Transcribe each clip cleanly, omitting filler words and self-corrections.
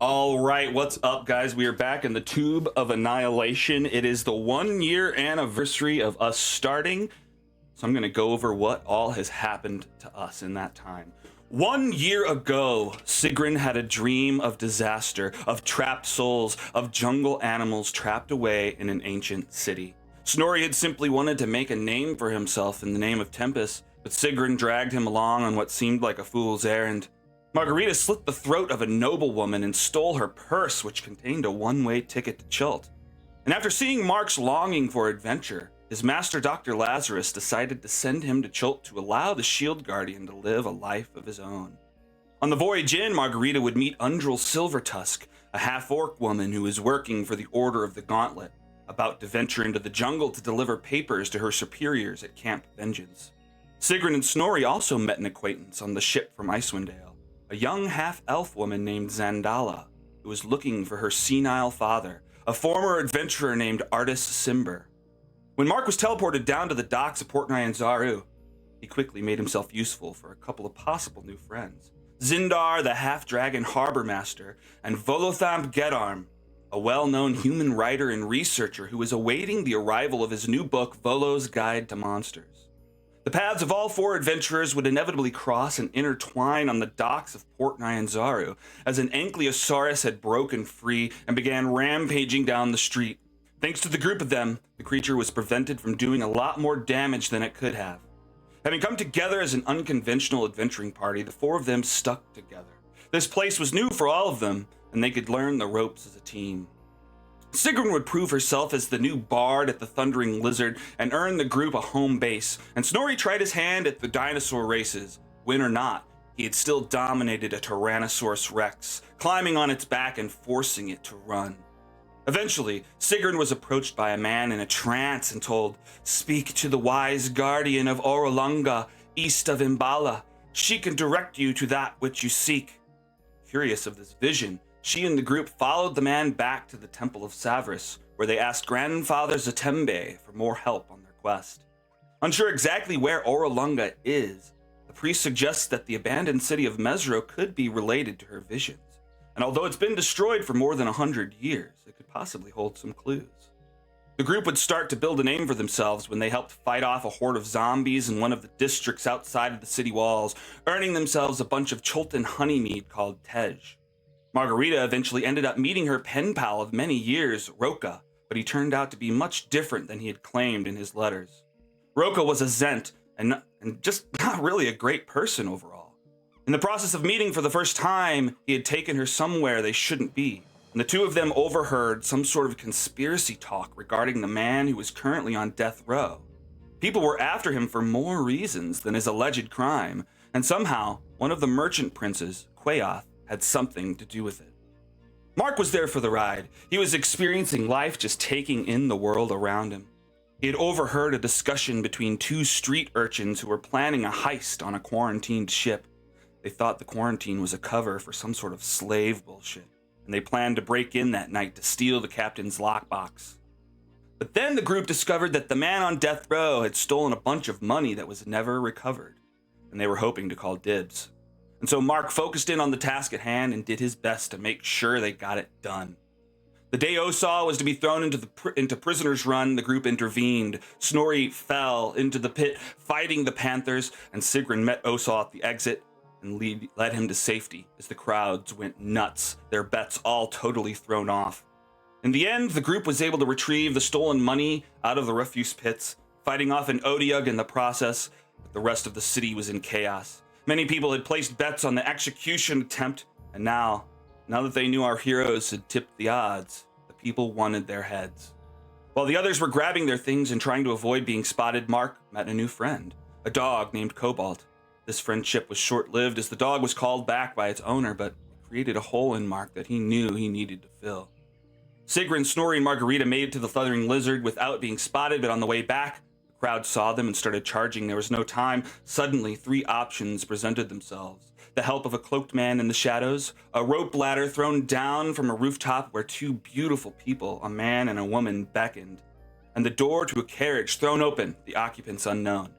All right, what's up, guys? We are back in the tube of Annihilation. It is the 1 year anniversary of us starting, so I'm going to go over what all has happened to us in that time. 1 year ago, Sigrun had a dream of disaster, of trapped souls, of jungle animals trapped away in an ancient city. Snorri had simply wanted to make a name for himself in the name of Tempest, but Sigrun dragged him along on what seemed like a fool's errand. Margarita slit the throat of a noblewoman and stole her purse, which contained a one-way ticket to Chult. And after seeing Mark's longing for adventure, his master Dr. Lazarus decided to send him to Chult to allow the Shield Guardian to live a life of his own. On the voyage in, Margarita would meet Undril Silvertusk, a half-orc woman who was working for the Order of the Gauntlet, about to venture into the jungle to deliver papers to her superiors at Camp Vengeance. Sigrun and Snorri also met an acquaintance on the ship from Icewind Dale, a young half-elf woman named Zandala, who was looking for her senile father, a former adventurer named Artis Cimber. When Mark was teleported down to the docks of Port Nyanzaru, he quickly made himself useful for a couple of possible new friends. Zindar, the half-dragon harbor master, and Volothamp Gedarm, a well-known human writer and researcher who was awaiting the arrival of his new book, Volo's Guide to Monsters. The paths of all four adventurers would inevitably cross and intertwine on the docks of Port Nyanzaru as an Ankylosaurus had broken free and began rampaging down the street. Thanks to the group of them, the creature was prevented from doing a lot more damage than it could have. Having come together as an unconventional adventuring party, the four of them stuck together. This place was new for all of them, and they could learn the ropes as a team. Sigrun would prove herself as the new bard at the Thundering Lizard and earn the group a home base, and Snorri tried his hand at the dinosaur races. Win or not, he had still dominated a Tyrannosaurus Rex, climbing on its back and forcing it to run. Eventually, Sigrun was approached by a man in a trance and told, "Speak to the wise guardian of Orolunga, east of Imbala. She can direct you to that which you seek." Curious of this vision, she and the group followed the man back to the Temple of Savris, where they asked Grandfather Zatembe for more help on their quest. Unsure exactly where Orolunga is, the priest suggests that the abandoned city of Mesro could be related to her visions, and although it's been destroyed for more than 100 years, it could possibly hold some clues. The group would start to build a name for themselves when they helped fight off a horde of zombies in one of the districts outside of the city walls, earning themselves a bunch of Chultan honeymead called Tej. Margarita eventually ended up meeting her pen pal of many years, Roka, but he turned out to be much different than he had claimed in his letters. Roka was a Zent, and just not really a great person overall. In the process of meeting for the first time, he had taken her somewhere they shouldn't be, and the two of them overheard some sort of conspiracy talk regarding the man who was currently on death row. People were after him for more reasons than his alleged crime, and somehow one of the merchant princes, Quaoth, had something to do with it. Mark was there for the ride. He was experiencing life, just taking in the world around him. He had overheard a discussion between two street urchins who were planning a heist on a quarantined ship. They thought the quarantine was a cover for some sort of slave bullshit, and they planned to break in that night to steal the captain's lockbox. But then the group discovered that the man on death row had stolen a bunch of money that was never recovered, and they were hoping to call dibs. And so Mark focused in on the task at hand and did his best to make sure they got it done. The day Osaw was to be thrown into prisoner's run, the group intervened. Snorri fell into the pit, fighting the Panthers, and Sigrun met Osaw at the exit and led him to safety as the crowds went nuts, their bets all totally thrown off. In the end, the group was able to retrieve the stolen money out of the refuse pits, fighting off an Odiug in the process, but the rest of the city was in chaos. Many people had placed bets on the execution attempt, and now that they knew our heroes had tipped the odds, the people wanted their heads. While the others were grabbing their things and trying to avoid being spotted, Mark met a new friend, a dog named Cobalt. This friendship was short-lived as the dog was called back by its owner, but it created a hole in Mark that he knew he needed to fill. Sigrun, Snorri, and Margarita made it to the Thundering Lizard without being spotted, but on the way back, the crowd saw them and started charging. There was no time. Suddenly, three options presented themselves. The help of a cloaked man in the shadows, a rope ladder thrown down from a rooftop where two beautiful people, a man and a woman, beckoned, and the door to a carriage thrown open, the occupants unknown.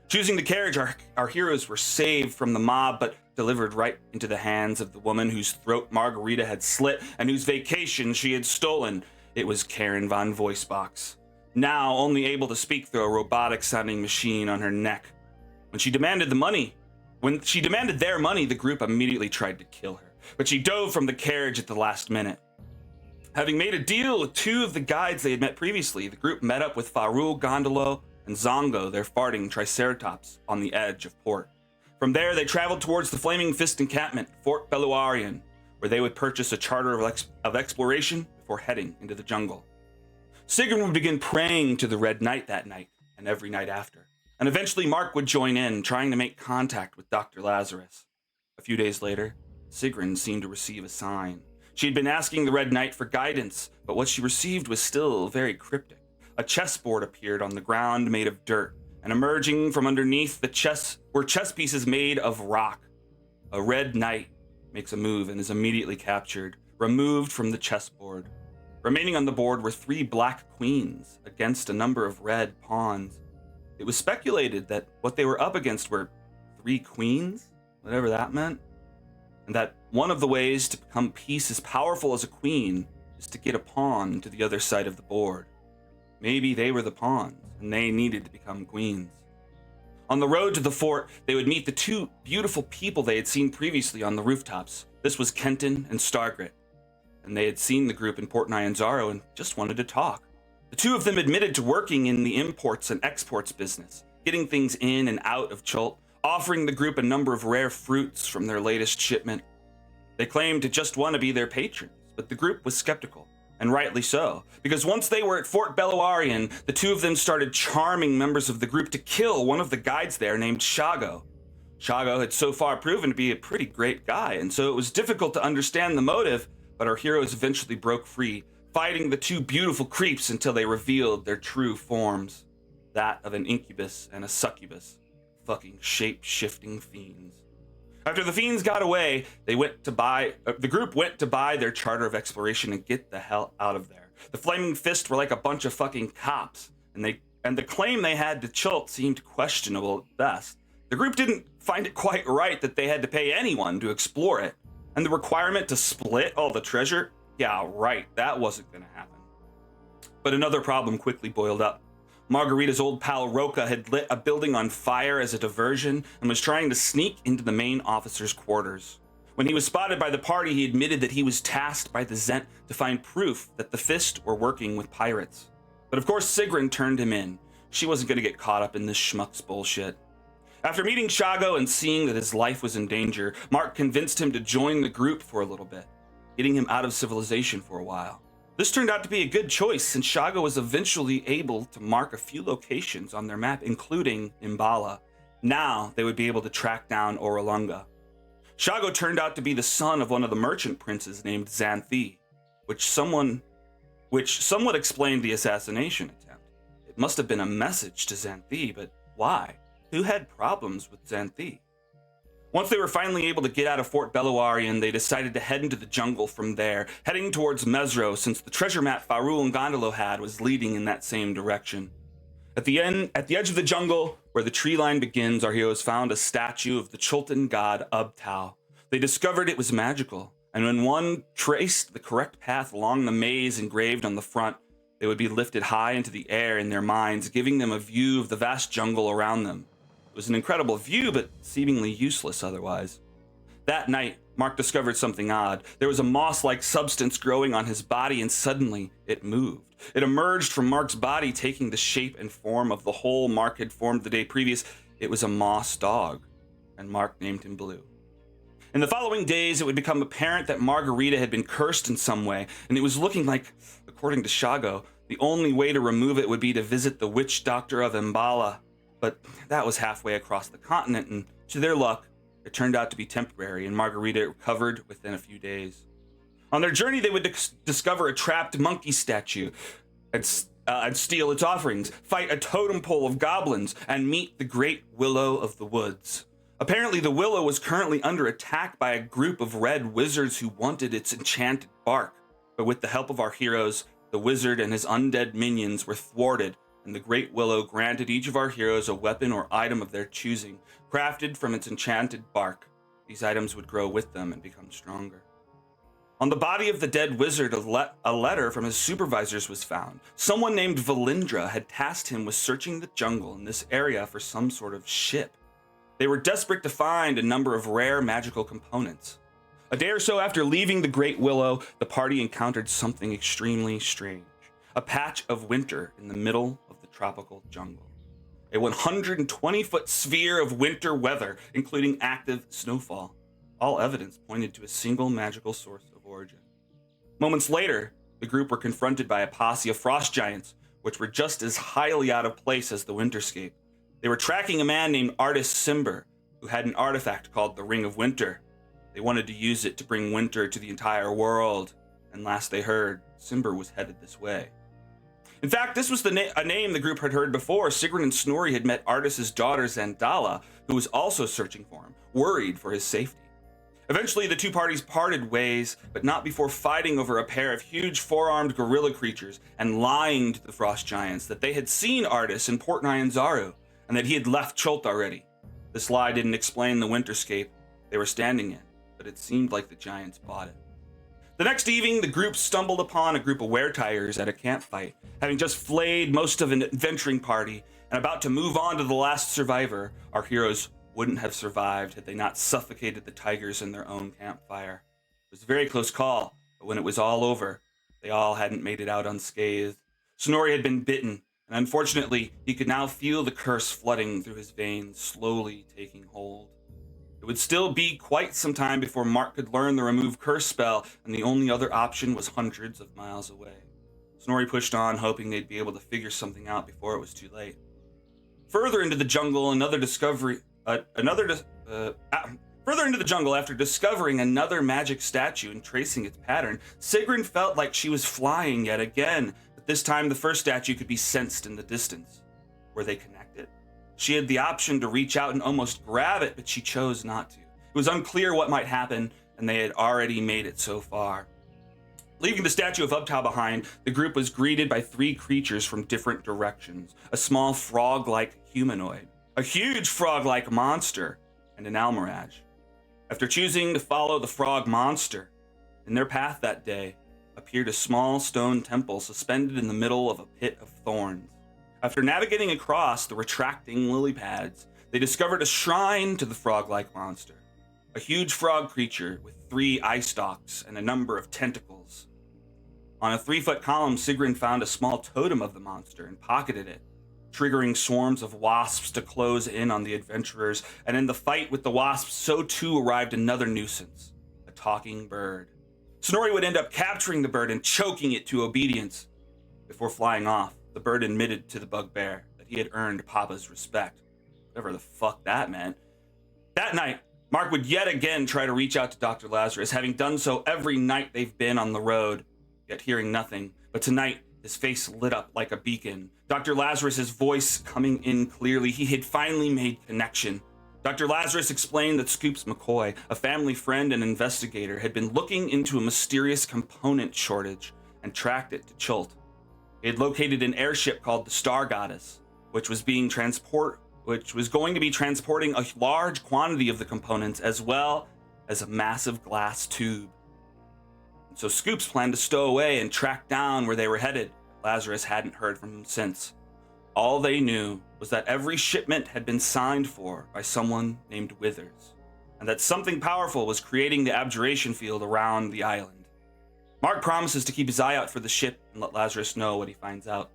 Choosing the carriage, our heroes were saved from the mob, but delivered right into the hands of the woman whose throat Margarita had slit and whose vacation she had stolen. It was Karen von Voicebox, now only able to speak through a robotic-sounding machine on her neck. When she demanded their money, the group immediately tried to kill her, but she dove from the carriage at the last minute. Having made a deal with two of the guides they had met previously, the group met up with Farul Gondolo and Zongo, their farting triceratops, on the edge of port. From there, they traveled towards the Flaming Fist encampment, Fort Beluarian, where they would purchase a charter of exploration before heading into the jungle. Sigrun would begin praying to the Red Knight that night, and every night after. And eventually Mark would join in, trying to make contact with Dr. Lazarus. A few days later, Sigrun seemed to receive a sign. She had been asking the Red Knight for guidance, but what she received was still very cryptic. A chessboard appeared on the ground made of dirt, and emerging from underneath the chess were chess pieces made of rock. A Red Knight makes a move and is immediately captured, removed from the chessboard. Remaining on the board were 3 black queens against a number of red pawns. It was speculated that what they were up against were 3 queens, whatever that meant, and that one of the ways to become piece as powerful as a queen is to get a pawn to the other side of the board. Maybe they were the pawns, and they needed to become queens. On the road to the fort, they would meet the 2 beautiful people they had seen previously on the rooftops. This was Kenton and Stargrit, and they had seen the group in Port Nyanzaro and just wanted to talk. The 2 of them admitted to working in the imports and exports business, getting things in and out of Chult, offering the group a number of rare fruits from their latest shipment. They claimed to just want to be their patrons, but the group was skeptical, and rightly so, because once they were at Fort Beluarian, the 2 of them started charming members of the group to kill one of the guides there named Shago. Shago had so far proven to be a pretty great guy, and so it was difficult to understand the motive, but our heroes eventually broke free, fighting the 2 beautiful creeps until they revealed their true forms, that of an incubus and a succubus, fucking shape-shifting fiends. After the fiends got away, the group went to buy their charter of exploration and get the hell out of there. The Flaming Fist were like a bunch of fucking cops, and the claim they had to Chult seemed questionable at best. The group didn't find it quite right that they had to pay anyone to explore it, and the requirement to split all the treasure, yeah, right, that wasn't gonna happen. But another problem quickly boiled up. Margarita's old pal Roca had lit a building on fire as a diversion and was trying to sneak into the main officer's quarters. When he was spotted by the party, he admitted that he was tasked by the Zent to find proof that the Fist were working with pirates. But of course Sigrun turned him in. She wasn't gonna get caught up in this schmuck's bullshit. After meeting Shago and seeing that his life was in danger, Mark convinced him to join the group for a little bit, getting him out of civilization for a while. This turned out to be a good choice since Shago was eventually able to mark a few locations on their map, including Imbala. Now they would be able to track down Orolunga. Shago turned out to be the son of one of the merchant princes named Xanthi, which somewhat explained the assassination attempt. It must have been a message to Xanthi, but why? Who had problems with Xanthi? Once they were finally able to get out of Fort Beluarian, they decided to head into the jungle from there, heading towards Mesro since the treasure map Farul and Gondolo had was leading in that same direction. At the edge of the jungle, where the tree line begins, our heroes found a statue of the Chultan god Ubtao. They discovered it was magical, and when one traced the correct path along the maze engraved on the front, they would be lifted high into the air in their minds, giving them a view of the vast jungle around them. It was an incredible view, but seemingly useless otherwise. That night, Mark discovered something odd. There was a moss-like substance growing on his body, and suddenly it moved. It emerged from Mark's body, taking the shape and form of the hole Mark had formed the day previous. It was a moss dog, and Mark named him Blue. In the following days, it would become apparent that Margarita had been cursed in some way, and it was looking like, according to Shago, the only way to remove it would be to visit the witch doctor of Imbala. But that was halfway across the continent, and to their luck, it turned out to be temporary, and Margarita recovered within a few days. On their journey, they would discover a trapped monkey statue and steal its offerings, fight a totem pole of goblins, and meet the great willow of the woods. Apparently, the willow was currently under attack by a group of red wizards who wanted its enchanted bark. But with the help of our heroes, the wizard and his undead minions were thwarted, and the great willow granted each of our heroes a weapon or item of their choosing, crafted from its enchanted bark. these items would grow with them and become stronger. On the body of the dead wizard, a letter from his supervisors was found. Someone named Valindra had tasked him with searching the jungle in this area for some sort of ship. They were desperate to find a number of rare magical components. A day or so after leaving the Great Willow, the party encountered something extremely strange. A patch of winter in the middle of the tropical jungle. A 120-foot sphere of winter weather, including active snowfall. All evidence pointed to a single magical source of origin. Moments later, the group were confronted by a posse of frost giants, which were just as highly out of place as the winterscape. They were tracking a man named Artist Simber, who had an artifact called the Ring of Winter. They wanted to use it to bring winter to the entire world, and last they heard, Simber was headed this way. In fact, this was a name the group had heard before. Sigrun and Snorri had met Artist's daughter Zandala, who was also searching for him, worried for his safety. Eventually, the two parties parted ways, but not before fighting over a pair of huge four-armed gorilla creatures and lying to the frost giants that they had seen Artist in Port Nyanzaru and that he had left Chult already. This lie didn't explain the winterscape they were standing in, but it seemed like the giants bought it. The next evening, the group stumbled upon a group of weretigers at a campfight, having just flayed most of an adventuring party and about to move on to the last survivor. Our heroes wouldn't have survived had they not suffocated the tigers in their own campfire. It was a very close call, but when it was all over, they all hadn't made it out unscathed. Snorri had been bitten, and unfortunately, he could now feel the curse flooding through his veins, slowly taking hold. It would still be quite some time before Mark could learn the remove curse spell, and the only other option was hundreds of miles away. Snorri pushed on, hoping they'd be able to figure something out before it was too late. Further into the jungle, after discovering another magic statue and tracing its pattern, Sigrun felt like she was flying yet again, but this time the first statue could be sensed in the distance. Were they connected? She had the option to reach out and almost grab it, but she chose not to. It was unclear what might happen, and they had already made it so far. Leaving the statue of Uptau behind, the group was greeted by three creatures from different directions. A small frog-like humanoid, a huge frog-like monster, and an almiraj. After choosing to follow the frog monster, in their path that day appeared a small stone temple suspended in the middle of a pit of thorns. After navigating across the retracting lily pads, they discovered a shrine to the frog-like monster, a huge frog creature with 3 eye stalks and a number of tentacles. On a 3-foot column, Sigrun found a small totem of the monster and pocketed it, triggering swarms of wasps to close in on the adventurers, and in the fight with the wasps, so too arrived another nuisance, a talking bird. Snorri would end up capturing the bird and choking it to obedience. Before flying off, the bird admitted to the bugbear that he had earned Papa's respect, whatever the fuck that meant. That night, Mark would yet again try to reach out to Dr. Lazarus, having done so every night they've been on the road, yet hearing nothing. But tonight, his face lit up like a beacon. Dr. Lazarus's voice coming in clearly. He had finally made connection. Dr. Lazarus explained that Scoops McCoy, a family friend and investigator, had been looking into a mysterious component shortage and tracked it to Chult. He had located an airship called the Star Goddess, which was going to be transporting a large quantity of the components as well as a massive glass tube. And so Scoops planned to stow away and track down where they were headed. Lazarus hadn't heard from him since. All they knew was that every shipment had been signed for by someone named Withers, and that something powerful was creating the abjuration field around the island. Mark promises to keep his eye out for the ship and let Lazarus know what he finds out.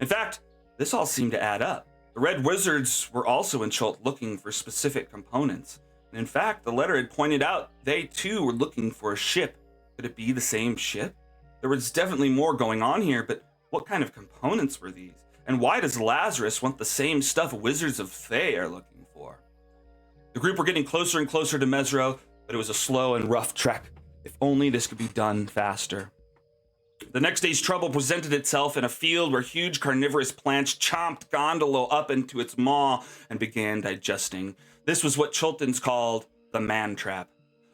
In fact, this all seemed to add up. The Red Wizards were also in Chult looking for specific components. And in fact, the letter had pointed out they too were looking for a ship. Could it be the same ship? There was definitely more going on here, but what kind of components were these? And why does Lazarus want the same stuff Wizards of Thay are looking for? The group were getting closer and closer to Mesro, but it was a slow and rough trek. If only this could be done faster. The next day's trouble presented itself in a field where huge carnivorous plants chomped Gondolo up into its maw and began digesting. This was what Chultans called the man trap.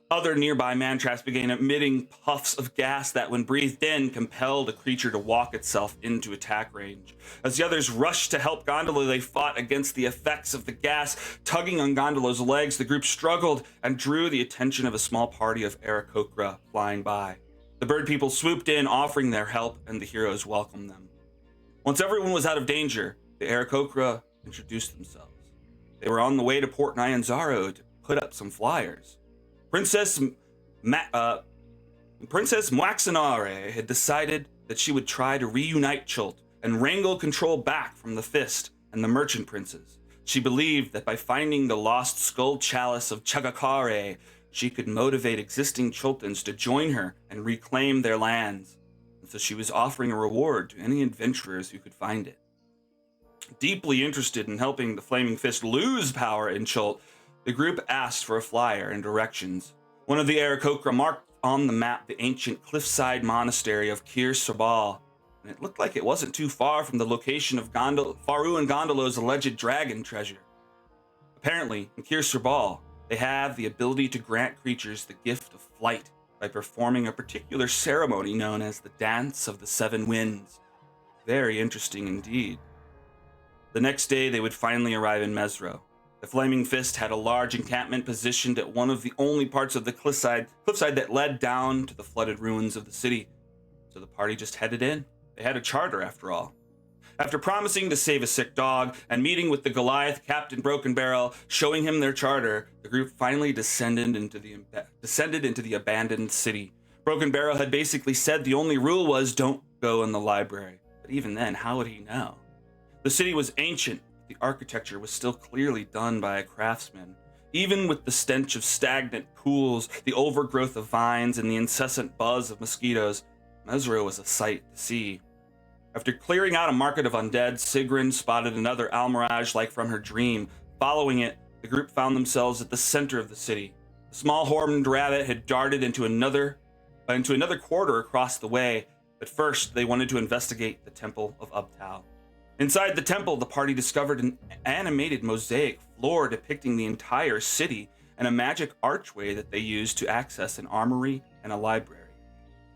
Other nearby man-traps began emitting puffs of gas that, when breathed in, compelled a creature to walk itself into attack range. As the others rushed to help Gondola, they fought against the effects of the gas. Tugging on Gondola's legs, the group struggled and drew the attention of a small party of Aarakocra flying by. The bird people swooped in, offering their help, and the heroes welcomed them. Once everyone was out of danger, the Aarakocra introduced themselves. They were on the way to Port Nyanzaro to put up some flyers. Princess Mwaxanare had decided that she would try to reunite Chult and wrangle control back from the Fist and the Merchant Princes. She believed that by finding the lost skull chalice of Chagakare, she could motivate existing Chultans to join her and reclaim their lands. And so she was offering a reward to any adventurers who could find it. Deeply interested in helping the Flaming Fist lose power in Chult, the group asked for a flyer and directions. One of the Aarakocra marked on the map the ancient cliffside monastery of Kir Sabal, and it looked like it wasn't too far from the location of Faru and Gondolo's alleged dragon treasure. Apparently, in Kir Sabal, they have the ability to grant creatures the gift of flight by performing a particular ceremony known as the Dance of the Seven Winds. Very interesting indeed. The next day, they would finally arrive in Mesro. The Flaming Fist had a large encampment positioned at one of the only parts of the cliffside that led down to the flooded ruins of the city. So the party just headed in. They had a charter, after all. After promising to save a sick dog and meeting with the Goliath Captain Broken Barrel, showing him their charter, the group finally descended into the abandoned city. Broken Barrel had basically said the only rule was don't go in the library. But even then, how would he know? The city was ancient. The architecture was still clearly done by a craftsman. Even with the stench of stagnant pools, the overgrowth of vines, and the incessant buzz of mosquitoes, Mesro was a sight to see. After clearing out a market of undead, Sigrun spotted another Almirage like from her dream. Following it, the group found themselves at the center of the city. A small horned rabbit had darted into another quarter across the way, but first they wanted to investigate the Temple of Ubtao. Inside the temple, the party discovered an animated mosaic floor depicting the entire city and a magic archway that they used to access an armory and a library.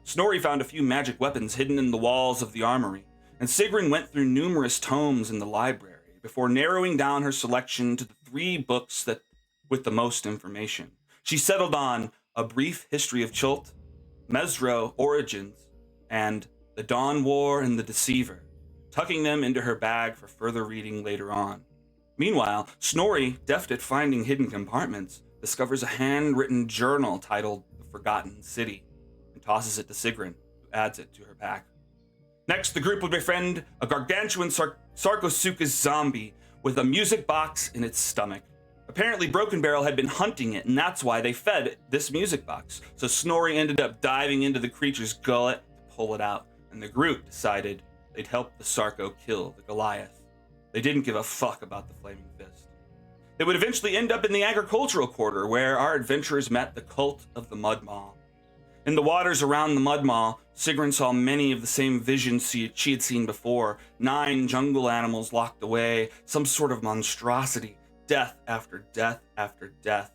Snorri found a few magic weapons hidden in the walls of the armory, and Sigrun went through numerous tomes in the library before narrowing down her selection to the 3 books with the most information. She settled on A Brief History of Chult, Mesro Origins, and The Dawn War and the Deceiver, tucking them into her bag for further reading later on. Meanwhile, Snorri, deft at finding hidden compartments, discovers a handwritten journal titled The Forgotten City and tosses it to Sigrun, who adds it to her pack. Next, the group would befriend a gargantuan Sarcosuchus zombie with a music box in its stomach. Apparently, Broken Barrel had been hunting it, and that's why they fed this music box. So Snorri ended up diving into the creature's gullet to pull it out, and the group decided they'd help the Sarco kill the Goliath. They didn't give a fuck about the Flaming Fist. They would eventually end up in the agricultural quarter, where our adventurers met the cult of the Mud Maw. In the waters around the Mud Maw, Sigrun saw many of the same visions she had seen before. 9 jungle animals locked away, some sort of monstrosity, death after death after death.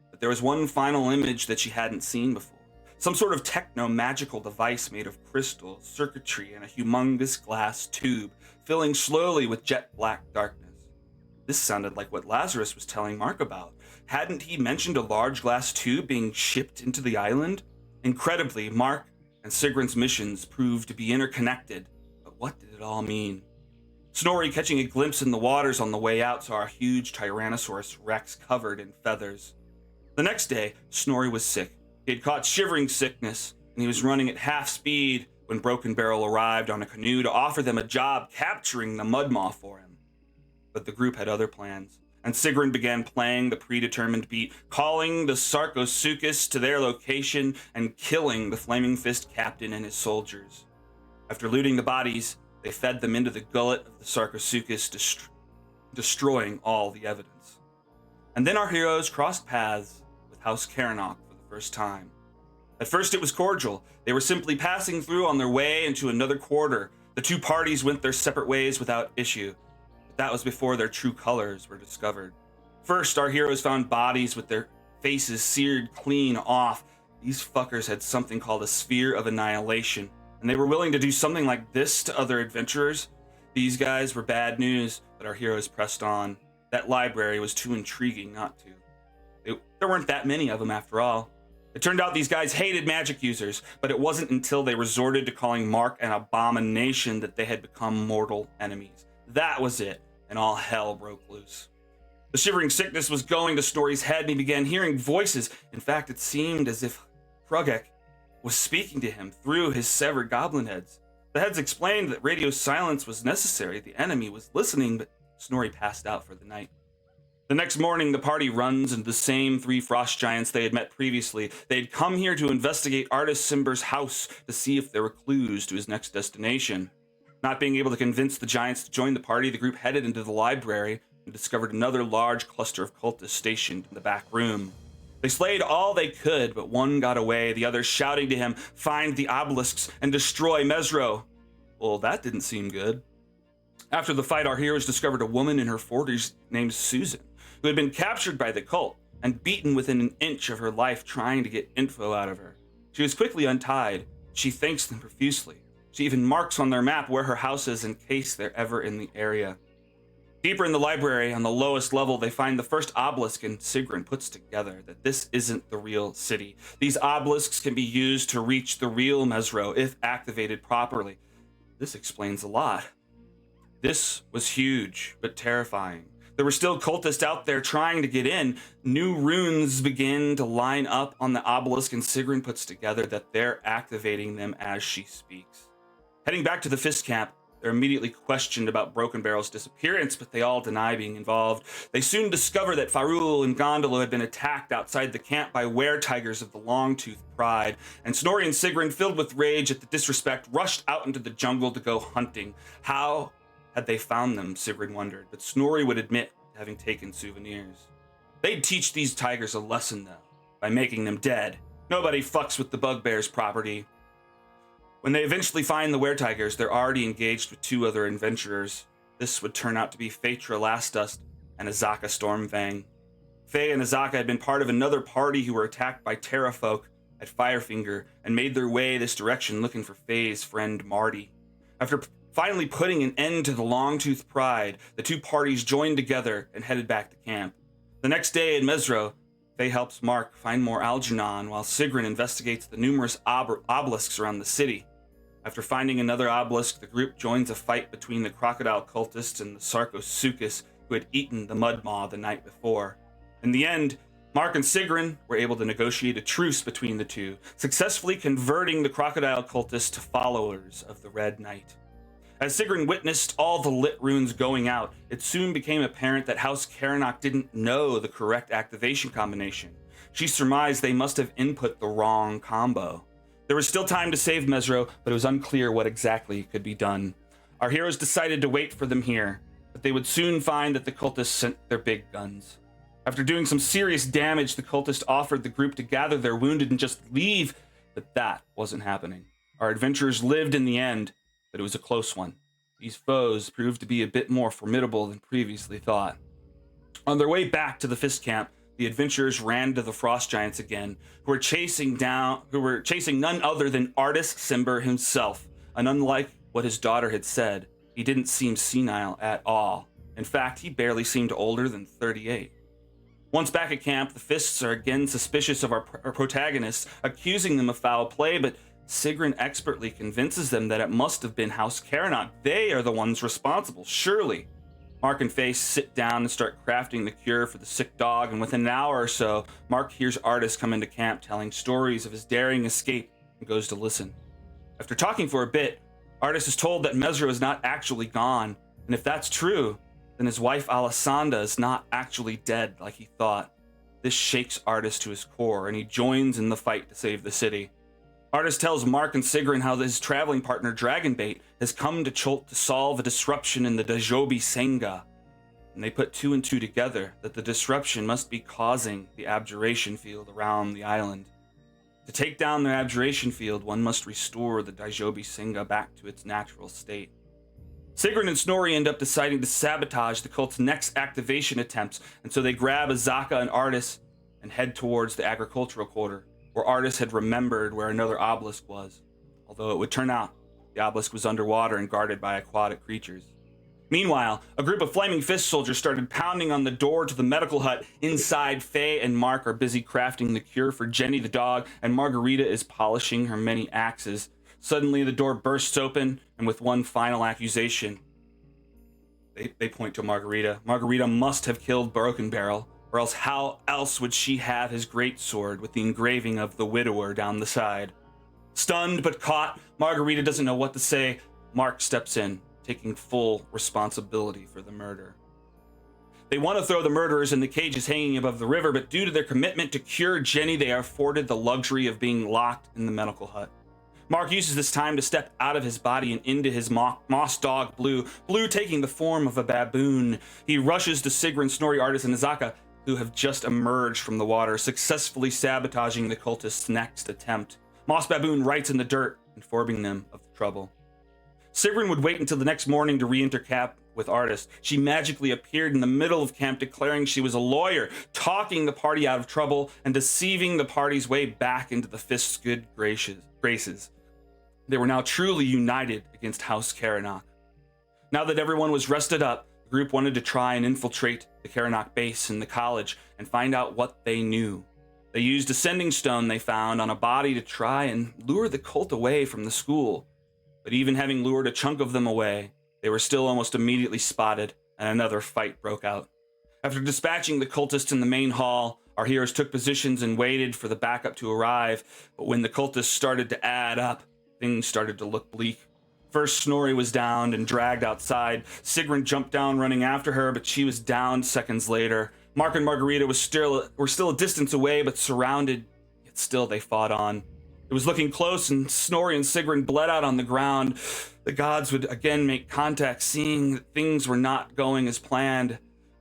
But there was one final image that she hadn't seen before. Some sort of techno-magical device made of crystal, circuitry, and a humongous glass tube, filling slowly with jet-black darkness. This sounded like what Lazarus was telling Mark about. Hadn't he mentioned a large glass tube being shipped into the island? Incredibly, Mark and Sigrun's missions proved to be interconnected, but what did it all mean? Snorri, catching a glimpse in the waters on the way out, saw a huge Tyrannosaurus Rex covered in feathers. The next day, Snorri was sick. He had caught shivering sickness, and he was running at half speed when Broken Barrel arrived on a canoe to offer them a job capturing the Mud Maw for him. But the group had other plans, and Sigrun began playing the predetermined beat, calling the Sarcosuchus to their location and killing the Flaming Fist captain and his soldiers. After looting the bodies, they fed them into the gullet of the Sarcosuchus, destroying all the evidence. And then our heroes crossed paths with House Karanok for the first time. At first it was cordial. They were simply passing through on their way into another quarter. The 2 parties went their separate ways without issue. But that was before their true colors were discovered. First, our heroes found bodies with their faces seared clean off. These fuckers had something called a sphere of annihilation, and they were willing to do something like this to other adventurers. These guys were bad news, but our heroes pressed on. That library was too intriguing not to. There weren't that many of them after all. It turned out these guys hated magic users, but it wasn't until they resorted to calling Mark an abomination that they had become mortal enemies. That was it, and all hell broke loose. The shivering sickness was going to Snorri's head, and he began hearing voices. In fact, it seemed as if Krugek was speaking to him through his severed goblin heads. The heads explained that radio silence was necessary. The enemy was listening, but Snorri passed out for the night. The next morning, the party runs into the same three frost giants they had met previously. They had come here to investigate Artist Simber's house to see if there were clues to his next destination. Not being able to convince the giants to join the party, the group headed into the library and discovered another large cluster of cultists stationed in the back room. They slayed all they could, but one got away, the others shouting to him, "Find the obelisks and destroy Mesro." Well, that didn't seem good. After the fight, our heroes discovered a woman in her 40s named Susan, who had been captured by the cult and beaten within an inch of her life trying to get info out of her. She was quickly untied. She thanks them profusely. She even marks on their map where her house is in case they're ever in the area. Deeper in the library, on the lowest level, they find the first obelisk, and Sigrun puts together that this isn't the real city. These obelisks can be used to reach the real Mesro if activated properly. This explains a lot. This was huge, but terrifying. There were still cultists out there trying to get in. New runes begin to line up on the obelisk, and Sigrun puts together that they're activating them as she speaks. Heading back to the Fist camp, they're immediately questioned about Broken Barrel's disappearance, but they all deny being involved. They soon discover that Farul and Gondolo had been attacked outside the camp by were-tigers of the Long-Tooth Pride, and Snorri and Sigrun, filled with rage at the disrespect, rushed out into the jungle to go hunting. How had they found them, Sigrun wondered, but Snorri would admit to having taken souvenirs. They'd teach these tigers a lesson, though, by making them dead. Nobody fucks with the bugbear's property. When they eventually find the were-tigers, they're already engaged with two other adventurers. This would turn out to be Phaetra Lastdust and Azaka Stormfang. Faye and Azaka had been part of another party who were attacked by Terrafolk at Firefinger and made their way this direction looking for Faye's friend Marty. After finally putting an end to the Long-Tooth Pride, the two parties joined together and headed back to camp. The next day in Mesro, Faye helps Mark find more Algernon while Sigrun investigates the numerous obelisks around the city. After finding another obelisk, the group joins a fight between the crocodile cultists and the Sarcosuchus who had eaten the Mudmaw the night before. In the end, Mark and Sigrun were able to negotiate a truce between the two, successfully converting the crocodile cultists to followers of the Red Knight. As Sigrun witnessed all the lit runes going out, it soon became apparent that House Karanok didn't know the correct activation combination. She surmised they must have input the wrong combo. There was still time to save Mesro, but it was unclear what exactly could be done. Our heroes decided to wait for them here, but they would soon find that the cultists sent their big guns. After doing some serious damage, the cultists offered the group to gather their wounded and just leave, but that wasn't happening. Our adventurers lived in the end, but it was a close one. These foes proved to be a bit more formidable than previously thought. On their way back to the Fist camp, the adventurers ran to the frost giants again, who were chasing none other than Artist Simber himself. And unlike what his daughter had said, he didn't seem senile at all. In fact, he barely seemed older than 38. Once back at camp, the Fists are again suspicious of our protagonists, accusing them of foul play, but Sigrun expertly convinces them that it must have been House Karanok. They are the ones responsible, surely. Mark and Faye sit down and start crafting the cure for the sick dog, and within an hour or so, Mark hears Artist come into camp telling stories of his daring escape and goes to listen. After talking for a bit, Artist is told that Mesro is not actually gone, and if that's true, then his wife Alessandra is not actually dead like he thought. This shakes Artist to his core, and he joins in the fight to save the city. Artist tells Mark and Sigrun how his traveling partner Dragonbait has come to Chult to solve a disruption in the Dajobi Senga, and they put two and two together that the disruption must be causing the abjuration field around the island. To take down the abjuration field, one must restore the Dajobi Senga back to its natural state. Sigrun and Snorri end up deciding to sabotage the cult's next activation attempts, and so they grab Azaka and Artist and head towards the agricultural quarter, where Artis had remembered where another obelisk was, although it would turn out the obelisk was underwater and guarded by aquatic creatures. Meanwhile, a group of Flaming Fist soldiers started pounding on the door to the medical hut. Inside, Faye and Mark are busy crafting the cure for Jenny the dog, and Margarita is polishing her many axes. Suddenly, the door bursts open, and with one final accusation, they point to Margarita. Margarita must have killed Broken Barrel, or else how else would she have his great sword with the engraving of the widower down the side? Stunned but caught, Margarita doesn't know what to say. Mark steps in, taking full responsibility for the murder. They want to throw the murderers in the cages hanging above the river, but due to their commitment to cure Jenny, they are afforded the luxury of being locked in the medical hut. Mark uses this time to step out of his body and into his moss dog, Blue taking the form of a baboon. He rushes to Sigrun, Snorri, Artis, and Azaka, who have just emerged from the water, successfully sabotaging the cultists' next attempt. Moss Baboon writes in the dirt, informing them of the trouble. Sigrun would wait until the next morning to re-enter camp with Artis. She magically appeared in the middle of camp, declaring she was a lawyer, talking the party out of trouble and deceiving the party's way back into the Fist's good graces. They were now truly united against House Karanok. Now that everyone was rested up, the group wanted to try and infiltrate the Karanok base in the college and find out what they knew. They used a sending stone they found on a body to try and lure the cult away from the school. But even having lured a chunk of them away, they were still almost immediately spotted, and another fight broke out. After dispatching the cultists in the main hall, our heroes took positions and waited for the backup to arrive. But when the cultists started to add up, things started to look bleak. First, Snorri was downed and dragged outside. Sigrun jumped down running after her, but she was downed seconds later. Mark and Margarita were still a distance away, but surrounded, yet still they fought on. It was looking close, and Snorri and Sigrun bled out on the ground. The gods would again make contact, seeing that things were not going as planned.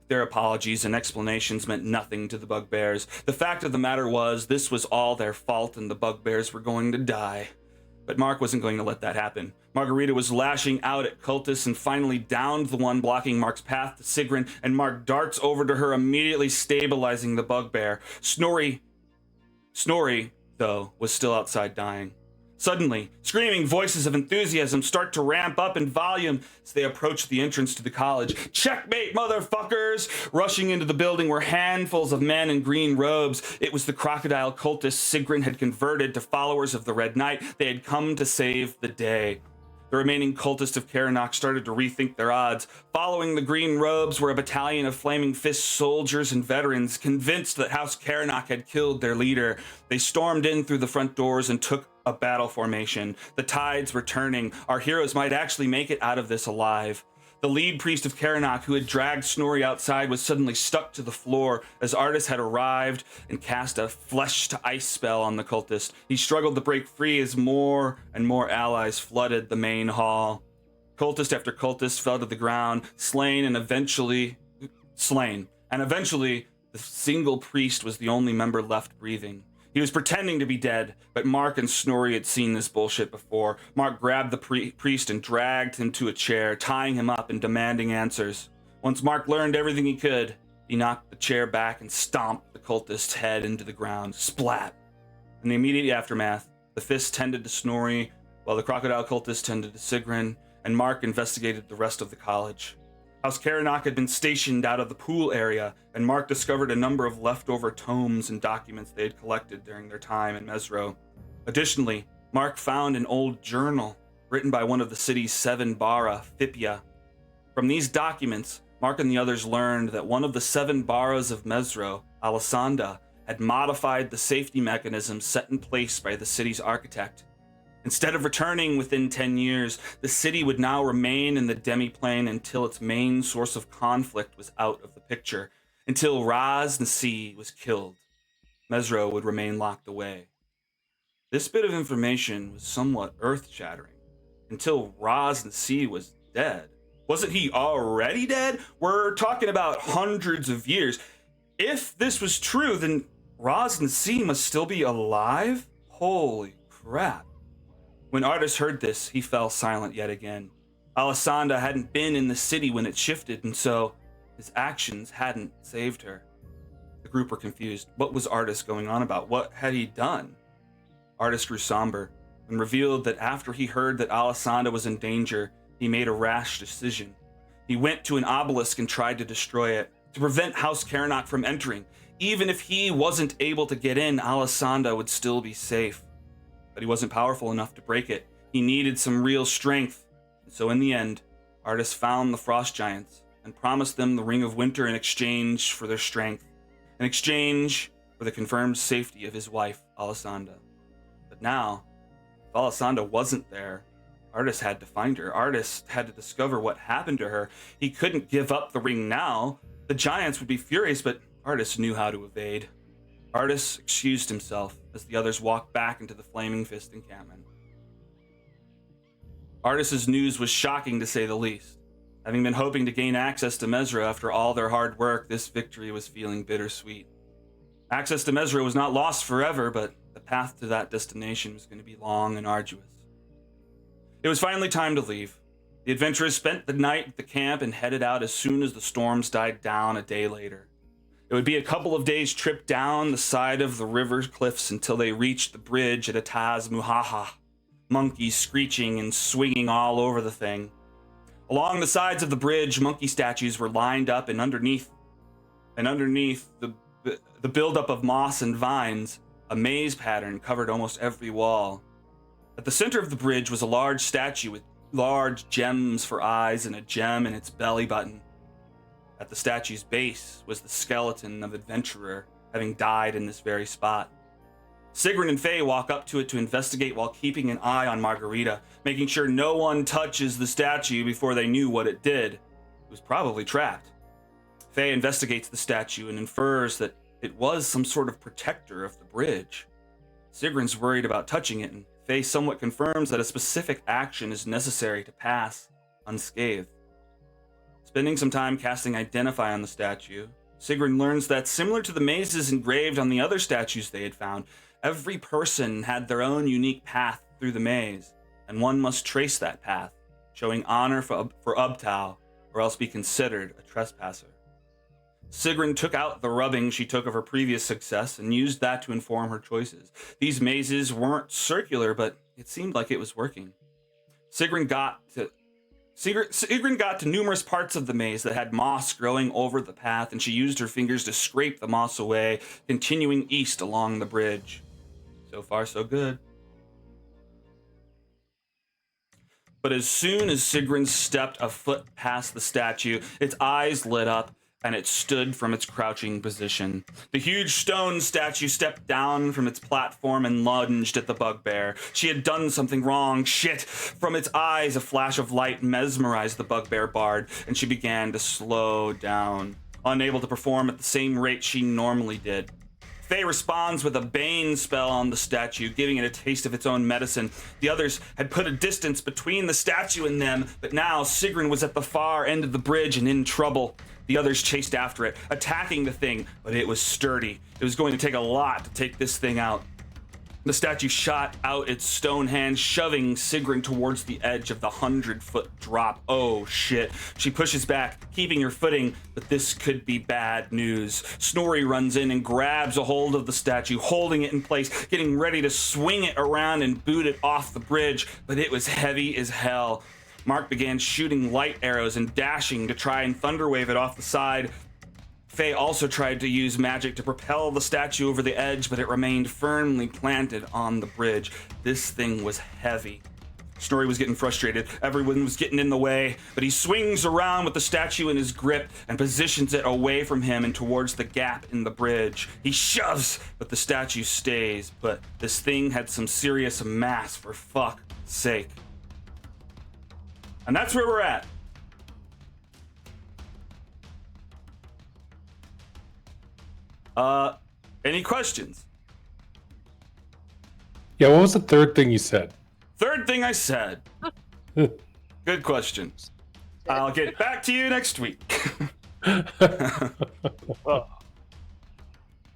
Their apologies and explanations meant nothing to the bugbears. The fact of the matter was, this was all their fault, and the bugbears were going to die. But Mark wasn't going to let that happen. Margarita was lashing out at cultists and finally downed the one blocking Mark's path to Sigrun, and Mark darts over to her, immediately stabilizing the bugbear. Snorri, though, was still outside dying. Suddenly, screaming voices of enthusiasm start to ramp up in volume as they approach the entrance to the college. "Checkmate, motherfuckers!" Rushing into the building were handfuls of men in green robes. It was the crocodile cultists Sigrun had converted to followers of the Red Knight. They had come to save the day. The remaining cultists of Karanok started to rethink their odds. Following the green robes were a battalion of Flaming Fist soldiers and veterans, convinced that House Karanok had killed their leader. They stormed in through the front doors and took a battle formation. The tides were turning. Our heroes might actually make it out of this alive. The lead priest of Karanok, who had dragged Snorri outside, was suddenly stuck to the floor as Artis had arrived and cast a flesh-to-ice spell on the cultist. He struggled to break free as more and more allies flooded the main hall. Cultist after cultist fell to the ground, slain, and eventually the single priest was the only member left breathing. He was pretending to be dead, but Mark and Snorri had seen this bullshit before. Mark grabbed the priest and dragged him to a chair, tying him up and demanding answers. Once Mark learned everything he could, he knocked the chair back and stomped the cultist's head into the ground. Splat! In the immediate aftermath, the Fist tended to Snorri, while the crocodile cultist tended to Sigrun, and Mark investigated the rest of the college. House Karanok had been stationed out of the pool area, and Mark discovered a number of leftover tomes and documents they had collected during their time in Mesro. Additionally, Mark found an old journal written by one of the city's 7 Bara, Fipia. From these documents, Mark and the others learned that one of the 7 Baras of Mesro, Alessandra, had modified the safety mechanism set in place by the city's architect. Instead of returning within 10 years, the city would now remain in the demiplane until its main source of conflict was out of the picture. Until Raz Nasi was killed, Mesro would remain locked away. This bit of information was somewhat earth-shattering. Until Raz Nasi was dead. Wasn't he already dead? We're talking about hundreds of years. If this was true, then Raz Nasi must still be alive? Holy crap. When Artis heard this, he fell silent yet again. Alessandra hadn't been in the city when it shifted, and so his actions hadn't saved her. The group were confused. What was Artis going on about? What had he done? Artis grew somber and revealed that after he heard that Alessandra was in danger, he made a rash decision. He went to an obelisk and tried to destroy it, to prevent House Karanok from entering. Even if he wasn't able to get in, Alessandra would still be safe. But he wasn't powerful enough to break it. He needed some real strength. And so in the end, Artis found the Frost Giants and promised them the Ring of Winter in exchange for their strength, in exchange for the confirmed safety of his wife, Alessandra. But now, if Alessandra wasn't there, Artis had to find her. Artis had to discover what happened to her. He couldn't give up the ring now. The Giants would be furious, but Artis knew how to evade. Artis excused himself as the others walked back into the Flaming Fist encampment. Artis's news was shocking to say the least. Having been hoping to gain access to Mesra after all their hard work, this victory was feeling bittersweet. Access to Mesra was not lost forever, but the path to that destination was going to be long and arduous. It was finally time to leave. The adventurers spent the night at the camp and headed out as soon as the storms died down a day later. It would be a couple of days' trip down the side of the river cliffs until they reached the bridge at Ataaz Muhahah, monkeys screeching and swinging all over the thing. Along the sides of the bridge, monkey statues were lined up, and underneath the buildup of moss and vines, a maze pattern covered almost every wall. At the center of the bridge was a large statue with large gems for eyes and a gem in its belly button. At the statue's base was the skeleton of an adventurer, having died in this very spot. Sigrun and Faye walk up to it to investigate while keeping an eye on Margarita, making sure no one touches the statue before they knew what it did. It was probably trapped. Faye investigates the statue and infers that it was some sort of protector of the bridge. Sigrun's worried about touching it, and Faye somewhat confirms that a specific action is necessary to pass unscathed. Spending some time casting Identify on the statue, Sigrun learns that similar to the mazes engraved on the other statues they had found, every person had their own unique path through the maze, and one must trace that path, showing honor for Ubtao, or else be considered a trespasser. Sigrun took out the rubbing she took of her previous success and used that to inform her choices. These mazes weren't circular, but it seemed like it was working. Sigrun got to numerous parts of the maze that had moss growing over the path, and she used her fingers to scrape the moss away, continuing east along the bridge. So far, so good. But as soon as Sigrun stepped a foot past the statue, its eyes lit up, and it stood from its crouching position. The huge stone statue stepped down from its platform and lunged at the bugbear. She had done something wrong. Shit! From its eyes, a flash of light mesmerized the bugbear bard, and she began to slow down, unable to perform at the same rate she normally did. Faye responds with a bane spell on the statue, giving it a taste of its own medicine. The others had put a distance between the statue and them, but now Sigrun was at the far end of the bridge and in trouble. The others chased after it, attacking the thing, but it was sturdy. It was going to take a lot to take this thing out. The statue shot out its stone hand, shoving Sigrun towards the edge of the 100-foot drop. Oh shit. She pushes back, keeping her footing, but this could be bad news. Snorri runs in and grabs a hold of the statue, holding it in place, getting ready to swing it around and boot it off the bridge, but it was heavy as hell. Mark began shooting light arrows and dashing to try and thunderwave it off the side. Faye also tried to use magic to propel the statue over the edge, but it remained firmly planted on the bridge. This thing was heavy. Snorri was getting frustrated. Everyone was getting in the way, but he swings around with the statue in his grip and positions it away from him and towards the gap in the bridge. He shoves, but the statue stays. But this thing had some serious mass, for fuck's sake. And that's where we're at. Any questions? Yeah, what was the third thing you said? Third thing I said. Good question. I'll get back to you next week.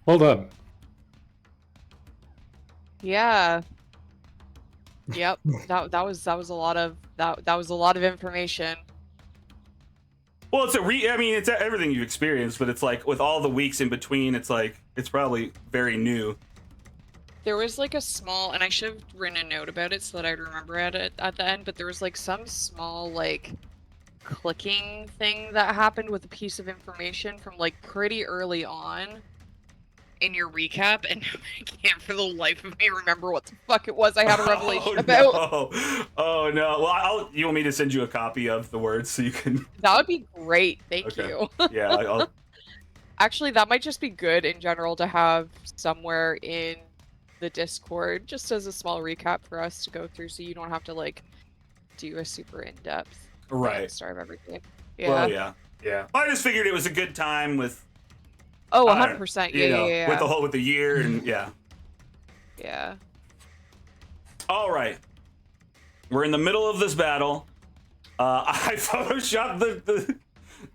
Hold on. Yeah. Yep. That was a lot of information. Well, I mean, it's everything you've experienced, but it's like with all the weeks in between, it's like it's probably very new. There was like a small, and I should have written a note about it so that I'd remember it at the end, but there was like some small like clicking thing that happened with a piece of information from like pretty early on in your recap, and I can't for the life of me remember what the fuck it was I had a revelation about. No. Oh no. Well, you want me to send you a copy of the words so you can? That would be great. Thank Okay. you. Yeah. I'll... Actually, that might just be good in general to have somewhere in the Discord, just as a small recap for us to go through, so you don't have to like do a super in-depth Right. start of everything. Yeah. Well, yeah. I just figured it was a good time with. Oh, 100%. Yeah. With the year and yeah. Yeah. All right. We're in the middle of this battle. I photoshopped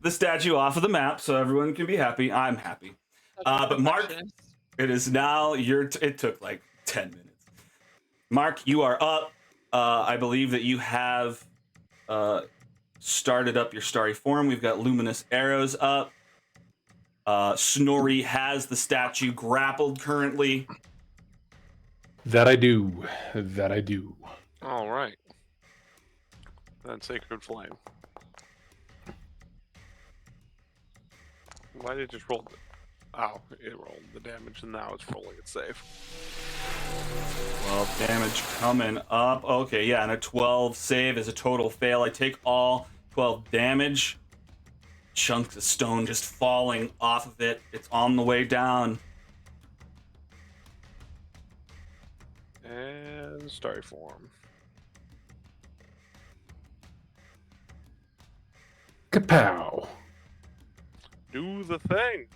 the statue off of the map so everyone can be happy. I'm happy. But Mark, it is now it took like 10 minutes. Mark, you are up. I believe that you have started up your starry form. We've got luminous arrows up. Snorri has the statue grappled currently. That I do. That I do. All right. Then Sacred Flame. Why did it just roll? Oh, it rolled the damage and now it's rolling it safe. 12 damage coming up. Okay, yeah, and a 12 save is a total fail. I take all 12 damage. Chunks of stone just falling off of it. It's on the way down. And Starry Form. Kapow. Do the thing.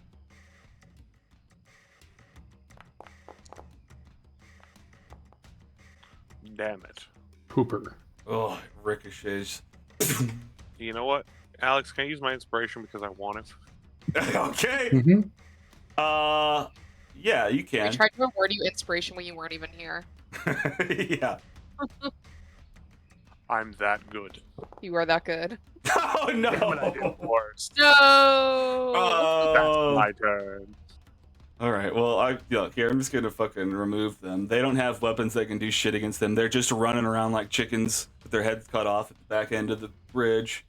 Damn it. Pooper. Oh, it ricochets. You know what? Alex, can I use my inspiration because I want it? Okay. Mm-hmm. Yeah, you I can. tried to award you inspiration when you weren't even here. Yeah. I'm that good. You are that good. Oh no. Damn it, I did worse. No. Oh. That's my turn. All right. Well, look here. I'm just gonna fucking remove them. They don't have weapons that can do shit against them. They're just running around like chickens with their heads cut off at the back end of the bridge.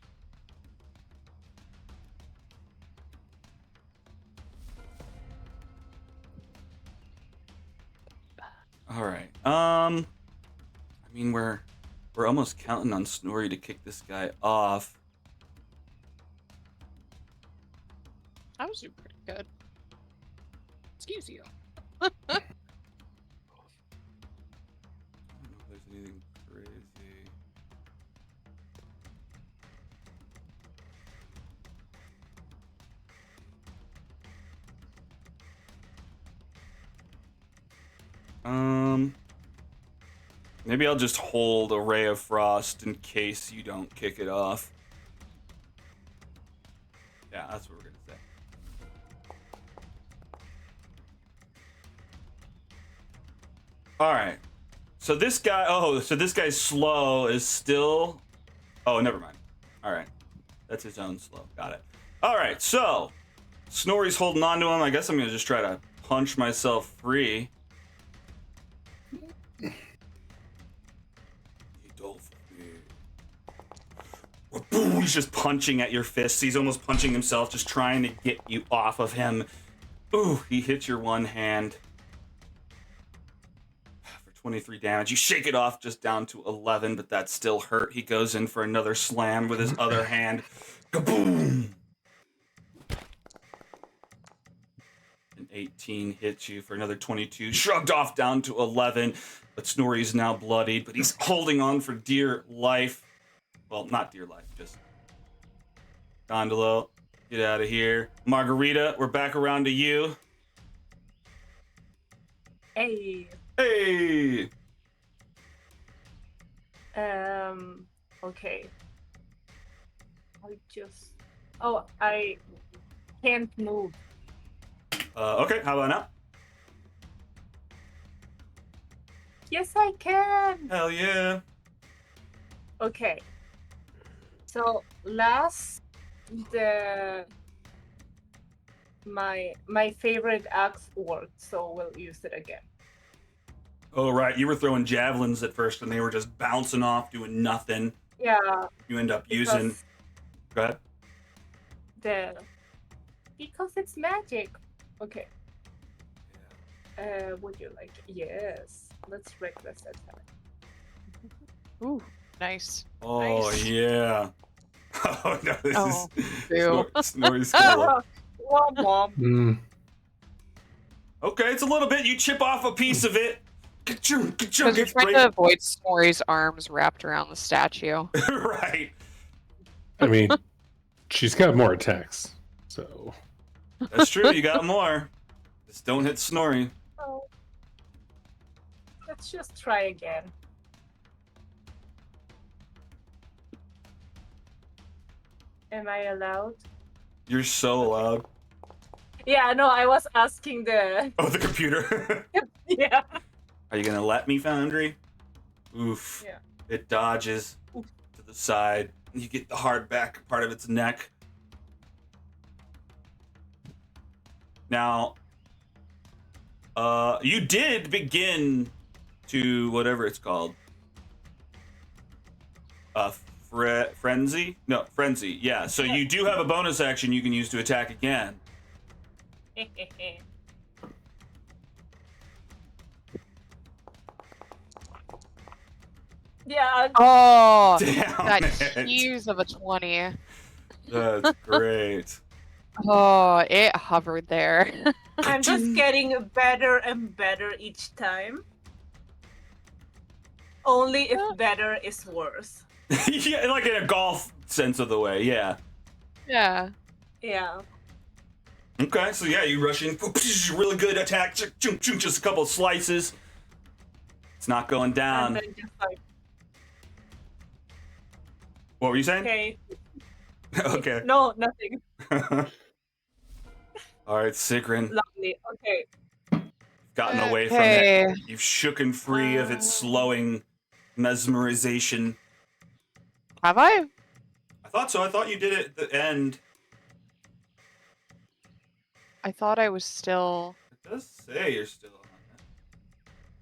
All right. I mean, we're almost counting on Snorri to kick this guy off. That was pretty good. Excuse you. I don't know if there's anything crazy. Maybe I'll just hold a Ray of Frost in case you don't kick it off. Yeah, that's what we're gonna say. All right. So this guy's slow is still. Oh, never mind. All right, that's his own slow. Got it. All right. So Snorri's holding on to him. I guess I'm gonna just try to punch myself free. Boom, he's just punching at your fists. He's almost punching himself, just trying to get you off of him. Ooh, he hits your one hand for 23 damage. You shake it off just down to 11, but that still hurt. He goes in for another slam with his other hand. Kaboom! An 18 hits you for another 22. Shrugged off down to 11, but Snorri's now bloodied, but he's holding on for dear life. Well, not dear life, just Gondolo, get out of here. Margarita, we're back around to you. Hey. Hey! Okay. I can't move. Okay, how about now? Yes, I can. Hell yeah. Okay. So last my favorite axe worked, so we'll use it again. Oh, right. You were throwing javelins at first, and they were just bouncing off, doing nothing. Yeah. You end up using. because Go ahead. Because it's magic. Okay. Would you like? Yes. Let's reckless attack. Ooh, nice. Oh, Nice. yeah. Oh, no, this Oh, is. ew. Snorri's gonna Womp womp. Mm. Okay, it's a little bit. You chip off a piece of it. Ka-chung, ka-chung, Because you're it's trying great. to avoid Snorri's arms wrapped around the statue. Right. I mean, she's got more attacks, so That's true. You got more. Just don't hit Snorri. Oh. Let's just try again. Am I allowed? You're so loud. Yeah, no, I was asking the. Oh, the computer. Yeah. Are you gonna let me, Foundry? Oof. Yeah. It dodges to the side. You get the hard back part of its neck. Now, you did begin to whatever it's called. Frenzy? No, frenzy. Yeah. So you do have a bonus action you can use to attack again. Yeah. Oh, Damn that it. tease of a 20. That's great. Oh, it hovered there. I'm just getting better and better each time. Only if better is worse. Yeah, like in a golf sense of the way, yeah. Yeah. Yeah. Okay, so yeah, you rush in, really good attack, just a couple of slices. It's not going And down. then just like, What were you saying? okay. Okay. No, nothing. All right, Sigrun, Lovely. Okay. gotten away from Okay. it. You've shooken free of its slowing mesmerization. Have I? I thought so. I thought you did it at the end. I thought I was still. It does say you're still on it.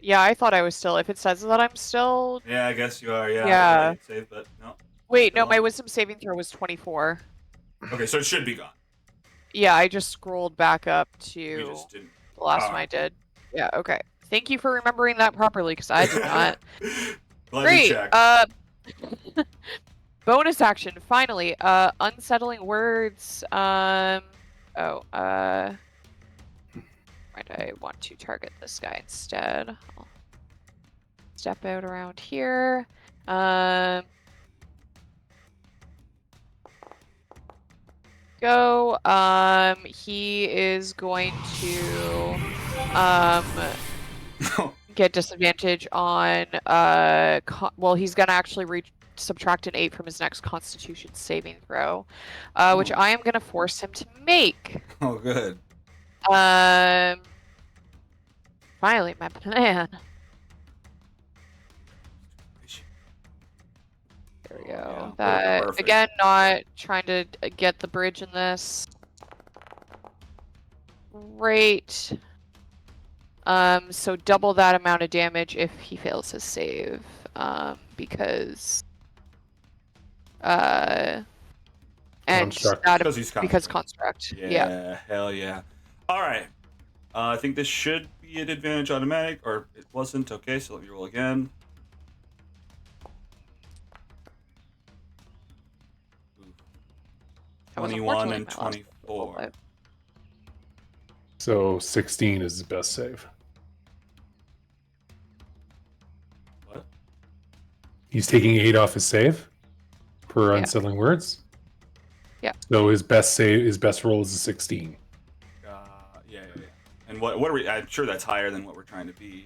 Yeah, I thought I was still. If it says that I'm still. Yeah, I guess you are. Yeah. Yeah. I'd save, but no. Wait, no, Still my on. wisdom saving throw was 24. Okay, so it should be gone. Yeah, I just scrolled back up You to just didn't. the last one I Alright. did. Yeah, okay. Thank you for remembering that properly, because I did not. Glad Great. you checked. Bonus action, finally. Unsettling words. Might I want to target this guy instead? I'll step out around here. Go. He is going to get disadvantage on well, he's gonna actually subtract an 8 from his next Constitution saving throw, which I am gonna force him to make. Oh, good. Finally, my plan. There we go. Yeah, That perfect. again, not trying to get the bridge in this. Great. So double that amount of damage if he fails his save, because and Construct. that Because he's because construct. construct. Yeah, Yeah. hell yeah. All right. I think this should be an advantage automatic, or it wasn't. Okay, so let me roll again. That was 21 unfortunately and my last roll, 24. but- So 16 is his best save. What? He's taking 8 off his save for Yeah. unsettling words. Yeah. So his best save, his best roll is a 16. Yeah. And what are we? I'm sure that's higher than what we're trying to be.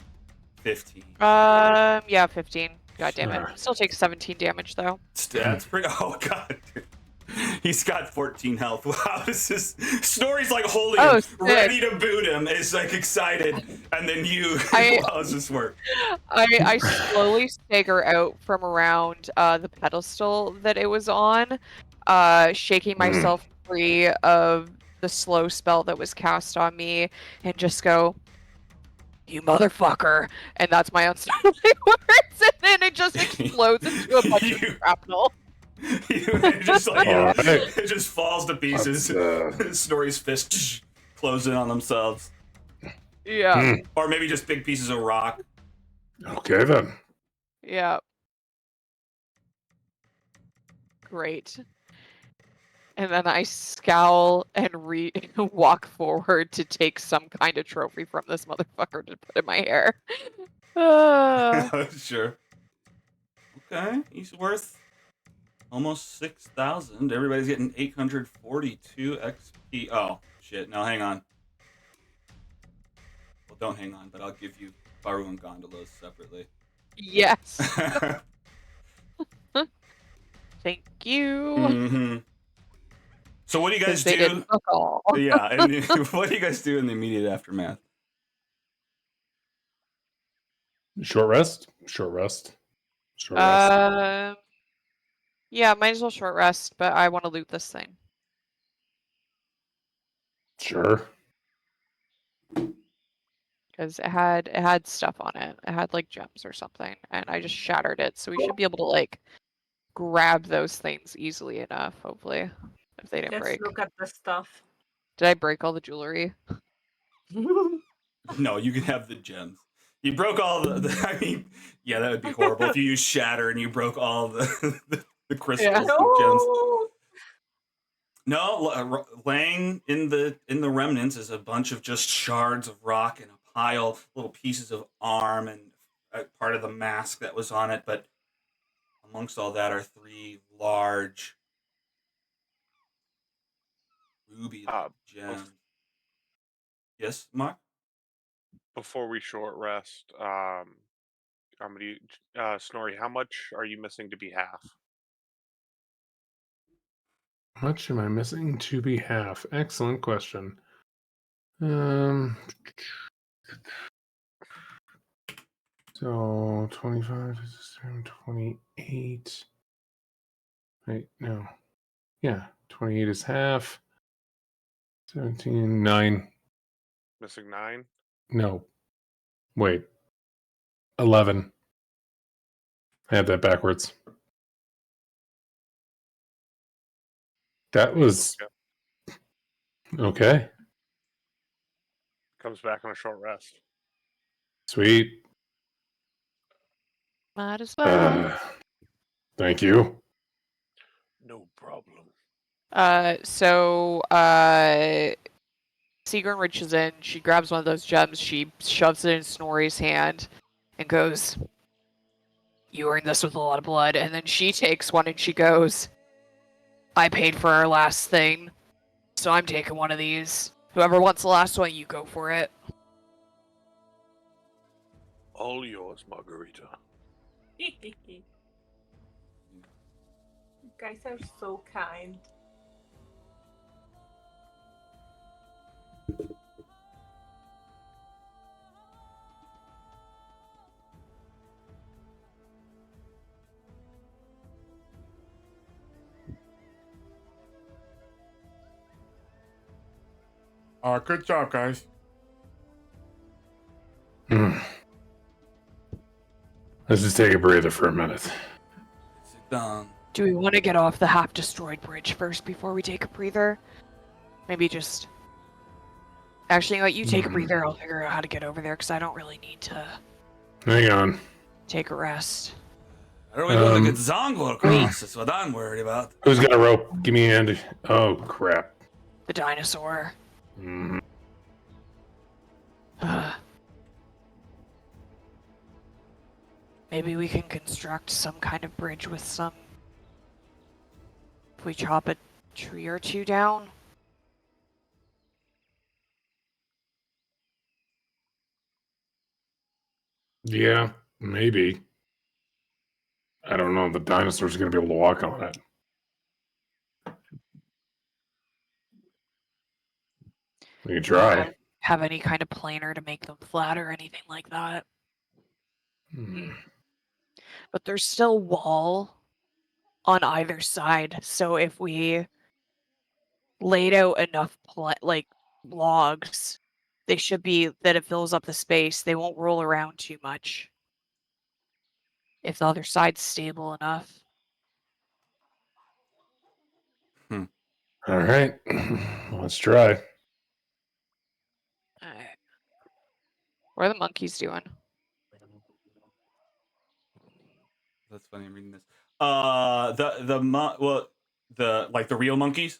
15. Yeah, 15. God damn Sure. it. Still takes 17 damage though. That's pretty. Oh god. Dude. He's got 14 health. Wow, this is Snorri's like holding him, sick. ready to boot him. Is like excited, and then you. I- How does this work? I slowly stagger out from around the pedestal that it was on, shaking myself free of the slow spell that was cast on me, and just go, "You motherfucker!" And that's my unstable words, and then it just explodes into a bunch of shrapnel. It just like Alright. it just falls to pieces. Let's, Snorri's fists close in on themselves, Yeah, or maybe just big pieces of rock. Okay then. yeah. Great. And then I scowl and walk forward to take some kind of trophy from this motherfucker to put in my hair. Sure. Okay, he's worth almost 6,000. Everybody's getting 842 XP. Oh shit! No, hang on. Well, don't hang on, but I'll give you Baru and Gondolas separately. Yes. Thank you. Mm-hmm. So what do you guys They do? didn't fuck all. Yeah, and what do you guys do in the immediate aftermath? Short rest? Short rest. Short rest. Yeah, might as well short rest, but I want to loot this thing. Sure. Because it had stuff on it. It had like gems or something, and I just shattered it. So we should be able to like grab those things easily enough, hopefully, if they didn't Let's break. look at the stuff. Did I break all the jewelry? No, you can have the gems. You broke all the I mean, yeah, that would be horrible if you used shatter and you broke all the crystals and gems. No, laying in the remnants is a bunch of just shards of rock and a pile, little pieces of arm and part of the mask that was on it. But amongst all that are 3 large ruby gems. Yes, Mark? Before we short rest, I'm gonna Snorri, how much are you missing to be half? How much am I missing to be half? Excellent question. So 25 is 28. Wait, no. Yeah, 28 is half. 17, 9. Missing 9? No. Wait. 11. I had that backwards. That was okay. Comes back on a short rest. Sweet. Might as well. Thank you. No problem. Sigrun reaches in, she grabs one of those gems, she shoves it in Snorri's hand, and goes, "You earned this with a lot of blood." And then she takes one and she goes, "I paid for our last thing, so I'm taking one of these. Whoever wants the last one, you go for it." All yours, Margarita. You guys are so kind. Good job, guys. Let's just take a breather for a minute. Sit down. Do we want to get off the half-destroyed bridge first before we take a breather? Maybe just... Actually, you know what? You take a breather, I'll figure out how to get over there, because I don't really need to Hang on. take a rest. How are we going to get Zongor across? That's what I'm worried about. Who's got a rope? Give me a hand. Oh, crap. The dinosaur. Mhm. Maybe we can construct some kind of bridge with some... If we chop a tree or two down? Yeah, maybe. I don't know. The dinosaur's going to be able to walk on it. We can try. Have any kind of planer to make them flat or anything like that. Hmm. But there's still wall on either side. So if we laid out enough logs, they should be that it fills up the space. They won't roll around too much if the other side's stable enough. All right, let's try. Alright. What are the monkeys doing? That's funny. I'm reading this. The real monkeys.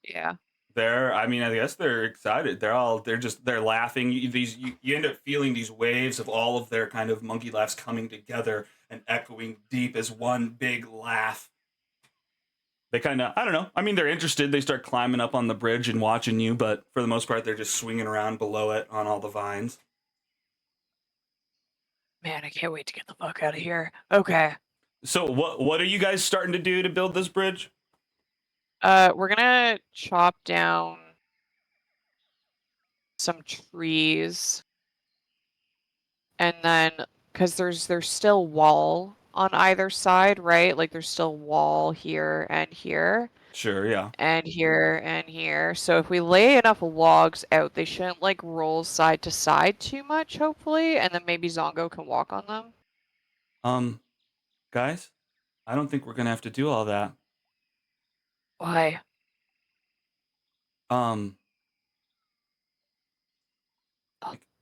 Yeah. I mean, I guess they're excited. They're laughing. You end up feeling these waves of all of their kind of monkey laughs coming together and echoing deep as one big laugh. They kind of, I don't know. I mean, they're interested. They start climbing up on the bridge and watching you, but for the most part, they're just swinging around below it on all the vines. Man, I can't wait to get the fuck out of here. Okay. So what are you guys starting to do to build this bridge? We're gonna chop down some trees, and then because there's still wall on either side, right? Like there's still wall here and here Sure, yeah. and here and here. So if we lay enough logs out, they shouldn't like roll side to side too much, hopefully, and then maybe Zongo can walk on them. Guys, I don't think we're gonna have to do all that. Why?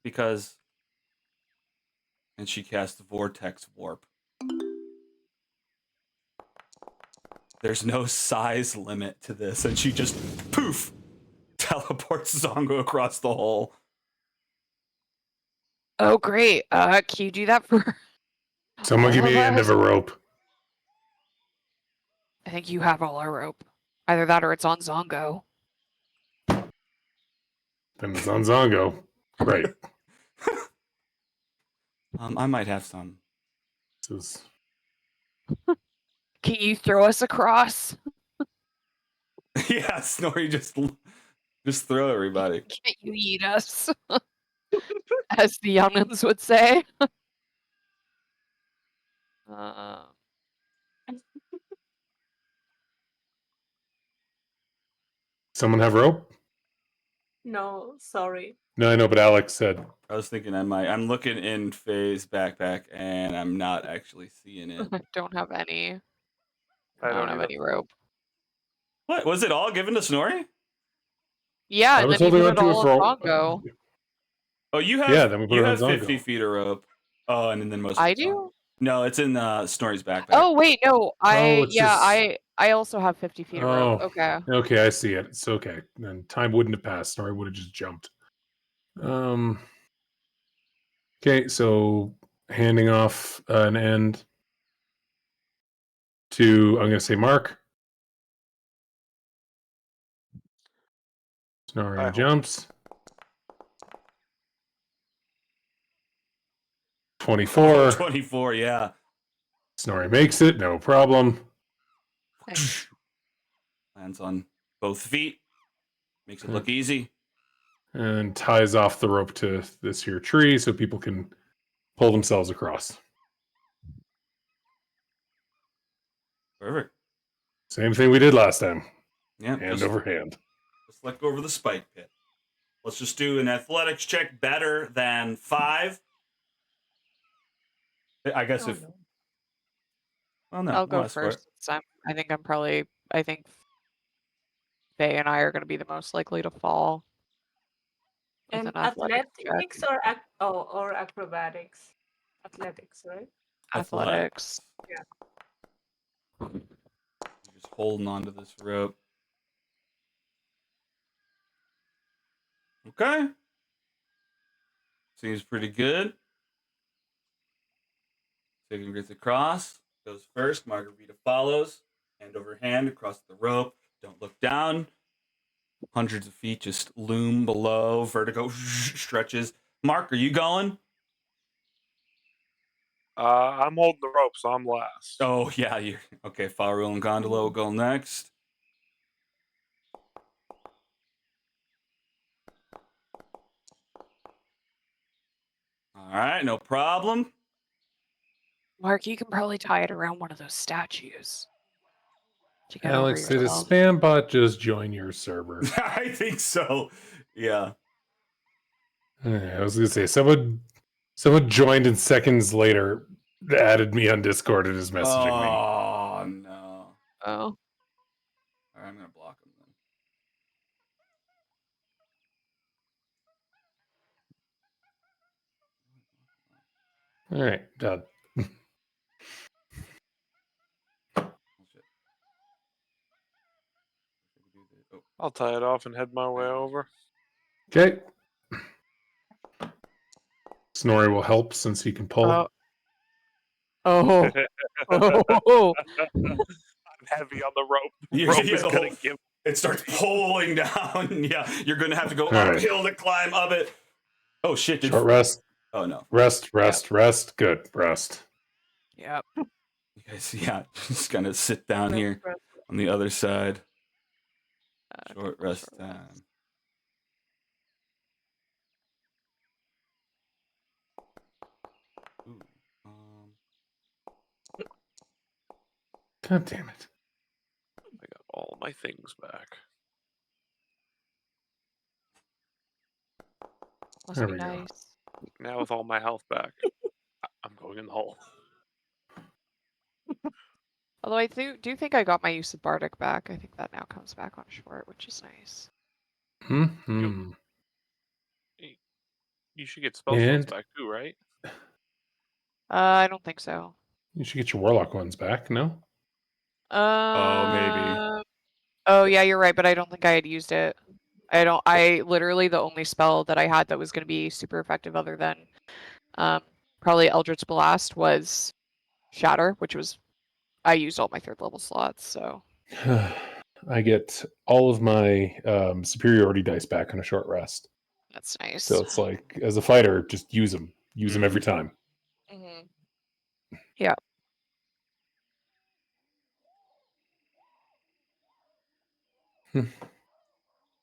Because, and she casts Vortex Warp. There's no size limit to this, and she just poof teleports Zongo across the hole. Oh, great. Can you do that for Someone give me the end of a rope. I think you have all our rope. Either that or it's on Zongo. Then it's on Zongo. Right. I might have some. This is... Can you throw us across? Yeah, Snorri, just throw everybody. Can't you eat us? As the young'uns would say. Someone have rope? No, sorry. No, I know, but Alex said. I was thinking I'm looking in Faye's backpack, and I'm not actually seeing it. I don't have any. I don't have either. any rope. What was it all given to Snorri? Yeah, I and was then you holding put it on to it all for on Zongo. Oh, you have. Yeah, then we put you it on have 50 Zongo. feet of rope. Oh, and then most. I of it's on- do? No, it's in Snorri's backpack. Oh wait, no. it's just- I also have 50 feet of rope. Okay. Okay, I see it. It's okay. Then time wouldn't have passed. Snorri would have just jumped. Okay, so handing off an end to, I'm going to say Mark. Snorri jumps. 24. 24, yeah. Snorri makes it, no problem. Lands on both feet. Makes it look easy. And ties off the rope to this here tree so people can pull themselves across. Perfect. Same thing we did last time. Yeah. Hand over hand. Let's let go over the spike pit. Let's just do an athletics check better than 5. I guess if. Well, no. I'll go ask for it. first. I think Faye and I are going to be the most likely to fall. with And an athletics check. athletics or acrobatics? Athletics, right? Athletics. Yeah. You're just holding onto this rope. Okay. Seems pretty good. Taking gets across. Goes first. Margarita follows. Hand over hand across the rope. Don't look down. Hundreds of feet just loom below. Vertigo stretches. Mark, are you going? I'm holding the rope, so I'm last. Oh, yeah. You're okay. Farul and Gondola will go next. All right, no problem. Mark, you can probably tie it around one of those statues. to get over Alex, did a yourself. spam bot just join your server? I think so. Yeah. I was gonna say someone joined and seconds later added me on Discord and is messaging me. Oh no. Oh. All right, I'm gonna block him then. All right, done. Oh, shit. Oh. I'll tie it off and head my way over. Okay. Snorri will help since he can pull. Oh. Oh. I'm heavy on the rope. Yeah, Rope yeah, is gonna give. It starts pulling down. Yeah, you're gonna have to go right. uphill to climb up it. Oh shit! Short rest. Oh no. Rest. Good. Rest. Yep. You guys, yeah, just gonna sit down here on the other side. Short rest time. Ooh, God damn it. I got all my things back. Must There be we go. nice. Now with all my health back, I'm going in the hole. Although I do think I got my use of Bardic back. I think that now comes back on short, which is nice. Hmm. You should get spell slots And back too, right? I don't think so. you should get your warlock ones back. No. maybe. Oh yeah, you're right, but I don't think I had used it. I literally the only spell that I had that was going to be super effective other than probably Eldritch Blast was Shatter, which was I used all my 3rd level slots, so I get all of my superiority dice back on a short rest. that's nice. So it's like, as a fighter, just use them. Use them every time. Mm-hmm. Yeah.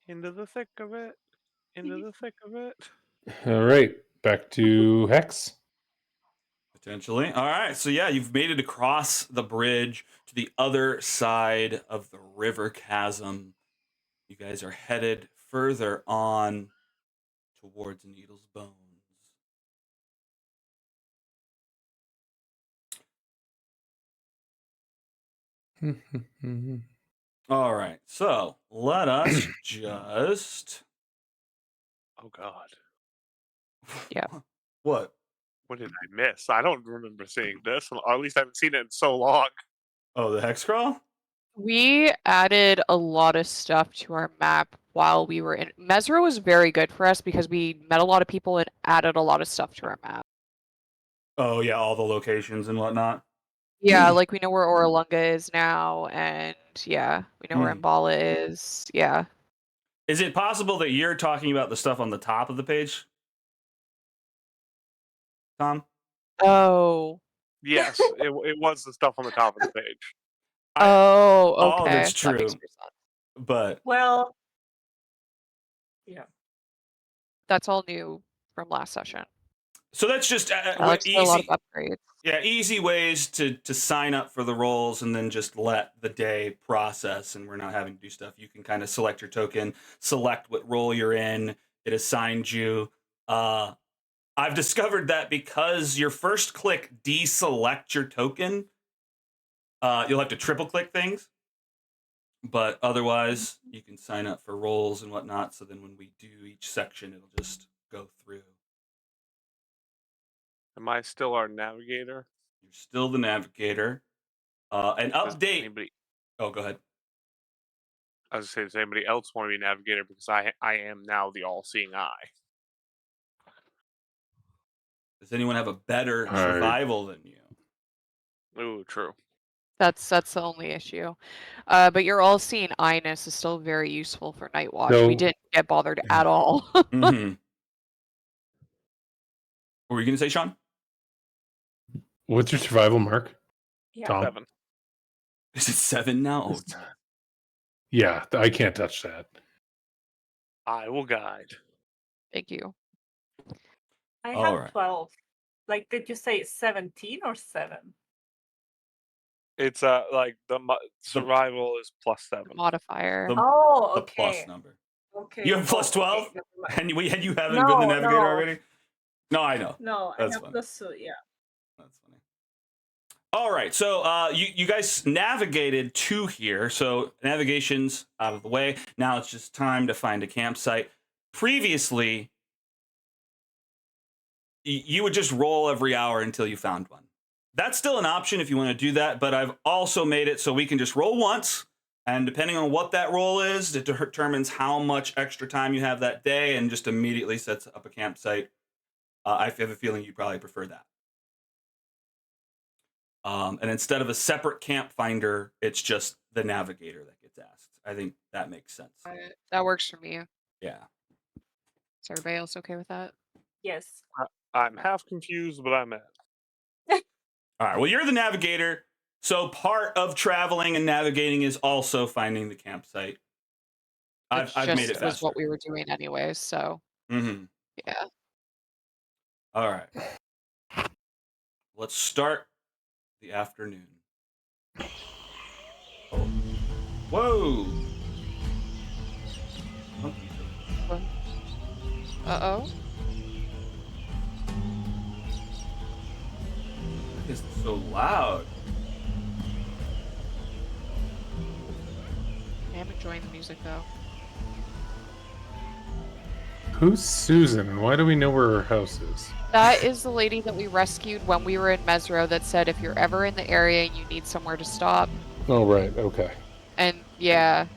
Into the thick of it. Into the thick of it. All right, back to Hex. Potentially. All right. So yeah, you've made it across the bridge to the other side of the river chasm. You guys are headed further on towards Needle's Bones. All right. So let us just. Oh God. Yeah. What? What did I miss? I don't remember seeing this, or at least I haven't seen it in so long. Oh, the hex crawl? We added a lot of stuff to our map while we were in. Mesra was very good for us because we met a lot of people and added a lot of stuff to our map. Oh yeah, all the locations and whatnot. Yeah, like we know where Oralunga is now, and yeah, we know where Hmm. Mbala is. Yeah. Is it possible that you're talking about the stuff on the top of the page, Tom? Oh. Yes, it was the stuff on the top of the page. Oh, all of okay. it's That makes true. more sense. But Well, yeah. That's all new from last session. so that's just Alex did a lot of easy. upgrades. Yeah, easy ways to sign up for the roles and then just let the day process, and we're not having to do stuff. You can kind of select your token, select what role you're in. It assigns you. I've discovered that because your first click deselect your token, you'll have to triple click things. But otherwise, you can sign up for roles and whatnot. So then when we do each section, it'll just go through. Am I still our navigator? You're still the navigator. An Does update. anybody, Oh, go ahead. I was gonna say, does anybody else want to be a navigator? Because I am now the all-seeing eye. Does anyone have a better I- survival than you? Ooh, true. That's the only issue. But your all-seeing eye-ness is still very useful for Night Watch. So- We didn't get bothered at all. Mm-hmm. What were you going to say, Sean? What's your survival mark? Yeah. Tom? 7. Is it 7 now? Oh, Yeah, I can't touch that. I will guide. Thank you. I All have right. 12. Like, did you say 17 or 7? It's like survival is +7. Modifier. The, Oh, the okay. plus number. Okay. You have plus okay, 12? never mind. And you haven't been the No, navigator no, already? No, I know. no. I That's have funny. plus 2. Yeah. That's funny. All right, so you guys navigated to here. So navigation's out of the way. Now it's just time to find a campsite. Previously, you would just roll every hour until you found one. That's still an option if you want to do that, but I've also made it so we can just roll once, and depending on what that roll is, it determines how much extra time you have that day and just immediately sets up a campsite. I have a feeling you probably prefer that. And instead of a separate camp finder, it's just the navigator that gets asked. I think that makes sense. That works for me. Yeah. Is everybody else okay with that? Yes. I'm half confused, but I'm in. All right. Well, you're the navigator, so part of traveling and navigating is also finding the campsite. I've made it faster. Was what we were doing anyways, so Mm-hmm. yeah. All right. Let's start the afternoon. Whoa. Uh-oh. It's so loud. I'm enjoying the music though. Who's Susan, and why do we know where her house is? That is the lady that we rescued when we were in Mesro that said if you're ever in the area and you need somewhere to stop. Oh, right, okay. And yeah.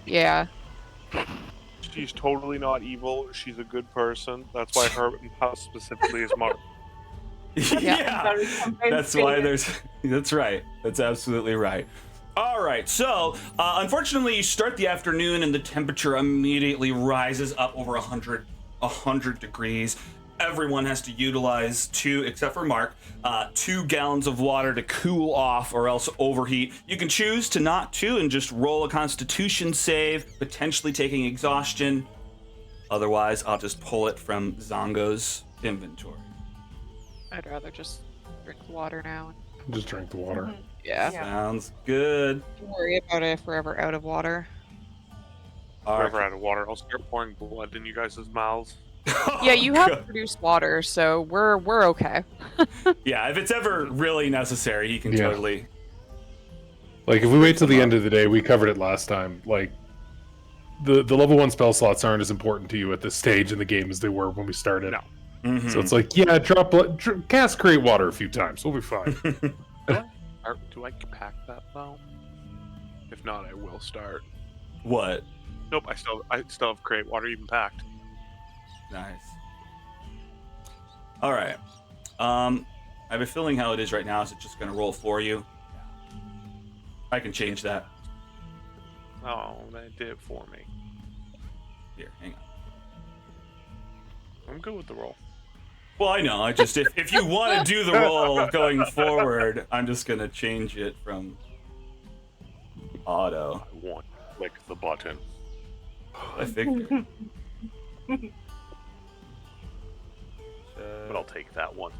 She's totally not evil. She's a good person. That's why her house specifically is marked. Yeah. That's why there's. That's right. That's absolutely right. All right. So, unfortunately, you start the afternoon and the temperature immediately rises up over 100 degrees. Everyone has to utilize except for Mark, 2 gallons of water to cool off or else overheat. You can choose to not to and just roll a Constitution save, potentially taking exhaustion. Otherwise, I'll just pull it from Zongo's inventory. I'd rather just drink the water now. Just drink the water. Yeah. Sounds good. Don't worry about it if we're ever out of water. All Wherever right. out of water, I'll start pouring blood in you guys' mouths. Yeah, you have produced water, so we're okay. Yeah, if it's ever really necessary, he can Yeah. totally. Like, if we wait till the end of the day, we covered it last time. Like, the level 1 spell slots aren't as important to you at this stage in the game as they were when we started. No. Mhm. So it's like, yeah, cast Create Water a few times. We'll be fine. Do I pack that though? If not, I will start. What? Nope, I still have Create Water even packed. Nice. All right. I have a feeling how it is right now. Is it just going to roll for you? I can change that. Oh, that did it for me. Here, hang on. I'm good with the roll. Well, I know. I just if you want to do the roll going forward, I'm just going to change it from auto. I want to click the button. I figured. But I'll take that one.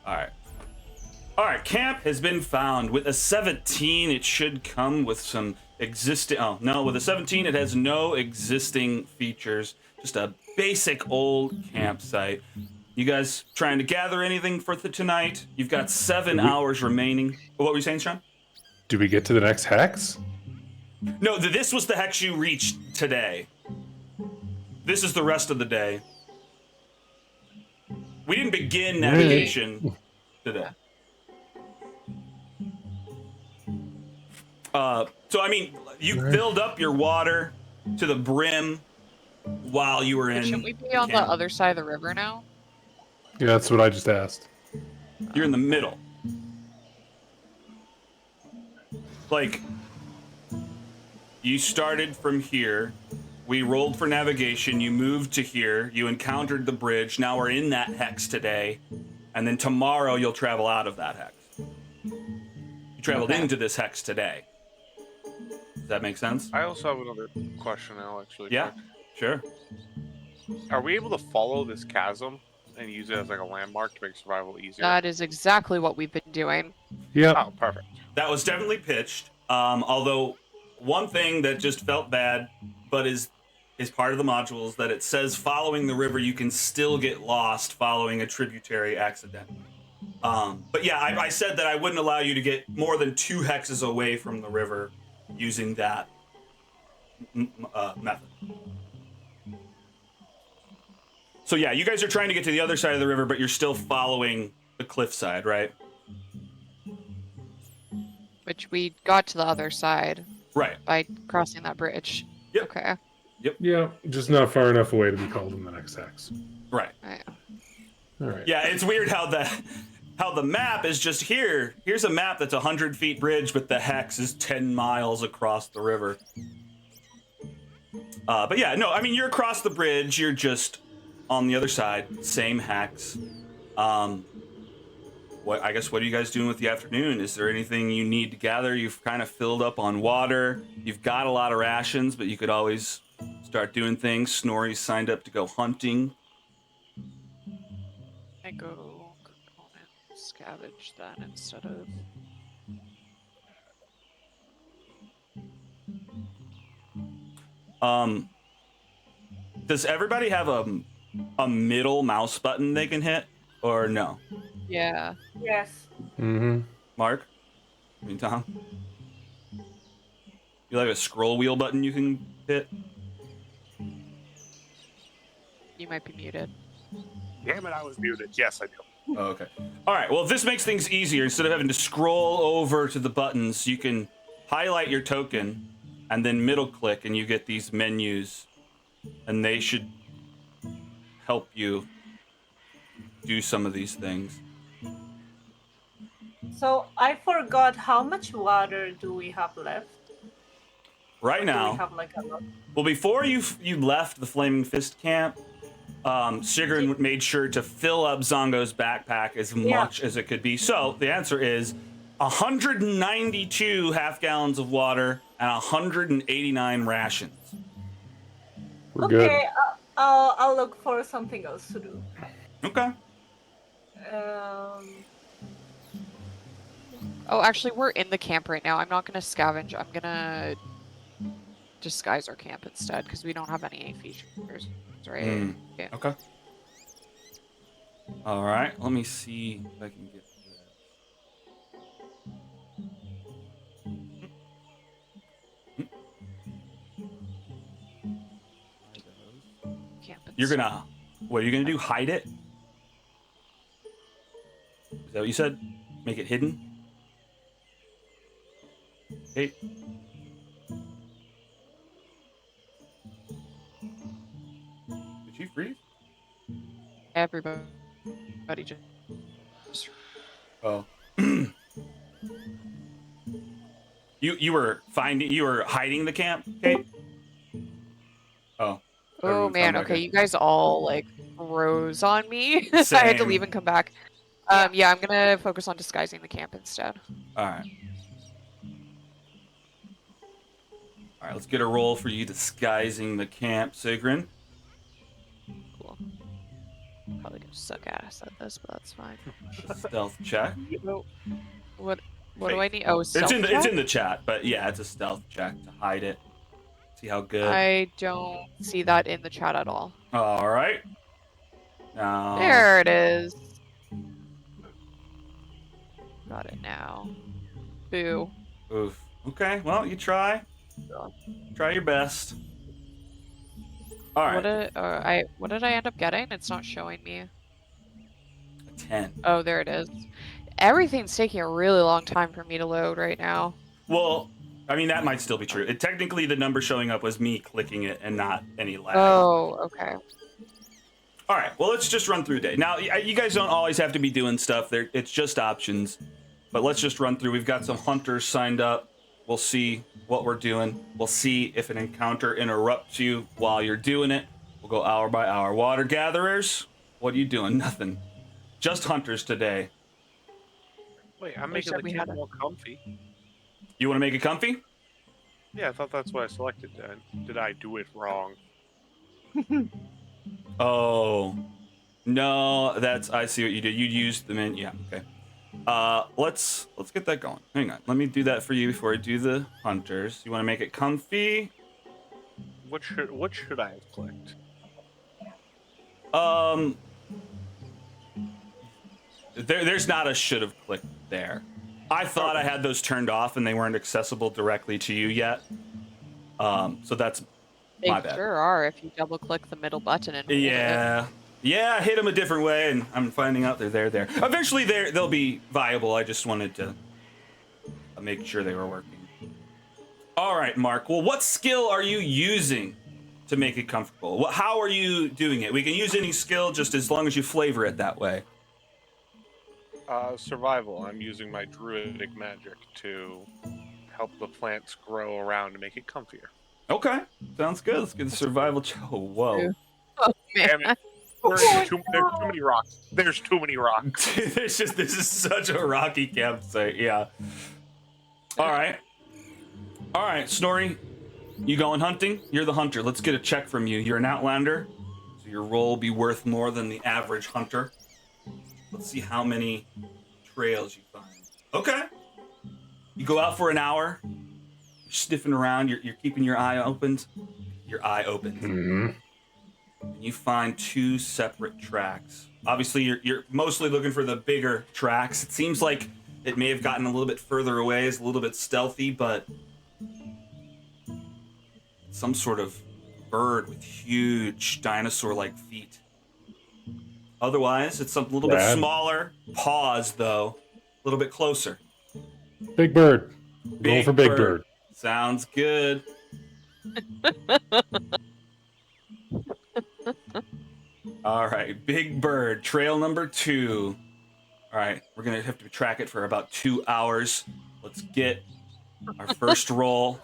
All right, camp has been found. With a 17, it should come with some existing... Oh, no, with a 17, it has no existing features. Just a basic old campsite. You guys trying to gather anything for tonight? You've got 7 hours remaining. What were you saying, Sean? Do we get to the next hex? No, this was the hex you reached today. This is the rest of the day. We didn't begin navigation today. So, I mean, you filled up your water to the brim while you were in... Shouldn't we be on the other side of the river now? Yeah, that's what I just asked. You're in the middle. Like, you started from here. We rolled for navigation. You moved to here. You encountered the bridge. Now we're in that hex today. And then tomorrow you'll travel out of that hex. You traveled into this hex today. Does that make sense? I also have another question now, actually. Yeah, sure. Are we able to follow this chasm and use it as like a landmark to make survival easier. That is exactly what we've been doing. Yeah. Oh, perfect. That was definitely pitched. Although one thing that just felt bad, but is part of the module, is that it says following the river you can still get lost following a tributary accidentally. But yeah, I said that I wouldn't allow you to get more than 2 hexes away from the river using that method. So yeah, you guys are trying to get to the other side of the river, but you're still following the cliffside, right? Which we got to the other side Right. by crossing that bridge. Yep. Okay. Yeah, just not far enough away to be called in the next hex. Right. Right. All right. Yeah, it's weird how the map is just here. Here's a map that's 100 feet bridge, but the hex is 10 miles across the river. But yeah, no, I mean, you're across the bridge. You're just on the other side, same hex. What are you guys doing with the afternoon? Is there anything you need to gather? You've kind of filled up on water. You've got a lot of rations, but you could always start doing things. Snorri's signed up to go hunting. I go component scavenge then instead of. Does everybody have a middle mouse button they can hit, or no? Yeah. Yes. Mm-hmm. Mark? I mean, Tom? You like a scroll wheel button you can hit? You might be muted. Damn it, I was muted. Yes, I do. Oh, okay. All right. Well, if this makes things easier, instead of having to scroll over to the buttons, you can highlight your token and then middle click, and you get these menus, and they should help you do some of these things. So I forgot, how much water do we have left? Right Do we now, have like a lot? well, before you left the Flaming Fist camp, Sigrun made sure to fill up Zongo's backpack as much as it could be. So the answer is 192 half gallons of water and 189 rations. We're good. Okay, I'll look for something else to do. Okay. Oh, actually, we're in the camp right now. I'm not gonna scavenge. I'm gonna disguise our camp instead because we don't have any features, right? Yeah. Okay. All right. Let me see if I can get Camp You're gonna. What are you gonna do? Hide it? Is that what you said? Make it hidden? Hey. Did she freeze? Everybody just. Oh. You were hiding the camp, Kate? Oh. Oh Everyone's man, gone back okay, in. you guys all like froze on me. I had to Same. leave and come back. Yeah, I'm gonna focus on disguising the camp instead. Alright. Alright, let's get a roll for you disguising the camp, Sigrun. Cool. Probably gonna suck ass at this, but that's fine. Stealth check. What do I need? Oh, stealth It's check? in the chat, but yeah, it's a stealth check to hide it. See how good. I don't see that in the chat at all. All right. Now. There it is. Got it now. Boo. Oof. Okay. Well, you try. Try your best. All right. What did I end up getting? It's not showing me. A 10. Oh, there it is. Everything's taking a really long time for me to load right now. Well, I mean that might still be true. Technically, the number showing up was me clicking it and not any lag. Oh, okay. All right. Well, let's just run through day. Now, you guys don't always have to be doing stuff. It's just options. But let's just run through. We've got some hunters signed up. We'll see what we're doing. We'll see if an encounter interrupts you while you're doing it. We'll go hour by hour. Water gatherers, what are you doing? Nothing. Just hunters today. Wait, I'm We making said the we camp had a- more comfy. You want to make it comfy? Yeah, I thought that's what I selected then. Did I do it wrong? Oh. No, that's I see what you did. You used them in. Yeah. Okay. Let's get that going. Hang on. Let me do that for you before I do the hunters. You want to make it comfy? What should I have clicked? Um, there's not a should have clicked there. I thought I had those turned off and they weren't accessible directly to you yet. So that's They my bad. sure are if you double click the middle button and hold it. Yeah. Yeah, I hit them a different way, and I'm finding out they're there. Eventually, they'll be viable. I just wanted to make sure they were working. All right, Mark. Well, what skill are you using to make it comfortable? How are you doing it? We can use any skill just as long as you flavor it that way. Survival. I'm using my druidic magic to help the plants grow around and make it comfier. Okay, sounds good. Let's get the survival. Oh, whoa. Oh, man. Damn it. There's too many rocks. There's too many rocks. This is such a rocky campsite. Yeah. All right, Snorri. You going hunting? You're the hunter. Let's get a check from you. You're an outlander, so your roll will be worth more than the average hunter. Let's see how many trails you find. Okay. You go out for an hour. You're sniffing around. You're keeping your eye open. Mm-hmm. And you find two separate tracks. Obviously, you're mostly looking for the bigger tracks. It seems like it may have gotten a little bit further away. It's a little bit stealthy, but some sort of bird with huge dinosaur-like feet. Otherwise, it's a little bit smaller. Paws, though. A little bit closer. Big bird. Going for big bird. Sounds good. All right, big bird, trail number 2. All right, we're gonna have to track it for about 2 hours. Let's get our first roll.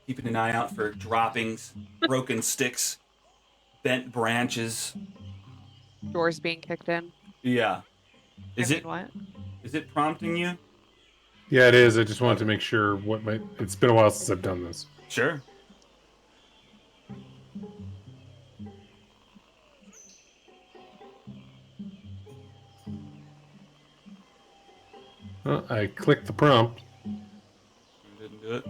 Keeping an eye out for droppings, broken sticks, bent branches. Doors being kicked in. Yeah. Is it What? is it prompting you? Yeah, it is. I just wanted to make sure it's been a while since I've done this. Sure. Well, I clicked the prompt. You didn't do it?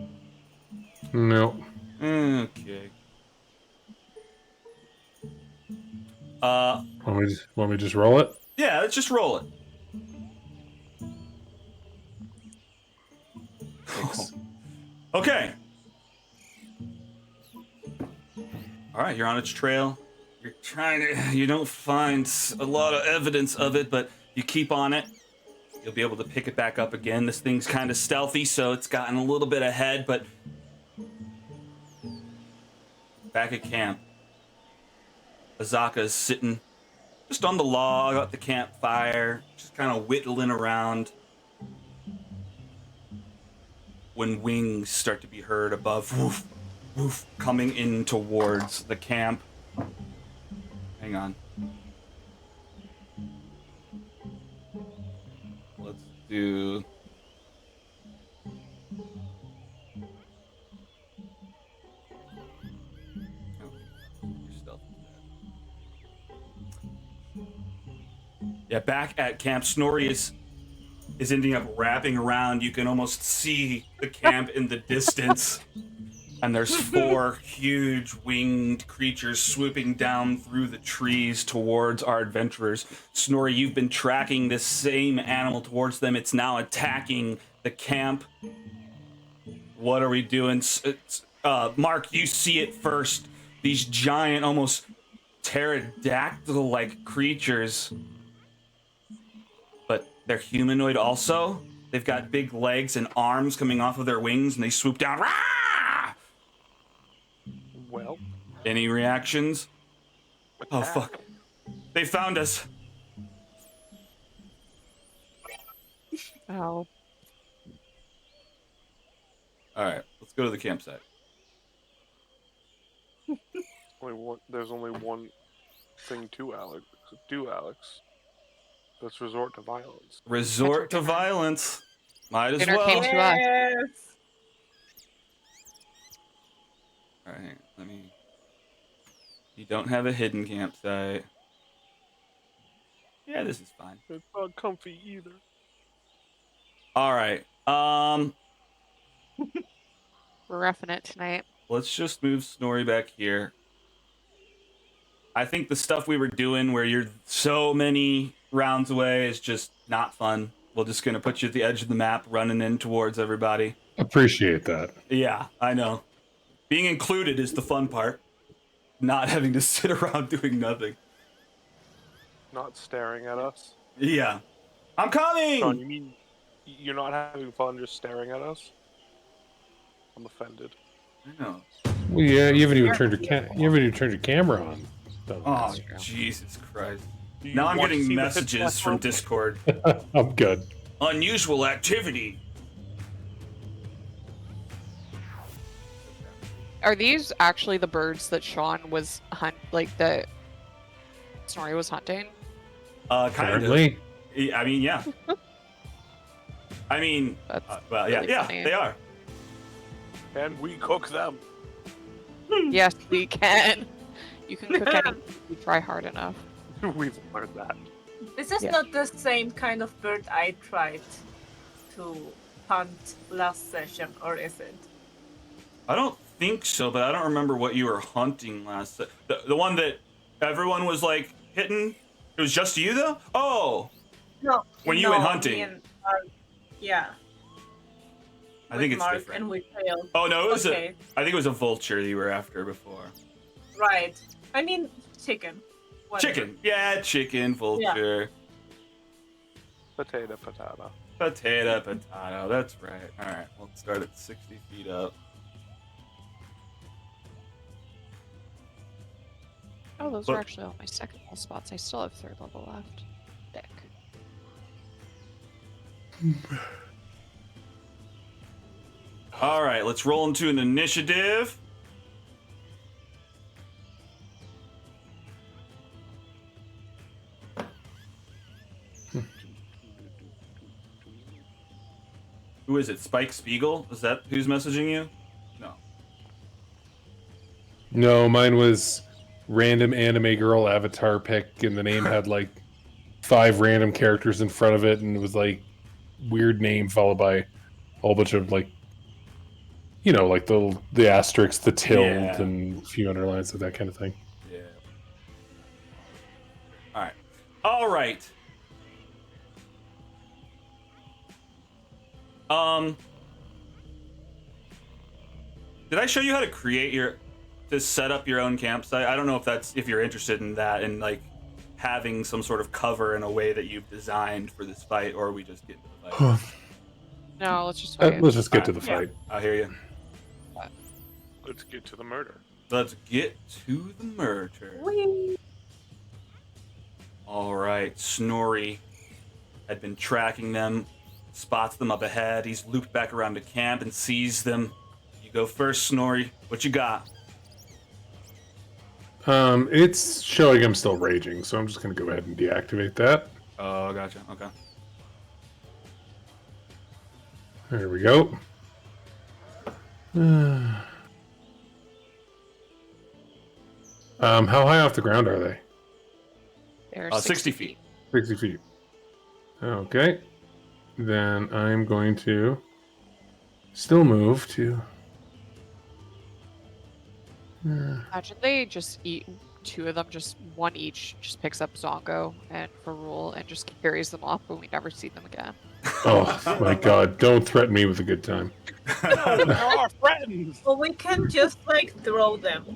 No. Okay. Want me to just roll it? Yeah, let's just roll it. Okay. All right, you're on its trail. You don't find a lot of evidence of it, but you keep on it. You'll be able to pick it back up again. This thing's kind of stealthy, so it's gotten a little bit ahead, but back at camp, Azaka's sitting just on the log at the campfire, just kind of whittling around when wings start to be heard above, woof, woof, coming in towards the camp. Hang on. Let's do... Yeah, back at Camp Snorri is ending up wrapping around. You can almost see the camp in the distance. And there's 4 huge winged creatures swooping down through the trees towards our adventurers. Snorri, you've been tracking this same animal towards them. It's now attacking the camp. What are we doing? Mark, you see it first. These giant, almost pterodactyl-like creatures. But they're humanoid also. They've got big legs and arms coming off of their wings, and they swoop down. Rah! Well, Any reactions? Oh, attack. fuck. They found us. Oh. All right, let's go to the campsite. There's only one thing to Alex. Let's resort to violence. Resort to violence. Might as Dinner well. came to us. Yes. All right, let me... You don't have a hidden campsite. Yeah, this is fine. It's not comfy either. All right. We're roughing it tonight. Let's just move Snorri back here. I think the stuff we were doing where you're so many rounds away is just not fun. We're just gonna put you at the edge of the map, running in towards everybody. Appreciate that. Yeah, I know. Being included is the fun part. Not having to sit around doing nothing. Not staring at us. Yeah. I'm coming! Sean, you mean you're not having fun just staring at us? I'm offended. I know. Well, yeah, you haven't even turned your camera on. Oh, true. Jesus Christ. Do you Now I'm want to getting see the messages from picture? Discord. I'm good. Unusual activity. Are these actually the birds that Sean was that Snorri was hunting? Kind Apparently. of. I mean, yeah. I mean, That's well, yeah, really yeah, funny. they are. And we cook them. Yes, we can. You can cook anything if you try hard enough. We've learned that. This is Yeah. not the same kind of bird I tried to hunt last session, or is it? I don't think so, but I don't remember what you were hunting last. The one that everyone was like hitting. It was just you though. Oh, No. When you no, went hunting. me and Mark, yeah. I think with it's Mark, different. And we failed. Oh no, it was Okay. I think it was a vulture you were after before. Right. I mean, chicken. Whatever. Chicken. Yeah, chicken, vulture. Potato, potato. Potato. That's right. All right, we'll start at 60 feet up. Oh, those Look. are actually all my second level spots. I still have third level left. Dick. All right, let's roll into an initiative. Who is it? Spike Spiegel? Is that who's messaging you? No. No, mine was random anime girl avatar pic, and the name had like 5 random characters in front of it, and it was like weird name followed by a whole bunch of like, like the asterisk, the tilde, Yeah. and a few underlines of that kind of thing. Yeah. All right. All right. Did I show you how to to set up your own campsite? I don't know if you're interested in that and like having some sort of cover in a way that you've designed for this fight, or we just get into the fight. No, let's just wait. Let's just get to the Yeah. fight. I hear you. Let's get to the murder. Let's get to the murder. Whee! All right, Snorri had been tracking them, spots them up ahead. He's looped back around to camp and sees them. You go first, Snorri. What you got? It's showing I'm still raging, so I'm just gonna go ahead and deactivate that. Oh, gotcha. Okay. There we go. How high off the ground are they? They're 60 feet. 60 feet. Okay. Then I'm going to still move to. Imagine they just eat 2 of them, just one each, just picks up Zongo and Ferrul and just carries them off, but we never see them again. Oh my god, don't threaten me with a good time. No, they're our friends. Well, we can just like throw them.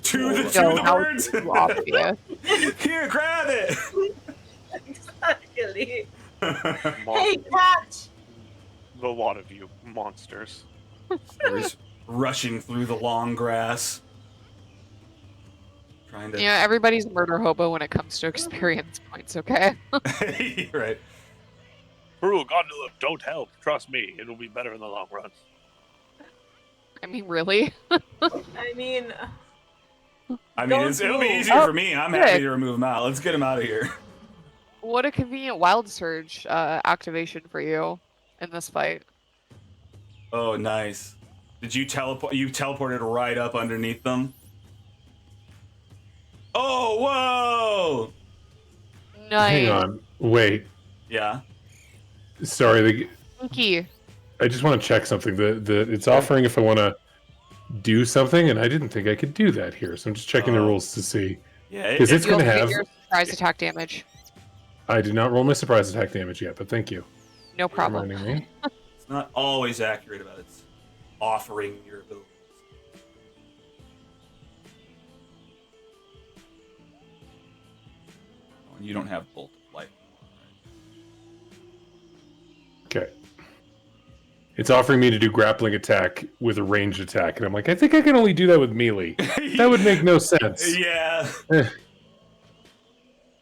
To the That would birds. be too obvious. Here, grab it. Exactly. Hey, Monsters. catch! The lot of you monsters. Snorri's rushing through the long grass, trying to. Yeah, everybody's a murder hobo when it comes to experience points, okay? Right. Rule, Gondola, don't help. Trust me, it'll be better in the long run. I mean, really? I mean, It'll be easier for me. I'm happy to remove him out. Let's get him out of here. What a convenient wild surge activation for you in this fight. Oh, nice. Did you teleport? You teleported right up underneath them. Oh, whoa! Hang Nice. on. Wait. Yeah. Sorry. Sneaky. I just want to check something. It's offering if I want to do something, and I didn't think I could do that here. So I'm just checking the Oh. rules to see. Yeah. Because it's You going to also have. get your surprise attack damage. I did not roll my surprise attack damage yet, but thank you. No for problem. reminding me. It's not always accurate about its offering your abilities. Oh, and you don't have bolt of light Okay. It's offering me to do grappling attack with a ranged attack, and I'm like, I think I can only do that with melee. anymore. That would make no sense. Yeah. Eh.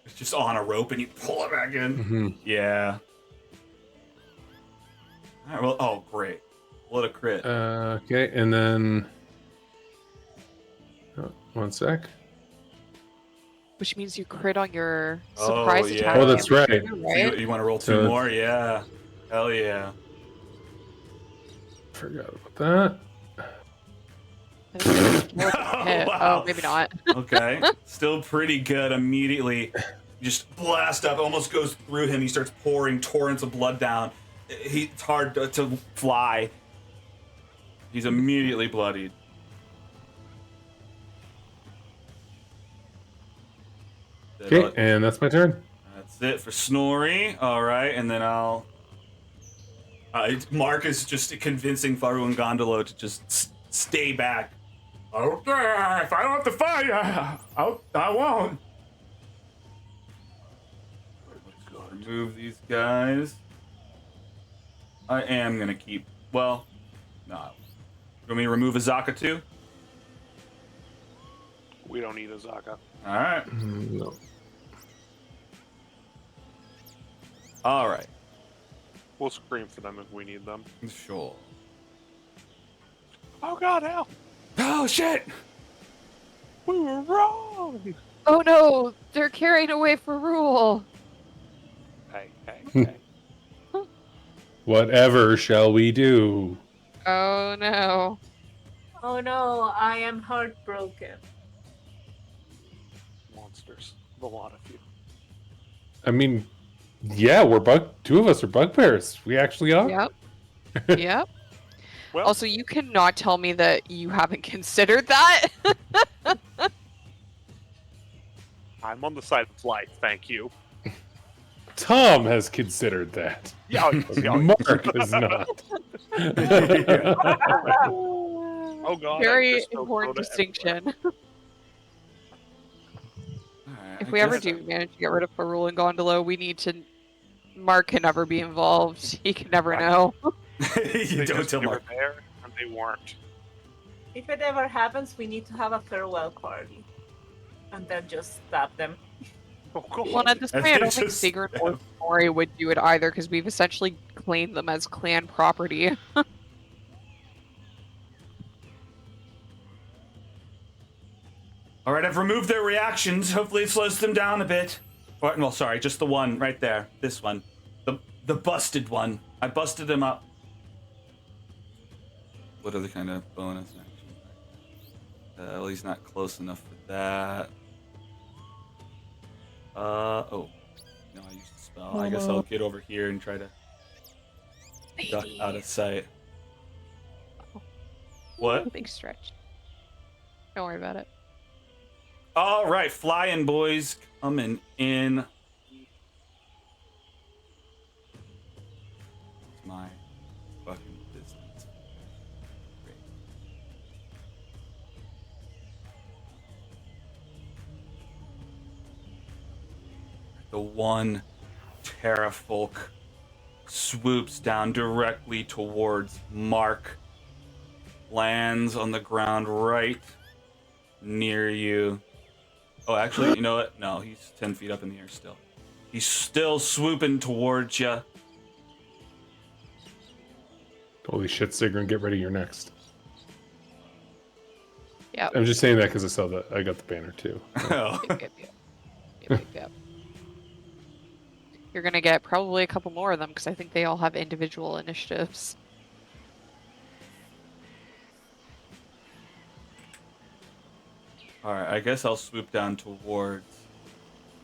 It's just on a rope and you pull it back in. Mhm. Yeah. All right, well, oh, great. What a crit. Okay, and then. Oh, 1 sec. Which means you crit on your Oh, surprise yeah. attack. Oh, that's damage right. too, So you, right? you want to roll So 2 it's- more? Yeah. Hell yeah. Forgot about that. I think it's more than a hit. Wow. Oh, maybe not. Okay. Still pretty good. Immediately just blast up, almost goes through him. He starts pouring torrents of blood down. It's hard to fly. He's immediately bloodied. Okay, and that's my turn. That's it for Snorri. All right, and then I'll. Mark is just convincing Faru and Gondolo to just stay back. Okay, if I don't have to fight, I won't. Let's go remove these guys. I am gonna keep. Well, no. You want me to remove Azaka too? We don't need Azaka. All right. No. All right. We'll scream for them if we need them. Sure. Oh God, help! Oh shit! We were wrong. Oh no, they're carrying away for rule. Hey, hey. Whatever shall we do? Oh no. Oh no, I am heartbroken. Monsters. A lot of you. I mean, yeah, two of us are bugbears. We actually are. Yep. Yep. Well, Also, you cannot tell me that you haven't considered that. I'm on the side of life, thank you. Tom has considered that. Yeah, Mark is not. Oh God. I Very just spilled important soda distinction. Alright, If I we ever guess- do manage to get rid of Farul and Gondolo, we need to. Mark can never be involved. He can never Right. know. you They don't just- tell they Mark. were there and they weren't. If it ever happens, we need to have a farewell party. And then just stab them. Oh God. Well, at this And point, I they don't think just- Sigurd or Mori would do it either, because we've essentially claimed them as clan property. Alright, I've removed their reactions. Hopefully it slows them down a bit. Or, well, sorry, just the one right there. This one. The busted one. I busted him up. What other kind of bonus action? Well, he's not close enough for that. Oh. No, I used the spell. I guess I'll get over here and try to duck out of sight. What? Big stretch. Don't worry about it. All right, flying boys coming in. It's my fucking business. Great. The one Terrafolk swoops down directly towards Mark, lands on the ground right near you. Oh, actually, you know what? No, he's 10 feet up in the air still. He's still swooping towards you. Holy shit, Sigrun, get ready, you're next. Yep. I'm just saying that because I got the banner too. Oh. Yep. You're gonna get probably a couple more of them because I think they all have individual initiatives. All right, I guess I'll swoop down towards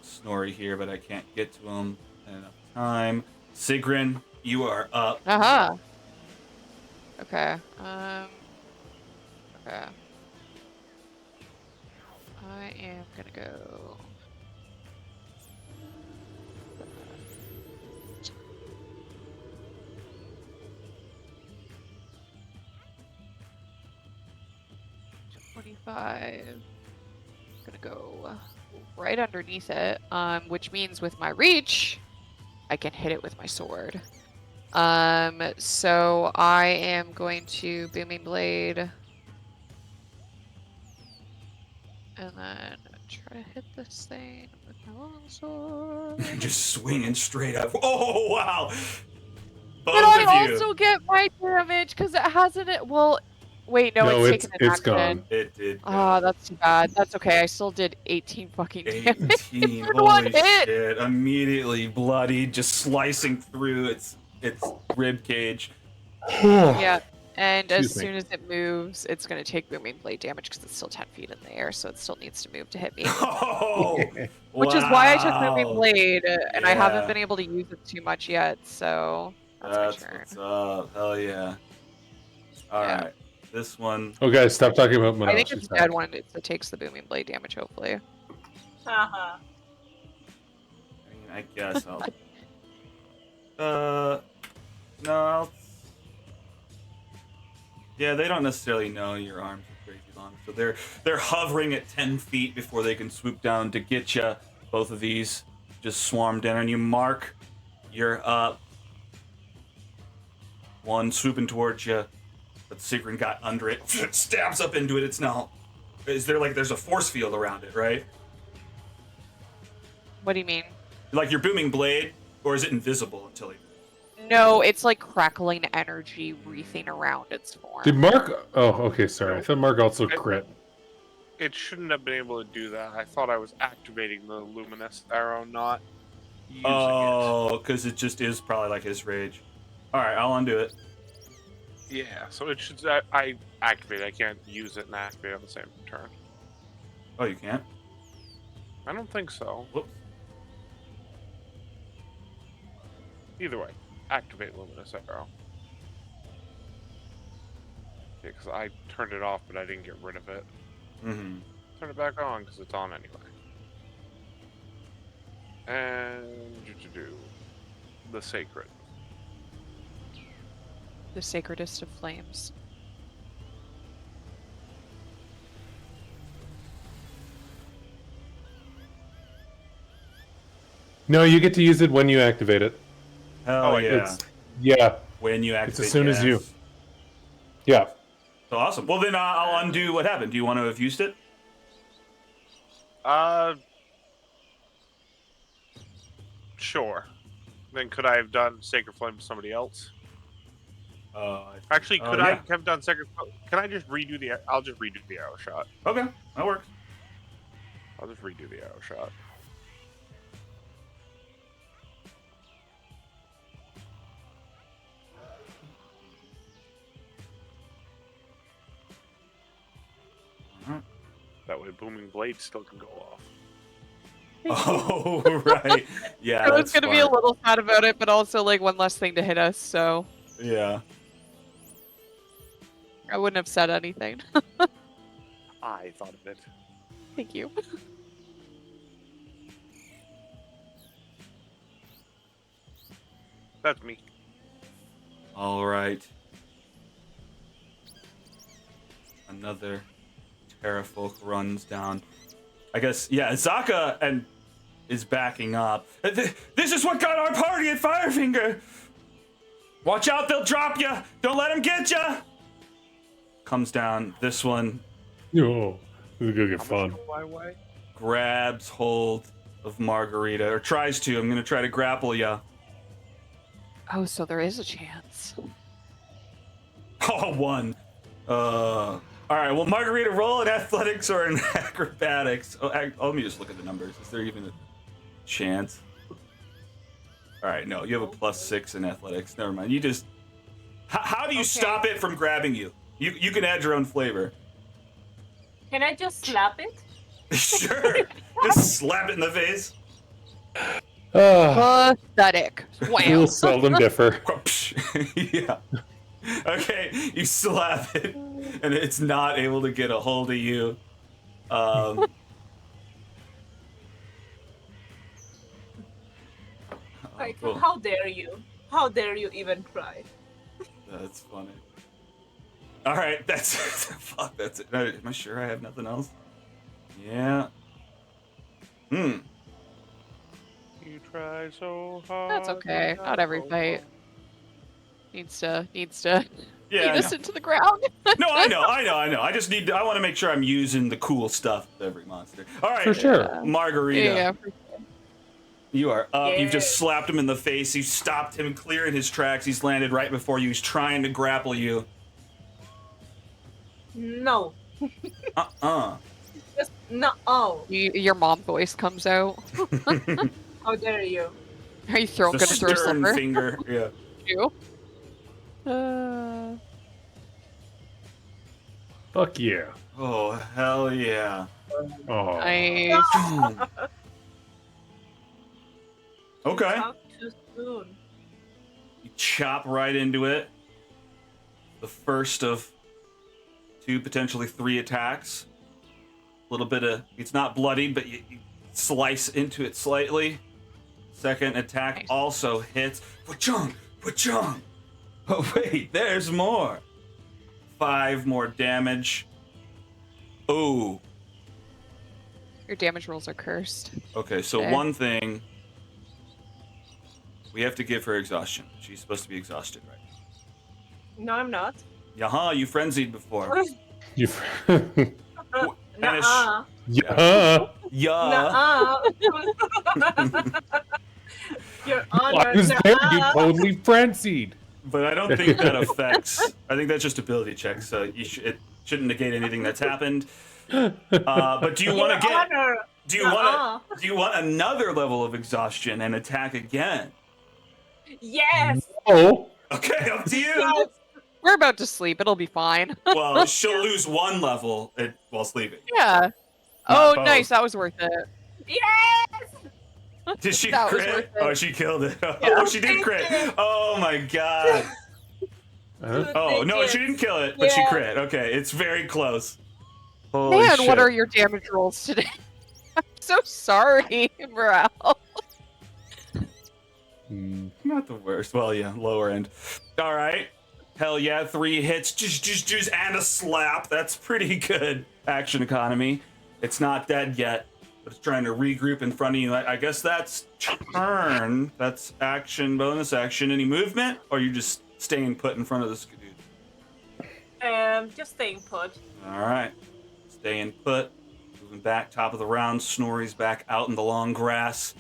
Snorri here, but I can't get to him in enough time. Sigrun, you are up. Okay. Okay. I am gonna go. $25. Gonna go right underneath it, which means with my reach, I can hit it with my sword. So I am going to Booming Blade, and then try to hit this thing with my long sword. Just swinging straight up. Oh, wow. But I also get my damage because it hasn't. Well, wait, no, it's taken an action. Gone. It did. Oh, that's too bad. That's okay. I still did 18 fucking damage. 18. in one Holy hit. shit. Immediately bloodied, just slicing through its rib cage. Yeah. And as Excuse me. soon as it moves, it's going to take Booming Blade damage because it's still 10 feet in the air, so it still needs to move to hit me. Oh, Which is why I took Booming wow. Blade, and I haven't Yeah. been able to use it too much yet, so that's my turn. What's up. Hell yeah. All Yeah. right. This one. Oh, guys, stop talking about I think Muhahah. it's a dead one that takes the Booming Blade damage, hopefully. Haha. I mean, I guess I'll. No, I'll. Yeah, they don't necessarily know your arms are crazy long, so they're hovering at 10 feet before they can swoop down to get you. Both of these just swarmed in on you. Mark, you're up. One swooping towards you, but Sigrun got under it. Stabs up into it. It's now. Is there there's a force field around it, right? What do you mean? Like your booming blade, or is it invisible until he? No, it's like crackling energy wreathing around its form. Did Mark? Oh, okay. Sorry. I thought Mark also crit. It shouldn't have been able to do that. I thought I was activating the luminous arrow, not using it. Oh, because it just is probably like his rage. All right, I'll undo it. Yeah, so it should. I activate. I can't use it and activate on the same turn. Oh, you can't? I don't think so. Whoops. Either way, activate luminous arrow. Yeah, because I turned it off, but I didn't get rid of it. Mm-hmm. Turn it back on because it's on anyway. And the sacred. The sacredest of flames. No, you get to use it when you activate it. Hell yeah. Yeah. When you activate as soon as you- yes. Yeah. So awesome. Well, then I'll undo what happened. Do you want to have used it? Sure. Then could I have done Sacred Flame to somebody else? Actually, could I have done Sacred Flame? Can I just redo the... I'll just redo the arrow shot. Okay, that works. I'll just redo the arrow shot. That way Booming Blade still can go off. Oh, right. Yeah, I was that's gonna be a smart. little sad about it, but also like one less thing to hit us, so Yeah. I wouldn't have said anything. I thought of it. Thank you. That's me. All right. Another Terrafolk runs down. I guess, yeah, Zaka is backing up. This is what got our party at Firefinger! Watch out, they'll drop you! Don't let them get you! Comes down. This one Oh, this is gonna get fun. My way? grabs hold of Margarita, or tries to. I'm gonna try to grapple you. Oh, so there is a chance. Oh, one. All right. Well, Margarita, roll in athletics or in acrobatics. Oh, let me just look at the numbers. Is there even a chance? All right. No, you have a +6 in athletics. Never mind. You just. How do you stop it from grabbing you? You can add your own flavor. Can I just slap it? Sure. Just slap it in the face. Pathetic. Wow. We'll seldom differ. Yeah. Okay, you slap it, and it's not able to get a hold of you. Like, Well, how dare you? How dare you even try? that's funny. All right, that's fuck. That's it. Am I sure I have nothing else? Yeah. You try so hard. That's okay. but Not every so fight far. needs to Yeah. lead I us know. into the ground. No, I know. I just need. I want to make sure I'm using the cool stuff with every monster. All right, For sure. Margarita. Yeah. You are up. You've just Yes. slapped him in the face. You stopped him clearing his tracks. He's landed right before you. He's trying to grapple you. No. Just no. Oh, Your mom voice comes out. how dare you? Are you gonna The throw a stern slipper? finger. Yeah. You? Fuck yeah. Oh, hell yeah. Oh. Nice. Okay. Talk too soon. You chop right into it. The first of 2, potentially 3 attacks. A little bit of, it's not bloody, but you slice into it slightly. Second attack Nice. also hits. Wachong! Wachong! Oh, wait, there's more. 5 more damage. Oh. Your damage rolls are cursed. Okay, so Okay. one thing. We have to give her exhaustion. She's supposed to be exhausted right now. No, I'm not. Yaha, you frenzied before. You. Nuh-uh. Yeah. Yeah. Nuh-uh. Your I honor. was there. You Nuh-uh. totally frenzied. But I don't think that affects. I think that's just ability checks. So it shouldn't negate anything that's happened. But do you want Your to get? honor. Do you Nuh-uh. want? Do you want another level of exhaustion and attack again? Yes. Oh. Okay, up to you. Yes. We're about to sleep. It'll be fine. Well, she'll lose 1 level while sleeping. Yeah. Not Oh, both. nice. That was worth it. Yes. Did she That was crit? worth it. Oh, she killed it. Oh, she did crit. Oh my god. Oh no, she didn't kill it, but she Yeah. crit. Okay, it's very close. Holy Man, shit. what are your damage rolls today? I'm so sorry, Morale. Not the worst. Well, yeah, lower end. All right. Hell yeah, 3 hits, just, and a slap. That's pretty good action economy. It's not dead yet, but it's trying to regroup in front of you. I guess that's turn. That's action, bonus action. Any movement, or you just staying put in front of the skidoo? Just staying put. All right, staying put. Moving back, top of the round. Snorri's back out in the long grass.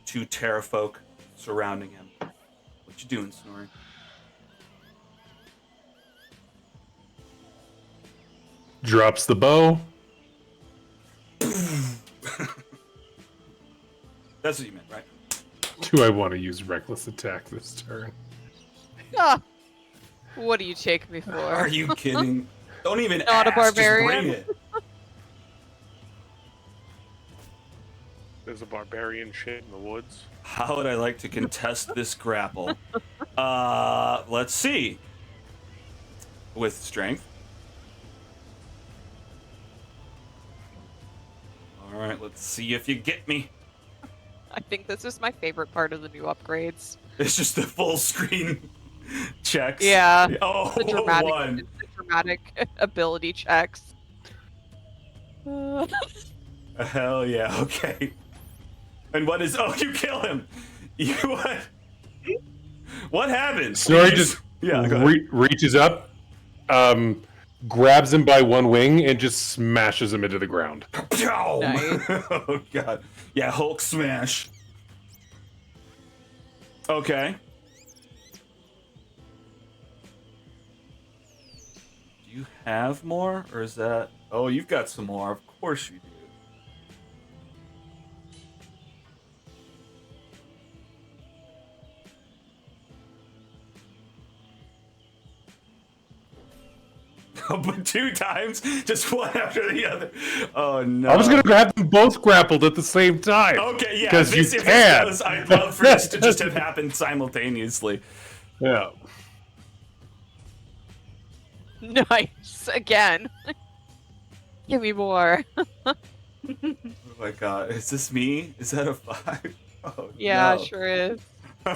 2 terrafolk surrounding him. What you doing, Snorri? Drops the bow. That's what you meant, right? Do I want to use reckless attack this turn? Ah, what do you take me for? Are you kidding? Don't even Not a ask, barbarian. Just bring it. There's a barbarian shit in the woods. How would I like to contest this grapple? Let's see. With strength. All right, let's see if you get me. I think this is my favorite part of the new upgrades. It's just the full screen checks. Yeah. Oh, The dramatic ability checks. Hell yeah. Okay. And what is? Oh, you kill him. You what? What happened? Snorri You just yeah. Go ahead. reaches up, grabs him by one wing, and just smashes him into the ground. Pow! Nice. Oh god. Yeah, Hulk smash. Okay. Do you have more, or is that? Oh, you've got some more. Of course you do. but 2 times, just one after the other. Oh no! I was gonna grab them both grappled at the same time. Okay, yeah. because If you this can. goes, I'd love for this to just have happened simultaneously. Yeah. Nice. Again. Give me more. Oh my god, is this me? Is that a 5? Oh Yeah, no. sure is.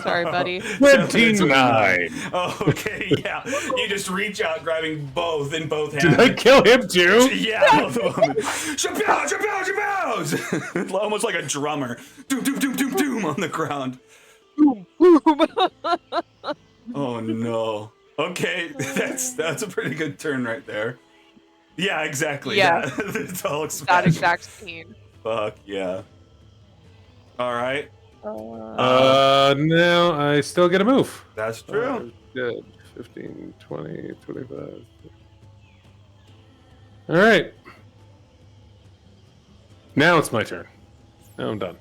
Sorry, buddy. 29. Oh, okay, yeah. You just reach out, grabbing both in both hands. Did I kill him too? Yeah, both of them. Shapow, shapow, shapows! Almost like a drummer. Doom, doom, doom, doom, doom on the ground. Boom, boom. Oh no. Okay, that's a pretty good turn right there. Yeah, exactly. Yeah. It's all That smash. exact scene. Fuck yeah. All right. Now I still get a move. That's true. Good. 15, 20, 25. All right. Now it's my turn. Now I'm done.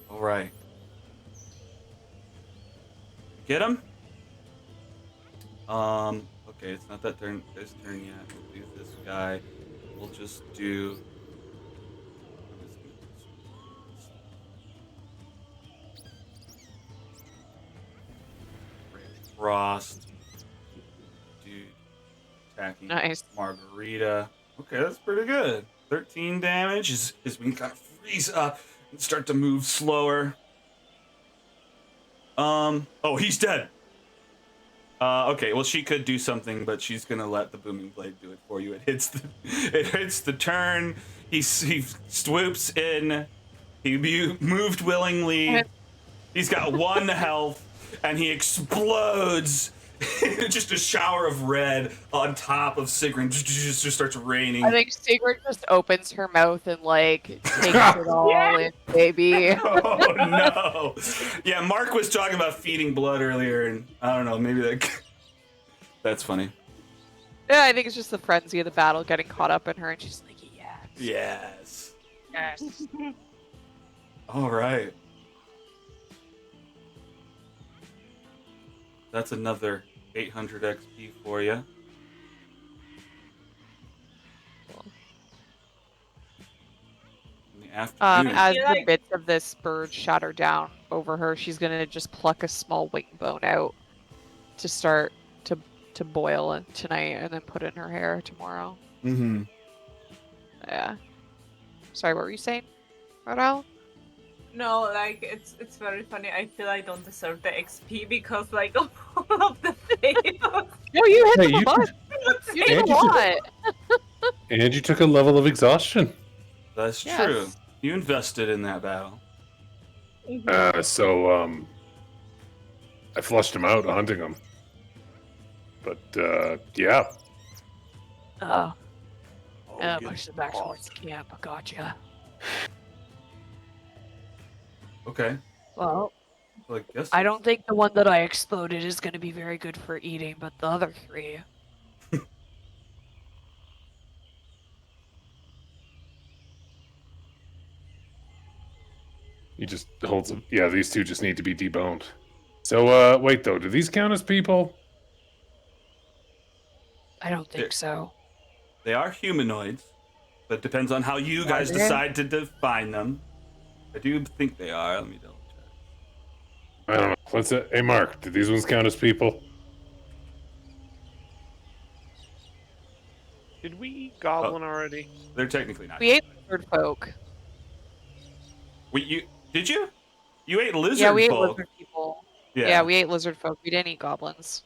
All right. Get him. Okay, it's not that turn. This turn yet. We'll do this guy. We'll just do. Frost. Dude. Attacking. Nice. Margarita. Okay, that's pretty good. 13 damage is we can kind of freeze up and start to move slower. Oh, he's dead. Okay, well she could do something, but she's gonna let the booming blade do it for you. It hits the turn. He swoops in. He moved willingly. He's got 1 health, and he explodes. Just a shower of red on top of Sigrun. Just starts raining. I think Sigrid just opens her mouth and like takes it all in, baby. Oh no! Yeah, Mark was talking about feeding blood earlier, and I don't know, maybe that's funny. Yeah, I think it's just the frenzy of the battle getting caught up in her, and she's like, Yes. yes. All right. That's another 800 XP for you. In the afternoon. As feel the like- bits of this bird shatter down over her, she's gonna just pluck a small wing bone out to start to boil tonight, and then put it in her hair tomorrow. Mm-hmm. Yeah. Sorry, what were you saying, Rodel? No, like it's very funny. I feel I don't deserve the XP because like all of the fails. No, you hit Hey, them a you bunch. You did a and you lot. And you took a level of exhaustion. That's Yes. true. You invested in that battle. So I flushed him out hunting him. But yeah. Oh, Oh, push them back towards the camp. Gotcha. Okay. Well, Well, I guess I don't think the one that I exploded is going to be very good for eating, but the other 3. He just holds them. Yeah, these 2 just need to be deboned. So wait though, do these count as people? I don't think so. they are humanoids, but it depends on how you Are guys they? decide to define them. I do think they are. Let me double check. I don't know. Let's hey Mark, do these ones count as people? Did we eat goblin already? They're technically not. We ate lizard folk. Did you? You ate lizard Yeah, we ate folk. lizard people. Yeah, we ate lizard folk. We didn't eat goblins.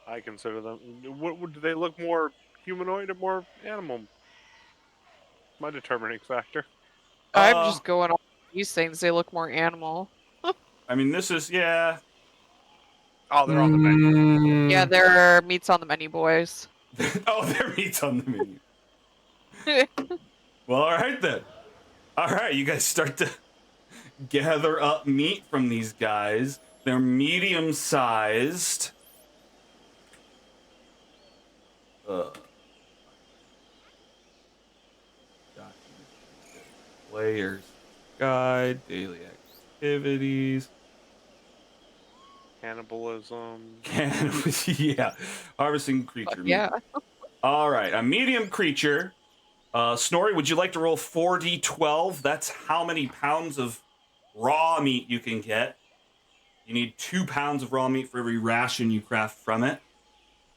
I consider them. What do they look more humanoid or more animal? My determining factor. I'm just going on these things. They look more animal. I mean, this is Oh, they're on the menu. Yeah, they're meats on the menu, boys. Oh, their meat's on the menu. Well, all right then. All right, you guys start to gather up meat from these guys. They're medium-sized. Players guide, daily activities. Cannibalism. Yeah, harvesting creature meat. Yeah. All right, a medium creature. Snorri, would you like to roll 4d12? That's how many pounds of raw meat you can get. You need 2 pounds of raw meat for every ration you craft from it.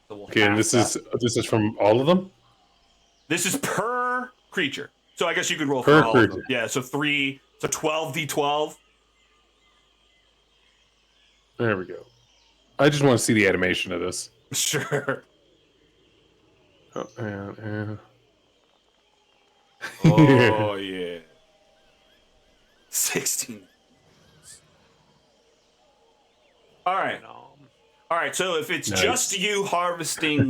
So we'll Okay, and half that. this is from all of them? This is per creature. So I guess you could roll for Per all of them. creature. Yeah, so 12d12. There we go. I just want to see the animation of this. Sure. Oh, and... Oh, yeah. 16. All right. And, All right, so if it's Nice. just you harvesting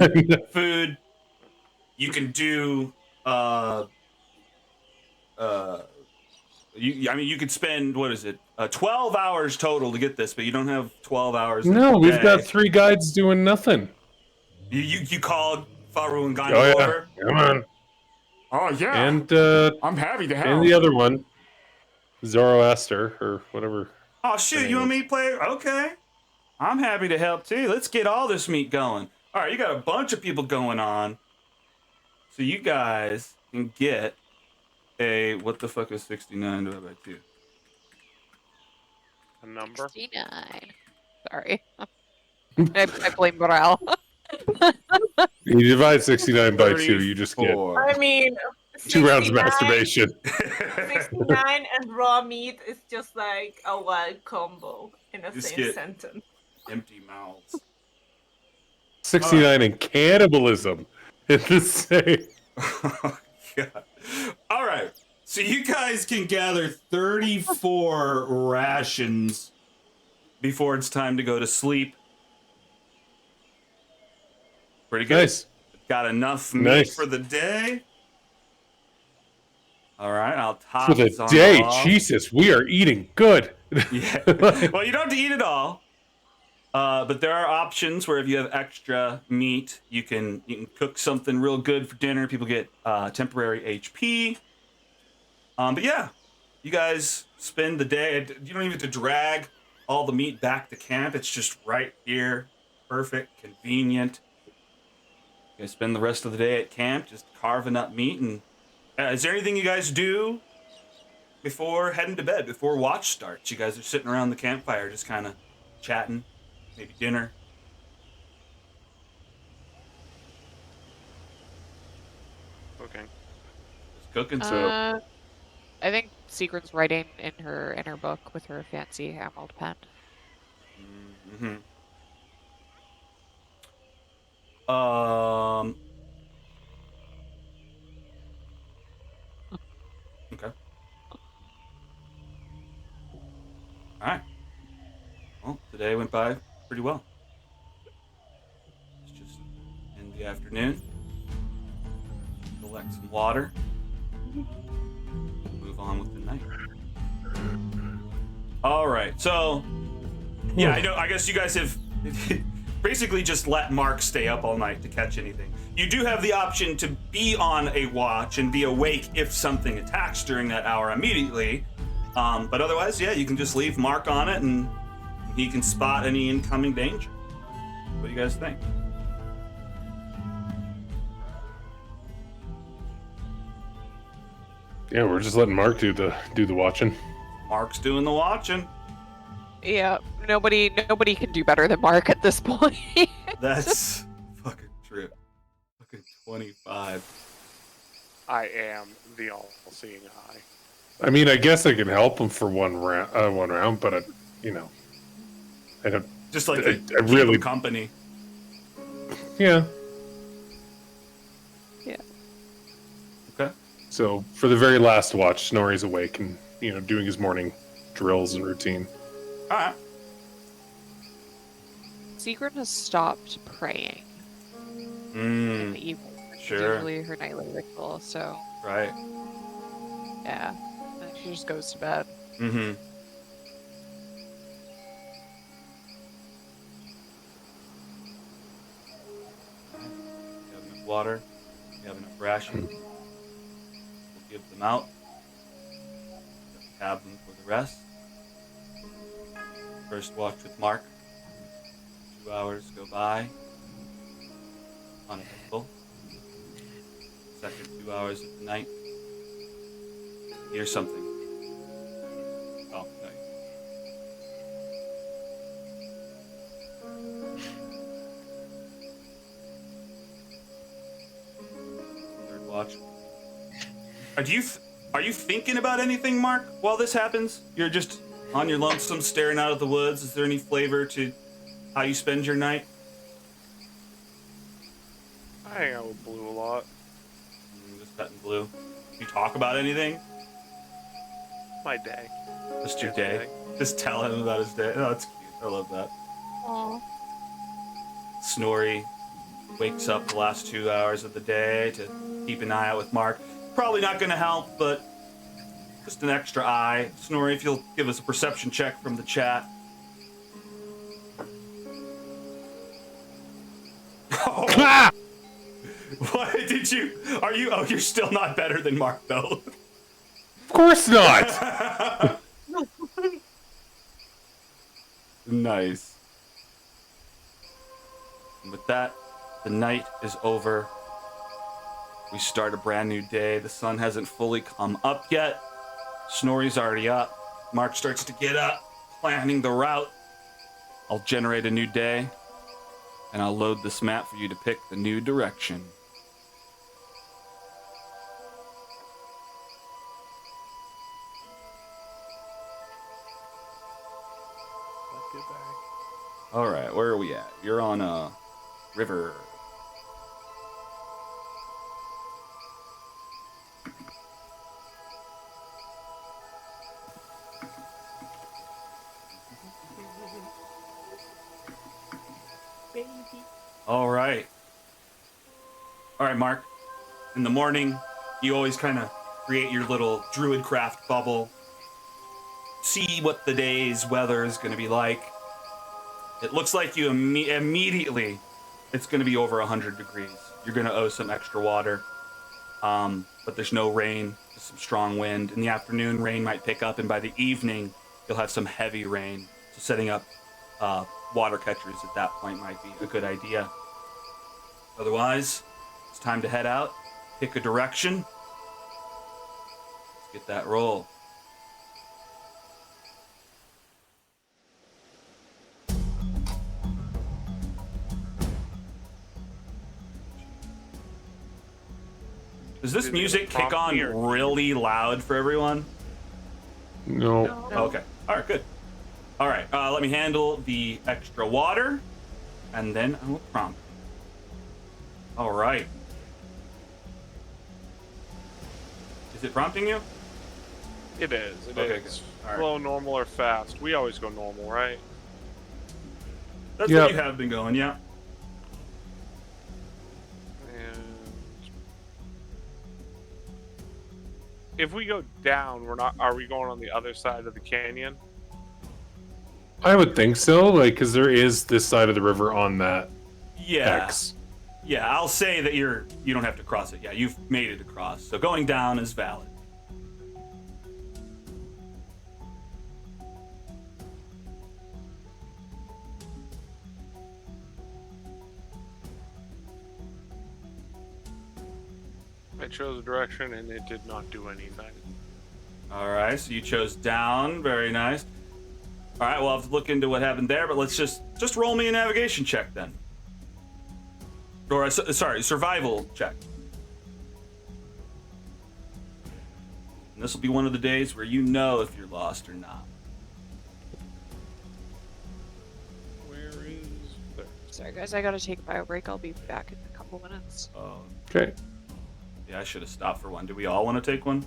food, you can do you could spend, what is it, 12 hours total to get this, but you don't have 12 hours. No, we've day. got 3 guides doing nothing. You called Faru and Gandhi Oh yeah, over. come on. Oh yeah, And I'm happy to help. and the other one, Zoroaster or whatever. Oh shoot, you want me to play? Okay, I'm happy to help too. Let's get all this meat going. All right, you got a bunch of people going on, so you guys can get a, what the fuck is 69 divided by 2? a number. 69. Sorry. I blame morale. You divide 69 by 2, you just get 34. I mean, 2 rounds of 69 masturbation. 69 and raw meat is just like a wild combo in a Just same get- sentence. Empty mouths. 69 and cannibalism in the same. Oh, God. All right. So you guys can gather 34 rations before it's time to go to sleep. Pretty good. Nice. Got enough meat Nice. for the day. All right, I'll top For the this on day, off. Jesus, we are eating good. Yeah. Well, you don't have to eat it all. But there are options where if you have extra meat, you can cook something real good for dinner. People get temporary HP. But yeah, you guys spend the day. You don't even have to drag all the meat back to camp. It's just right here. Perfect, convenient. You guys spend the rest of the day at camp just carving up meat. And is there anything you guys do before heading to bed, before watch starts? You guys are sitting around the campfire just kind of chatting. Maybe dinner. Okay. Just cooking. So I think Secret's writing in her book with her fancy emerald pen. mm-hmm. Okay. All right. Well, today went by pretty well. It's just in the afternoon. Collect some water. Move on with the night. All right. So, yeah, I guess you guys have basically just let Mark stay up all night to catch anything. You do have the option to be on a watch and be awake if something attacks during that hour immediately. But otherwise, yeah, you can just leave Mark on it and he can spot any incoming danger. What do you guys think? Yeah, we're just letting Mark do the watching. Mark's doing the watching. Yeah, nobody can do better than Mark at this point. That's fucking true. Fucking 25. I am the all-seeing eye. I mean, I guess I can help him for one round, but I don't. Just like I keep really- him company. Yeah. Yeah. Okay. So for the very last watch, Snorri's awake and doing his morning drills and routine. All right. Secret has stopped praying in the evening. Which is Sure. usually her nightly ritual, so Right. yeah. And she just goes to bed. Mm-hmm. You have enough water. You have enough rations. We'll give them out. Have them for the rest. First watch with Mark. 2 hours go by. Uneventful. Second 2 hours of the night. You hear something. Oh, no. Third watch. Are you thinking about anything, Mark, while this happens? You're just on your lonesome staring out of the woods. Is there any flavor to how you spend your night? I hang out with Blue a lot. Just petting Blue. You talk about anything? My day. Just your His day. Just tell him about his day. Oh, that's cute. I love that. Aw. Snorri wakes up the last 2 hours of the day to keep an eye out with Mark. Probably not going to help, but just an extra eye. Snorri, if you'll give us a perception check from the chat. Oh. What did you? Are you? Oh, you're still not better than Mark, though. Of course not. Nice. And with that, the night is over. We start a brand new day. The sun hasn't fully come up yet. Snorri's already up. Mark starts to get up, planning the route. I'll generate a new day, and I'll load this map for you to pick the new direction. All right, where are we at? You're on a river. All right. All right, Mark. In the morning, you always kind of create your little druidcraft bubble. See what the day's weather is going to be like. It looks like you immediately, it's going to be over 100 degrees. You're going to owe some extra water. But there's no rain, just some strong wind. In the afternoon, rain might pick up, and by the evening, you'll have some heavy rain. So setting up water catchers at that point might be a good idea. Otherwise, it's time to head out, pick a direction. Let's get that roll. Does this music kick on really loud for everyone? No. Okay. All right, good. All right, let me handle the extra water, and then I will prompt. All right. Is it prompting you? It is. It Okay, is. good. All right. Slow, normal, or fast. We always go normal, right? That's Yep. what you have been going, yeah. And if we go down, we're not. Are we going on the other side of the canyon? I would think so, like, because there is this side of the river on that Yeah. X. Yeah, I'll say that you don't have to cross it. Yeah, you've made it across. So going down is valid. I chose a direction and it did not do anything. All right, so you chose down. Very nice. All right, we'll have to look into what happened there, but let's just roll me a navigation check then. Or, sorry, survival check. And this will be one of the days where you know if you're lost or not. Where is there? Sorry, guys, I gotta take a bio break. I'll be back in a couple minutes. Oh, Okay. yeah, I should have stopped for one. Do we all want to take one?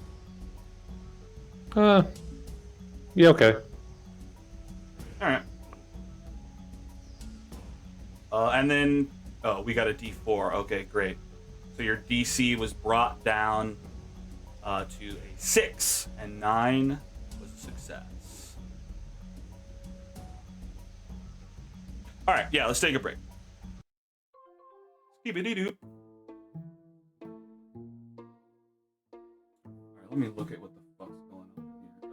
Yeah, okay. All right. And then, oh, we got a D4. Okay, great. So your DC was brought down to a 6, and 9 was a success. All right, yeah, let's take a break. Skibidi-doo. All right, let me look at what the fuck's going on here.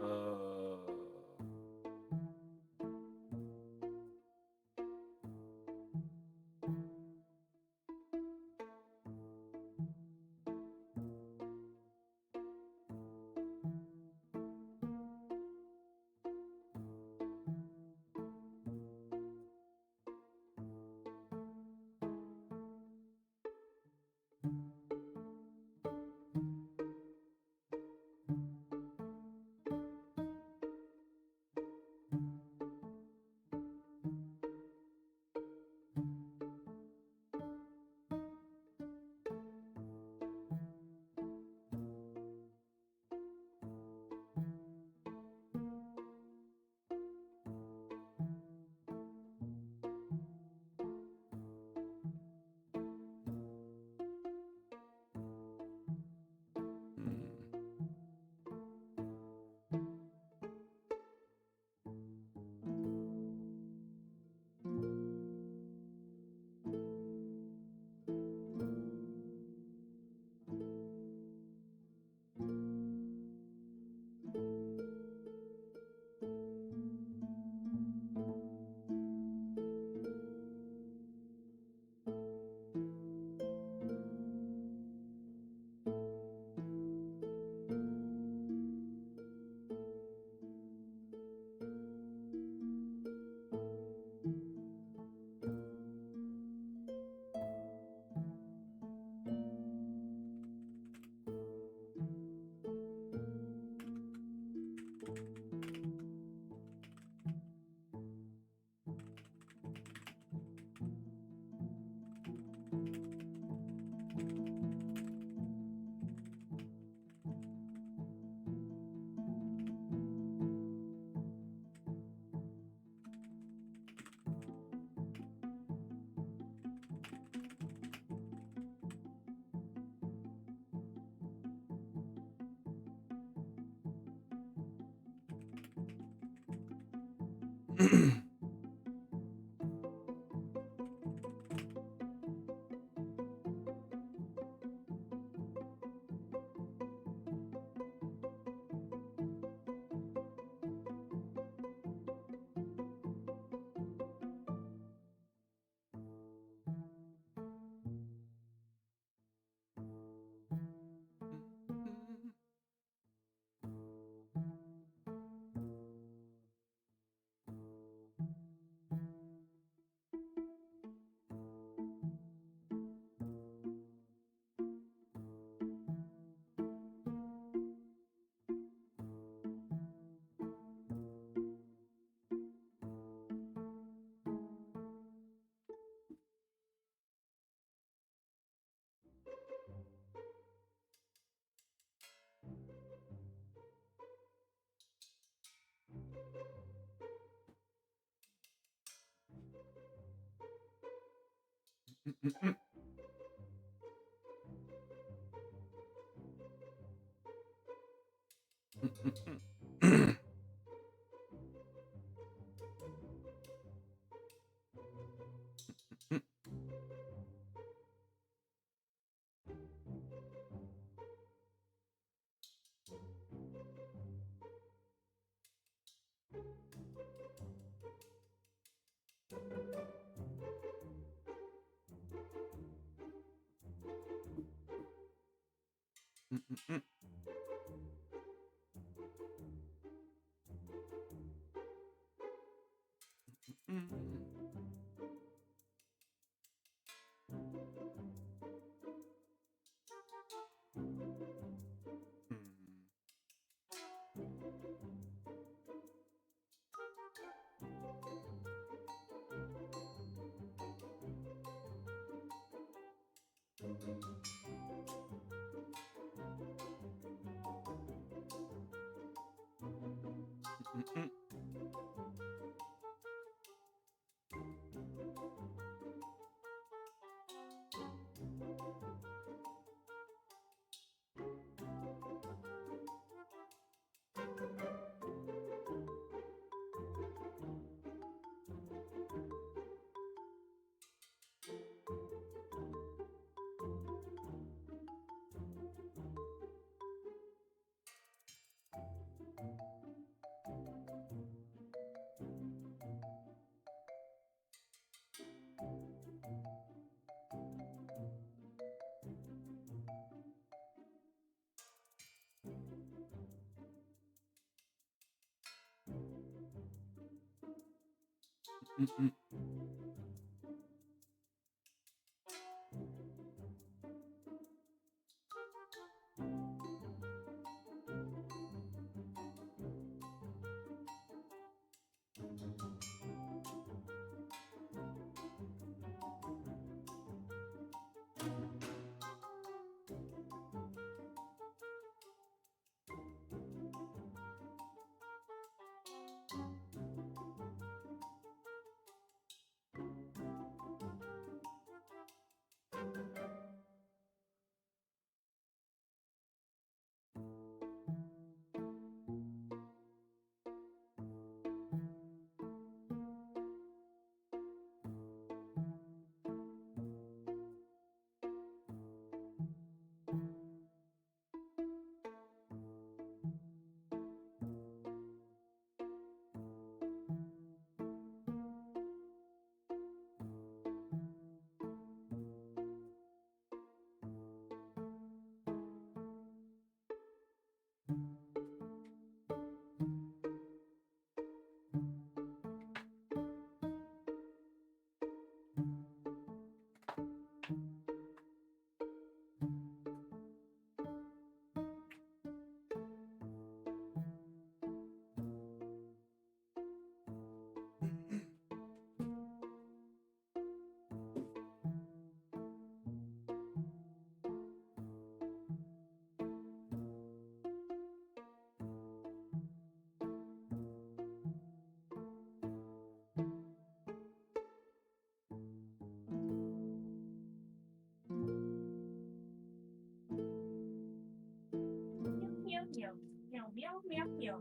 Meow, meow, meow, meow, meow, meow,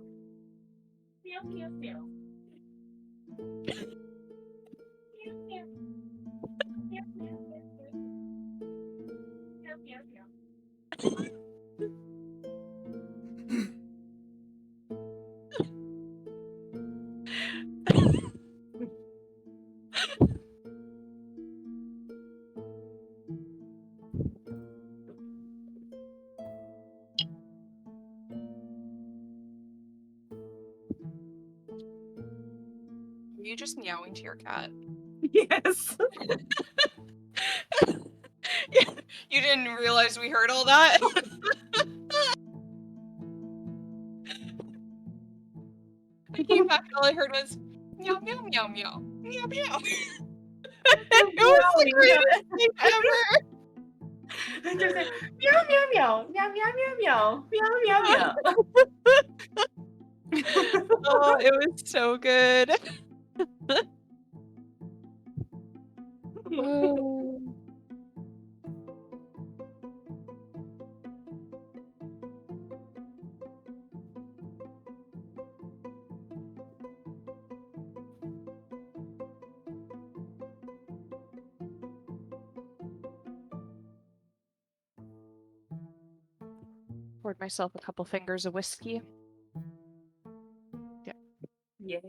meow, meow, meow. Are you just meowing to your cat? Yes. You didn't realize we heard all that? I came back and all I heard was meow meow meow meow meow meow. It was the greatest thing ever. And just like, meow meow meow meow meow meow meow meow meow meow. Oh, it was so good. Oh. Poured myself a couple fingers of whiskey. Yay.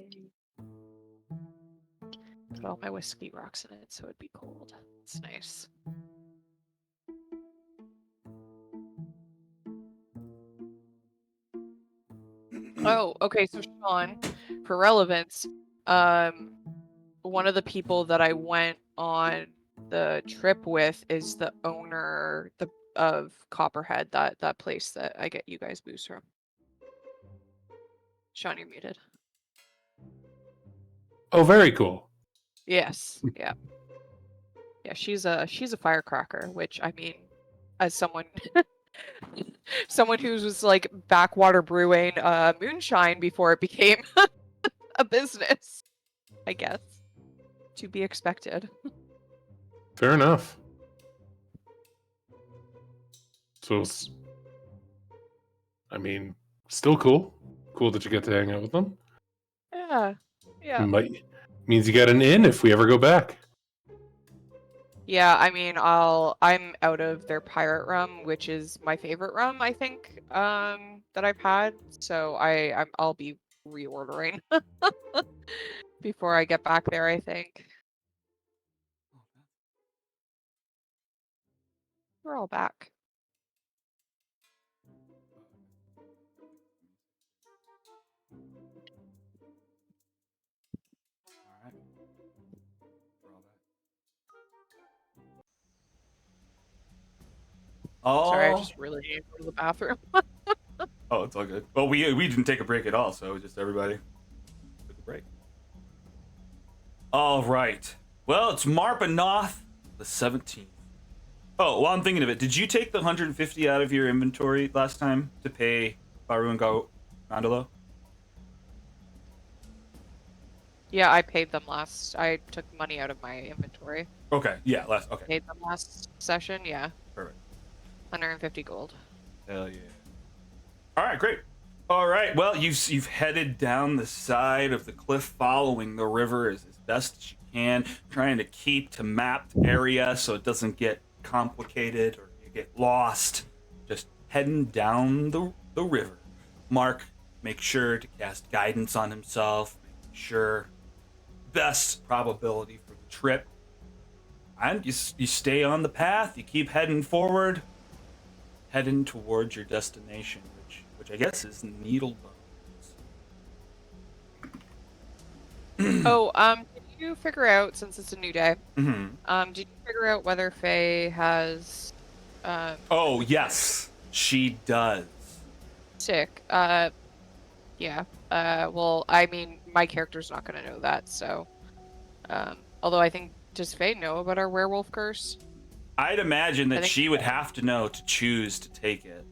Put all my whiskey rocks in it so it'd be cold. It's nice. Oh, okay, so Sean, for relevance, one of the people that I went on the trip with is the owner of Copperhead, that place that I get you guys booze from. Sean, you're muted. Oh, very cool. Yes, yeah. Yeah, she's a firecracker, which I mean, as someone someone who was like backwater brewing moonshine before it became a business, I guess. To be expected. Fair enough. So, I mean, still cool. Cool that you get to hang out with them. Yeah. Yeah. Means you get an in if we ever go back. Yeah, I mean, I'm out of their pirate rum, which is my favorite rum, I think, that I've had. So I'll be reordering before I get back there, I think. We're all back. All right. We're all back. Sorry, I Oh. just really need to go to the bathroom. Oh, it's all good. Well, we didn't take a break at all, so just everybody took a break. All right. Well, it's Marpanoth the 17th. Oh, well, I'm thinking of it. Did you take the 150 out of your inventory last time to pay Baru and Gondolo? Yeah, I paid them last. I took money out of my inventory. Okay. Yeah. Okay. Paid them last session. Yeah. Perfect. 150 gold. Hell yeah. All right, great. All right, well, you've headed down the side of the cliff, following the river as best as you can, trying to keep to mapped area so it doesn't get complicated or you get lost. Just heading down the river. Mark, make sure to cast guidance on himself, make sure best probability for the trip. And you stay on the path, you keep heading forward, heading towards your destination, which I guess is Needlebones. Oh, did you figure out, since it's a new day, Mm-hmm. did you figure out whether Faye has, Oh, yes, she does. sick? Yeah. Well, I mean, my character's not gonna know that, so, although I think, does Faye know about our werewolf curse? I'd imagine I that think she would so. have to know to choose to take it.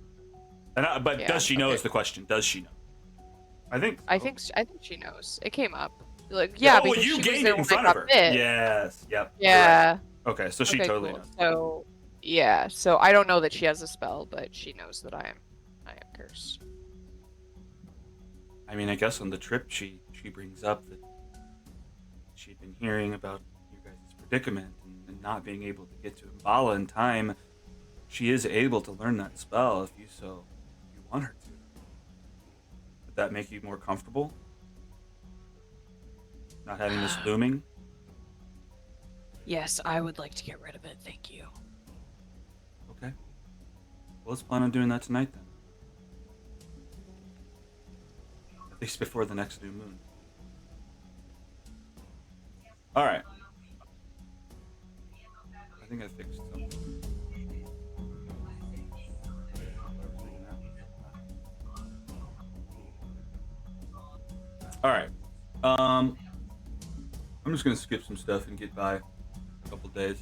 But Yeah, does she know okay. is the question. Does she know? I think so. I think she knows. It came up. Like, yeah, Oh, because you she was gained there it in when I front of got her. bit. Yes. Yep. you're Yeah. right. Okay, so she Okay, totally cool. knows. So, yeah. So I don't know that she has a spell, but she knows that I am cursed. I mean, I guess on the trip she brings up that she'd been hearing about you guys' predicament and not being able to get to Mbala in time, she is able to learn that spell if you want her to. Would that make you more comfortable? Not having this looming? Yes, I would like to get rid of it. Thank you. Okay. Well, let's plan on doing that tonight then. At least before the next new moon. Alright. I think I fixed something. Alright. I'm just gonna skip some stuff and get by a couple days.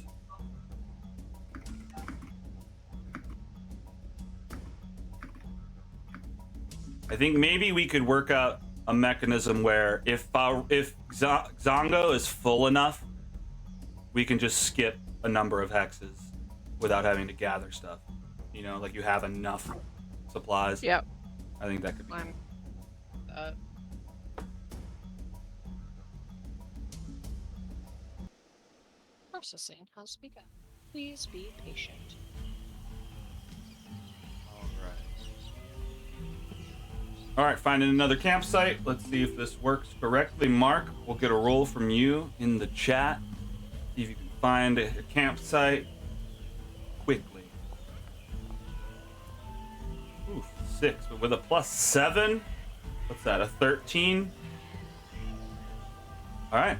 I think maybe we could work out a mechanism where if Zongo is full enough, we can just skip a number of hexes without having to gather stuff. You know, like you have enough supplies. Yep. I think that could be. Processing has begun. Please be patient. Alright, finding another campsite. Let's see if this works correctly. Mark, we'll get a roll from you in the chat. See if you can find a campsite quickly. Ooh, 6, but with a +7? What's that, a 13? Alright.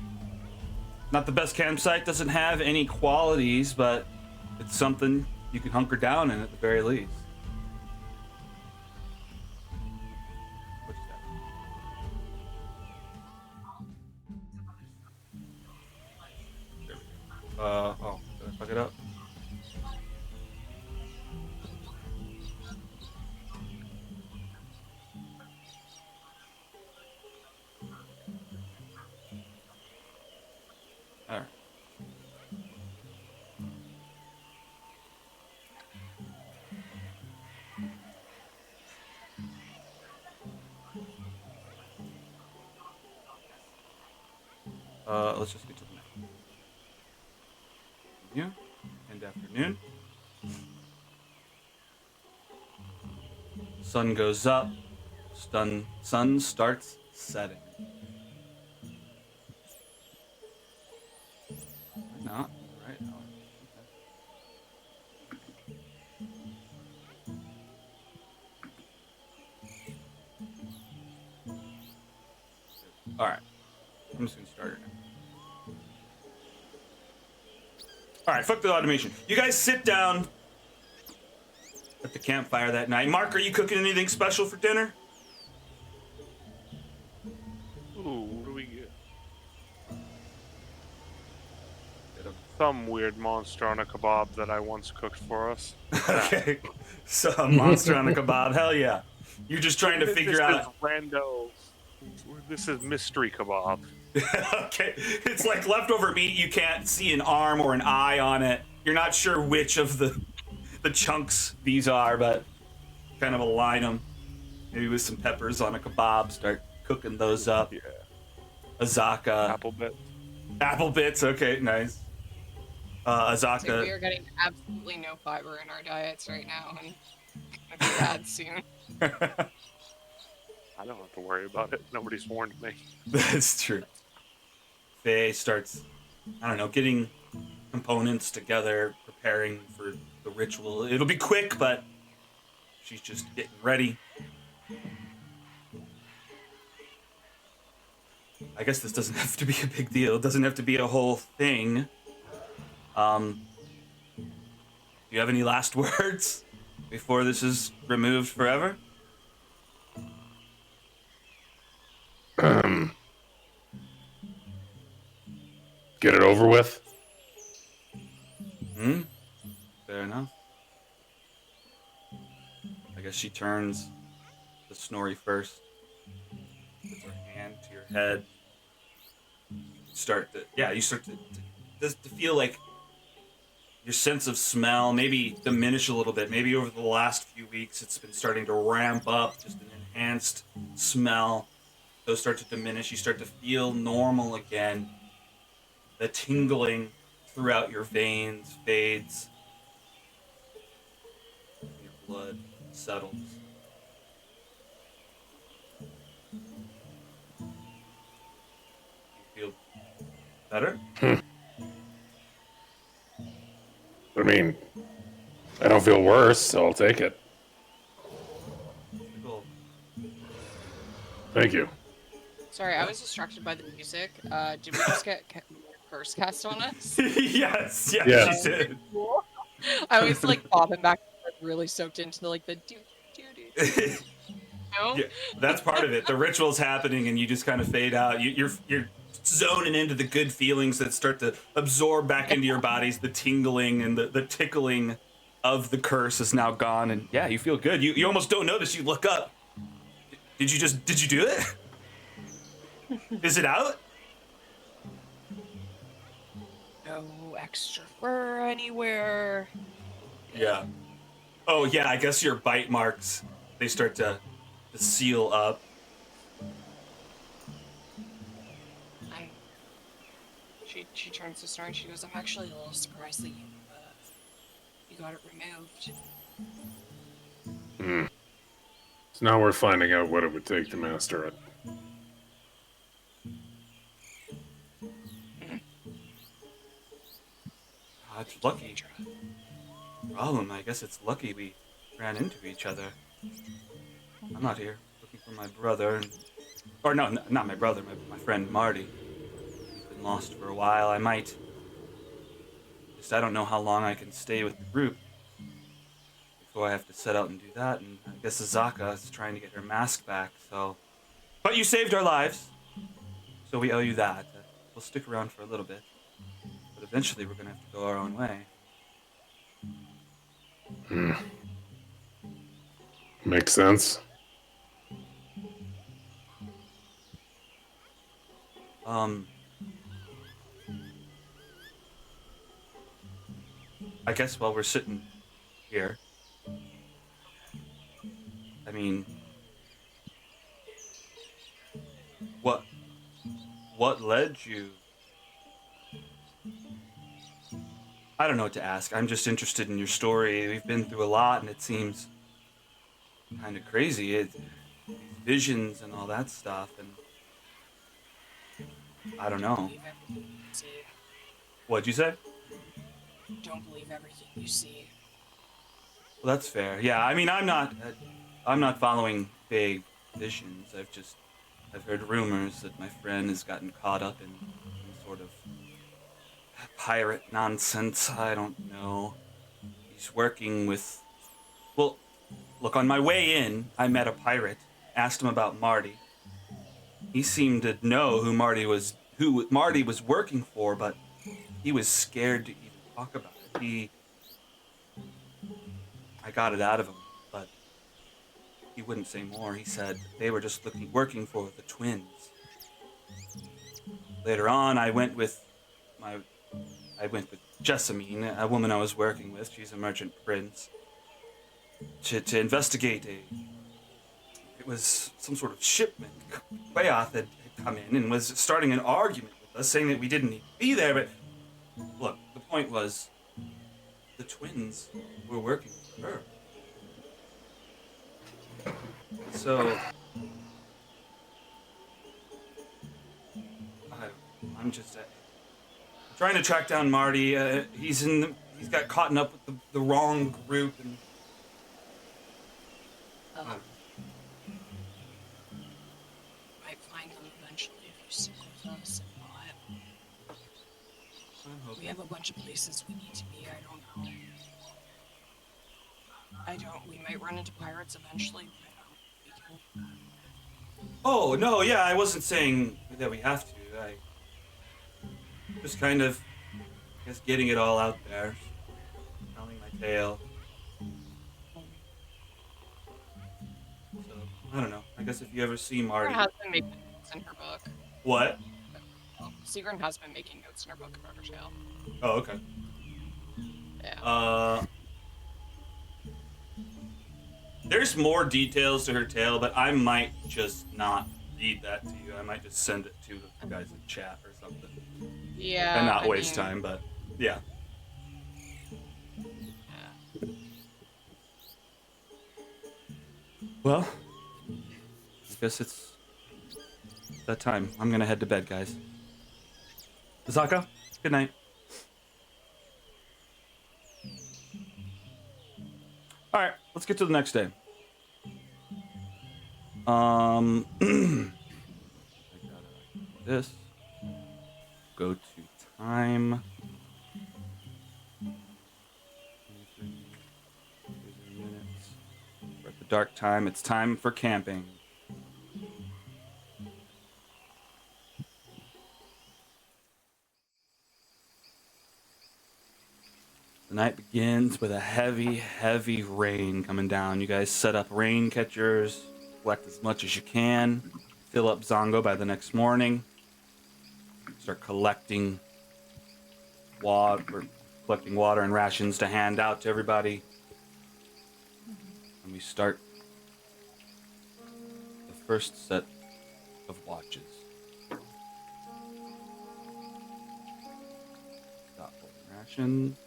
Not the best campsite, doesn't have any qualities, but it's something you can hunker down in at the very least. Oh, did I fuck it up? Alright. Let's just get to the next. Yeah, and afternoon. Sun goes up. Sun starts setting. Why not? Right now. All right. I'm just gonna start it now. All right, fuck the automation. You guys sit down at the campfire that night. Mark, are you cooking anything special for dinner? Ooh, what do we get? Some weird monster on a kebab that I once cooked for us. Okay, so a monster on a kebab. Hell yeah! You're just trying to figure out. This is mystery kebab. Okay, it's like leftover meat. You can't see an arm or an eye on it. You're not sure which of the chunks these are, but kind of align them. Maybe with some peppers on a kebab. Start cooking those up. Yeah. Azaka. Apple bits. Okay, nice. Azaka. So we are getting absolutely no fiber in our diets right now, and it's gonna be bad soon. I don't have to worry about it. Nobody's warned me. That's true. Faye starts, I don't know, getting components together, preparing for the ritual. It'll be quick, but she's just getting ready. I guess this doesn't have to be a big deal. It doesn't have to be a whole thing. Do you have any last words before this is removed forever? Get it over with. Fair enough. I guess she turns to Snorri first. Puts her hand to your head. You start to feel like your sense of smell maybe diminish a little bit. Maybe over the last few weeks it's been starting to ramp up, just an enhanced smell. Those start to diminish. You start to feel normal again. the tingling throughout your veins fades. Your blood settles. You feel better? I mean, I don't feel worse, so I'll take it. Cool. Thank you. Sorry, I was distracted by the music. Did we just get curse cast on us? Yes, Yes. you did. I was like bobbing back and forth, really soaked into the like the do. No? Yeah, that's part of it. The ritual's happening, and you just kind of fade out. You're zoning into the good feelings that start to absorb back into your bodies. The tingling and the tickling of the curse is now gone, and yeah, you feel good. You almost don't notice. You look up. Did you do it? Is it out? No extra fur anywhere. Yeah. Oh yeah, I guess your bite marks, they start to seal up. She turns to Star and she goes, I'm actually a little surprised that you got it removed. It's now we're finding out what it would take to master it. It's lucky. Problem, I guess it's lucky we ran into each other. I'm out here looking for my brother, or no, not my brother, my friend Marty. He's been lost for a while. I don't know how long I can stay with the group before I have to set out and do that, and I guess Azaka is trying to get her mask back, so... But you saved our lives, so we owe you that. We'll stick around for a little bit, but eventually we're gonna have to go our own way. Makes sense. I guess while we're sitting here, I mean, what led you? I don't know what to ask. I'm just interested in your story. We've been through a lot, and it seems kind of crazy. These visions and all that stuff, and I don't know. What'd you say? Don't believe everything you see. Well, that's fair. Yeah, I mean, I'm not following vague visions. I've heard rumors that my friend has gotten caught up in some sort of pirate nonsense. I don't know. He's working with... Well, look, on my way in, I met a pirate, asked him about Marty. He seemed to know who Marty was working for, but he was scared to even talk about it. I got it out of him, but he wouldn't say more. He said they were just working for the twins. Later on, I went with Jessamine, a woman I was working with. She's a merchant prince. To investigate it was some sort of shipment. Bayoth had come in and was starting an argument with us, saying that we didn't need to be there, but look, the point was, the twins were working for her. So, I'm just trying to track down Marty. He's got caught up with the wrong group, and Might find them eventually if you stick with us. We have a bunch of places we need to be. We might run into pirates eventually. oh no, yeah, I wasn't saying that we have to. I just kind of, I guess, getting it all out there, telling my tale. So I don't know. I guess if you ever see Marty, Sigrun has been making notes in her book. what? Sigrun has been making notes in her book about her tale. Oh, okay. Yeah. There's more details to her tale, but I might just not read that to you. I might just send it to the guys in chat or something. Yeah. and not I waste mean, time, but yeah. yeah. Well, I guess it's that time. I'm gonna head to bed, guys. Zaka, good night. All right, let's get to the next day. I gotta this. Go to time. 23 minutes. We're at the dark time. It's time for camping. The night begins with a heavy, heavy rain coming down. You guys set up rain catchers, collect as much as you can, fill up Zongo by the next morning. Start collecting water and rations to hand out to everybody. And we start the first set of watches. Stop holding ration.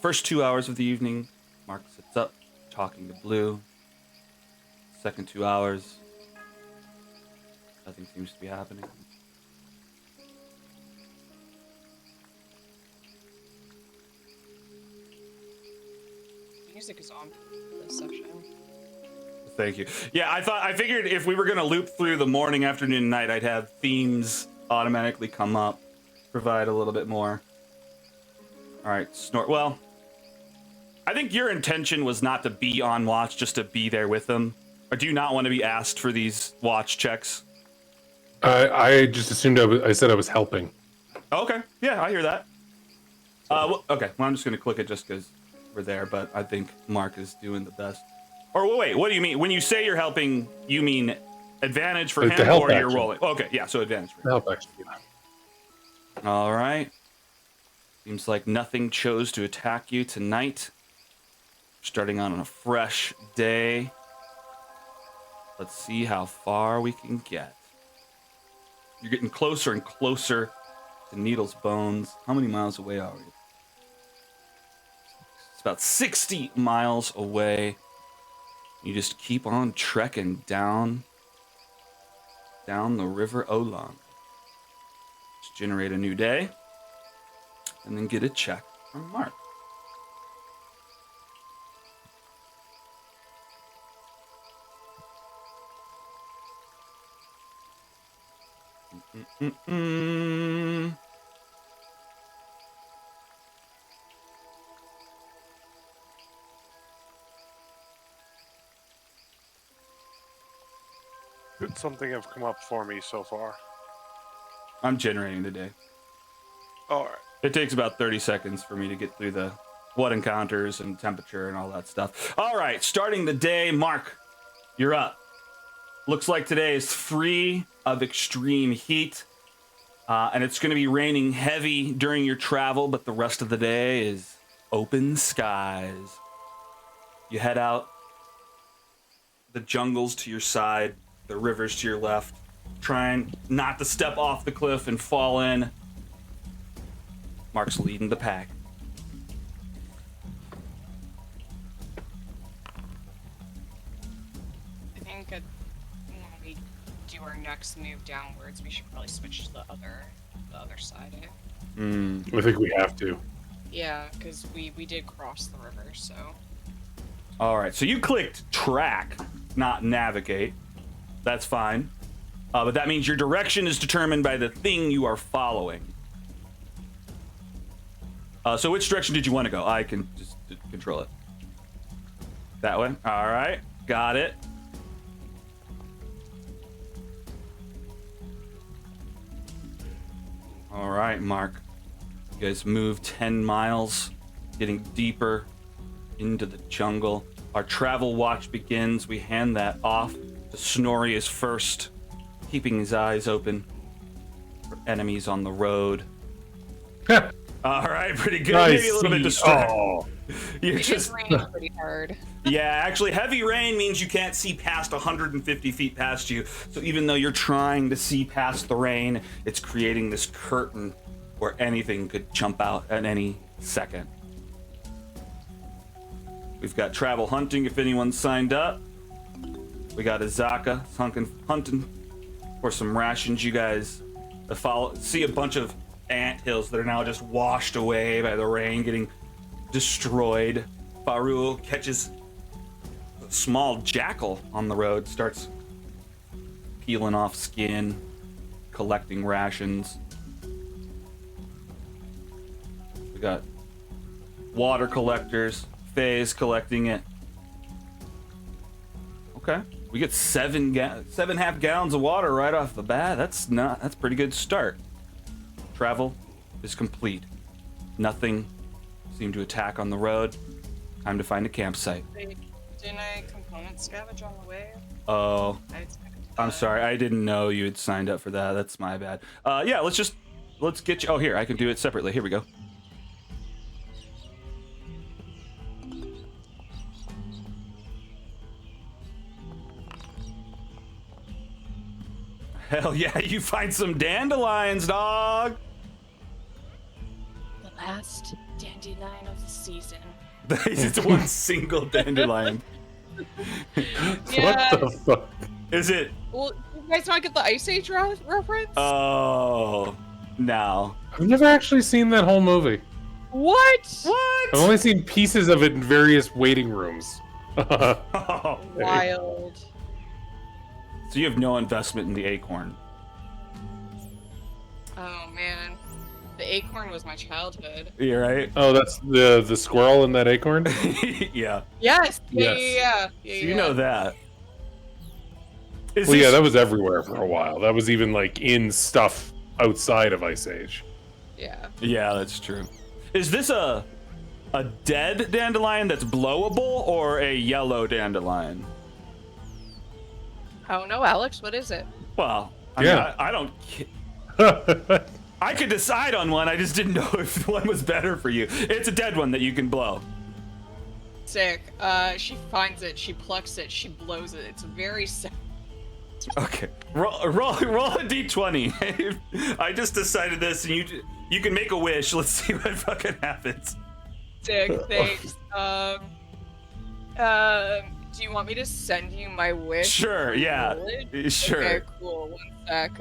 First 2 hours of the evening, Mark sits up, talking to Blue. Second 2 hours, nothing seems to be happening. Music is on for this section. Thank you. Yeah, I figured if we were gonna loop through the morning, afternoon, and night, I'd have themes automatically come up, provide a little bit more. All right, Snort. Well, I think your intention was not to be on watch, just to be there with them. Or do you not want to be asked for these watch checks? I just assumed I said I was helping. Oh, okay. Yeah, I hear that. Okay. Well, I'm just gonna click it just because we're there. But I think Mark is doing the best. Or wait, what do you mean? When you say you're helping, you mean advantage for Like the him, help or you're action. rolling? Okay, yeah. So advantage for him. Help, actually. All right. Seems like nothing chose to attack you tonight. Starting on a fresh day. Let's see how far we can get. You're getting closer and closer to Needle's bones. How many miles away are we? It's about 60 miles away. You just keep on trekking down the river Olang. Just generate a new day. And then get a check from Mark. Could something have come up for me so far? I'm generating the day. All right. It takes about 30 seconds for me to get through the what encounters and temperature and all that stuff. All right, starting the day, Mark, you're up. Looks like today is free of extreme heat, and it's going to be raining heavy during your travel, but the rest of the day is open skies. You head out, the jungles to your side, the rivers to your left, trying not to step off the cliff and fall in. Mark's leading the pack. I think when we do our next move downwards, we should probably switch to the other side. I think we have to. Yeah, because we did cross the river, so. All right, so you clicked track, not navigate. That's fine. But that means your direction is determined by the thing you are following. So which direction did you want to go? I can just control it. That way? All right, got it. All right, Mark. You guys move 10 miles, getting deeper into the jungle. Our travel watch begins. We hand that off to Snorri as first, keeping his eyes open for enemies on the road. All right, pretty good. I Maybe a little bit see. distracted. Oh, You're It is just raining pretty hard. yeah. Actually, heavy rain means you can't see past 150 feet past you. So even though you're trying to see past the rain, it's creating this curtain where anything could jump out at any second. We've got travel hunting if anyone's signed up. We got Azaka hunting for some rations. You guys see a bunch of ant hills that are now just washed away by the rain, getting destroyed. Faru catches a small jackal on the road, starts peeling off skin, collecting rations. We got water collectors, Faye's collecting it. Okay, we get 7.5 gallons of water right off the bat. That's a pretty good start. Travel is complete. Nothing seemed to attack on the road. Time to find a campsite. Wait, didn't I component scavenge on the way? Oh, I expected I'm that. sorry. I didn't know you had signed up for that. That's my bad. Yeah, let's get you. Oh, here, I can do it separately. Here we go. Hell yeah, you find some dandelions, dog. The last dandelion of the season. It's one single dandelion. Yeah. what the fuck? Is it? Well, you guys not get the Ice Age reference? Oh, no. I've never actually seen that whole movie. What? What? I've only seen pieces of it in various waiting rooms. Oh, Wild. so you have no investment in the acorn. Oh man, the acorn was my childhood. You're right. Oh, that's the squirrel in that acorn? Yeah. Yes. Yes. Yeah. So you know that. Is Well, this- yeah, that was everywhere for a while. That was even like in stuff outside of Ice Age. Yeah. Yeah, that's true. Is this a dead dandelion that's blowable or a yellow dandelion? Oh no, Alex, what is it? Well, I Yeah. mean, I don't. I could decide on one. I just didn't know if one was better for you. It's a dead one that you can blow. Sick. She finds it, she plucks it, she blows it. It's very sick. Okay, roll a d20. I just decided this, and you can make a wish. Let's see what fucking happens. Sick. Thanks. Do you want me to send you my wish? Sure. Yeah. Village? Sure. Okay, cool. 1 sec.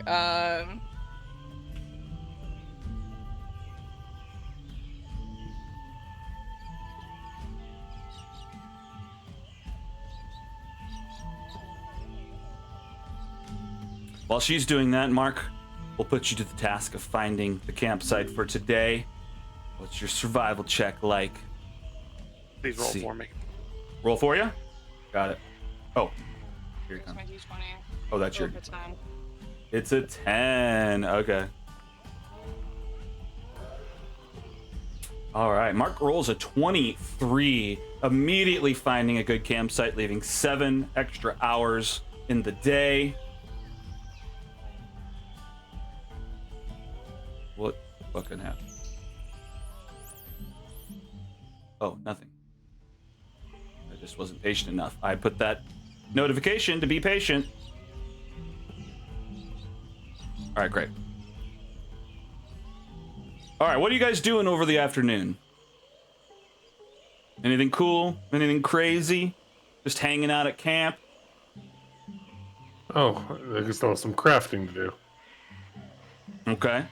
While she's doing that, Mark, we'll put you to the task of finding the campsite for today. What's your survival check like? Please roll See. for me. Roll for you? Got it. Oh, here it Here's comes. my d20. Oh, that's your. Roll for 10. It's a 10. Okay. All right. Mark rolls a 23, immediately finding a good campsite, leaving 7 extra hours in the day. What fucking happened? Oh, nothing. I just wasn't patient enough. I put that notification to be patient. All right, great. All right, what are you guys doing over the afternoon? Anything cool? Anything crazy? Just hanging out at camp? Oh, I guess I'll have some crafting to do. Okay.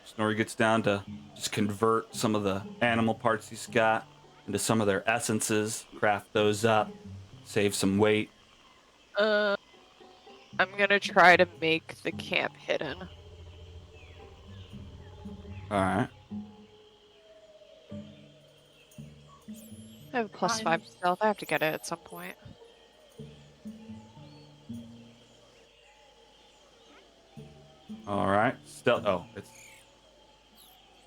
Snorri gets down to just convert some of the animal parts he's got into some of their essences, craft those up, save some weight. I'm gonna try to make the camp hidden. All right. I have a +5 stealth. I have to get it at some point. All right. Stealth. Oh, it's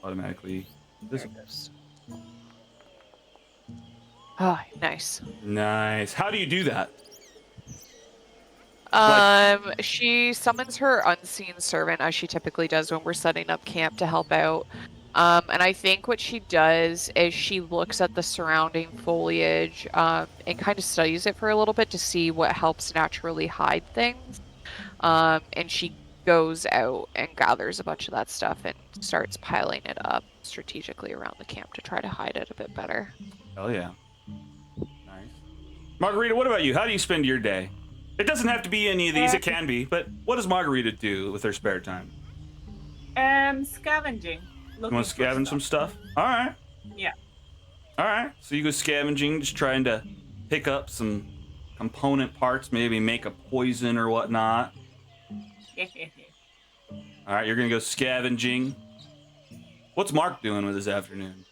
automatically visible. Oh, nice. Nice. How do you do that? She summons her unseen servant as she typically does when we're setting up camp to help out. And I think what she does is she looks at the surrounding foliage and kind of studies it for a little bit to see what helps naturally hide things. And she goes out and gathers a bunch of that stuff and starts piling it up strategically around the camp to try to hide it a bit better. Hell yeah. Nice. Margarita, what about you? How do you spend your day? It doesn't have to be any of these, it can be, but what does Margarita do with her spare time? Scavenging. You want to scavenge some stuff? All right. Yeah. All right. So you go scavenging, just trying to pick up some component parts, maybe make a poison or whatnot. All right, you're going to go scavenging. What's Mark doing with his afternoon?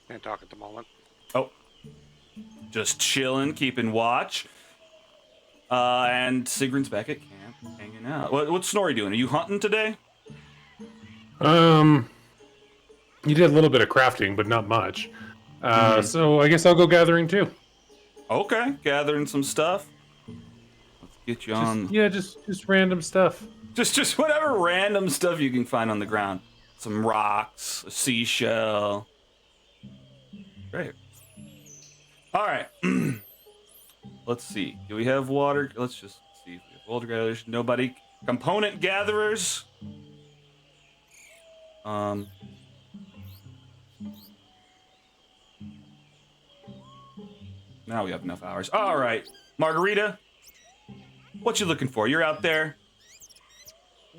Can't talk at the moment. Oh. Just chilling, keeping watch. And Sigrun's back at camp, hanging out. What's Snorri doing? Are you hunting today? You did a little bit of crafting, but not much. So I guess I'll go gathering too. Okay, gathering some stuff. Let's get you on. Just random stuff. Just whatever random stuff you can find on the ground. Some rocks, a seashell. Great. All right. Let's see. Do we have water? Let's just see if we have water gatherers. Nobody. Component gatherers. Now we have enough hours. All right. Margarita, what you looking for? You're out there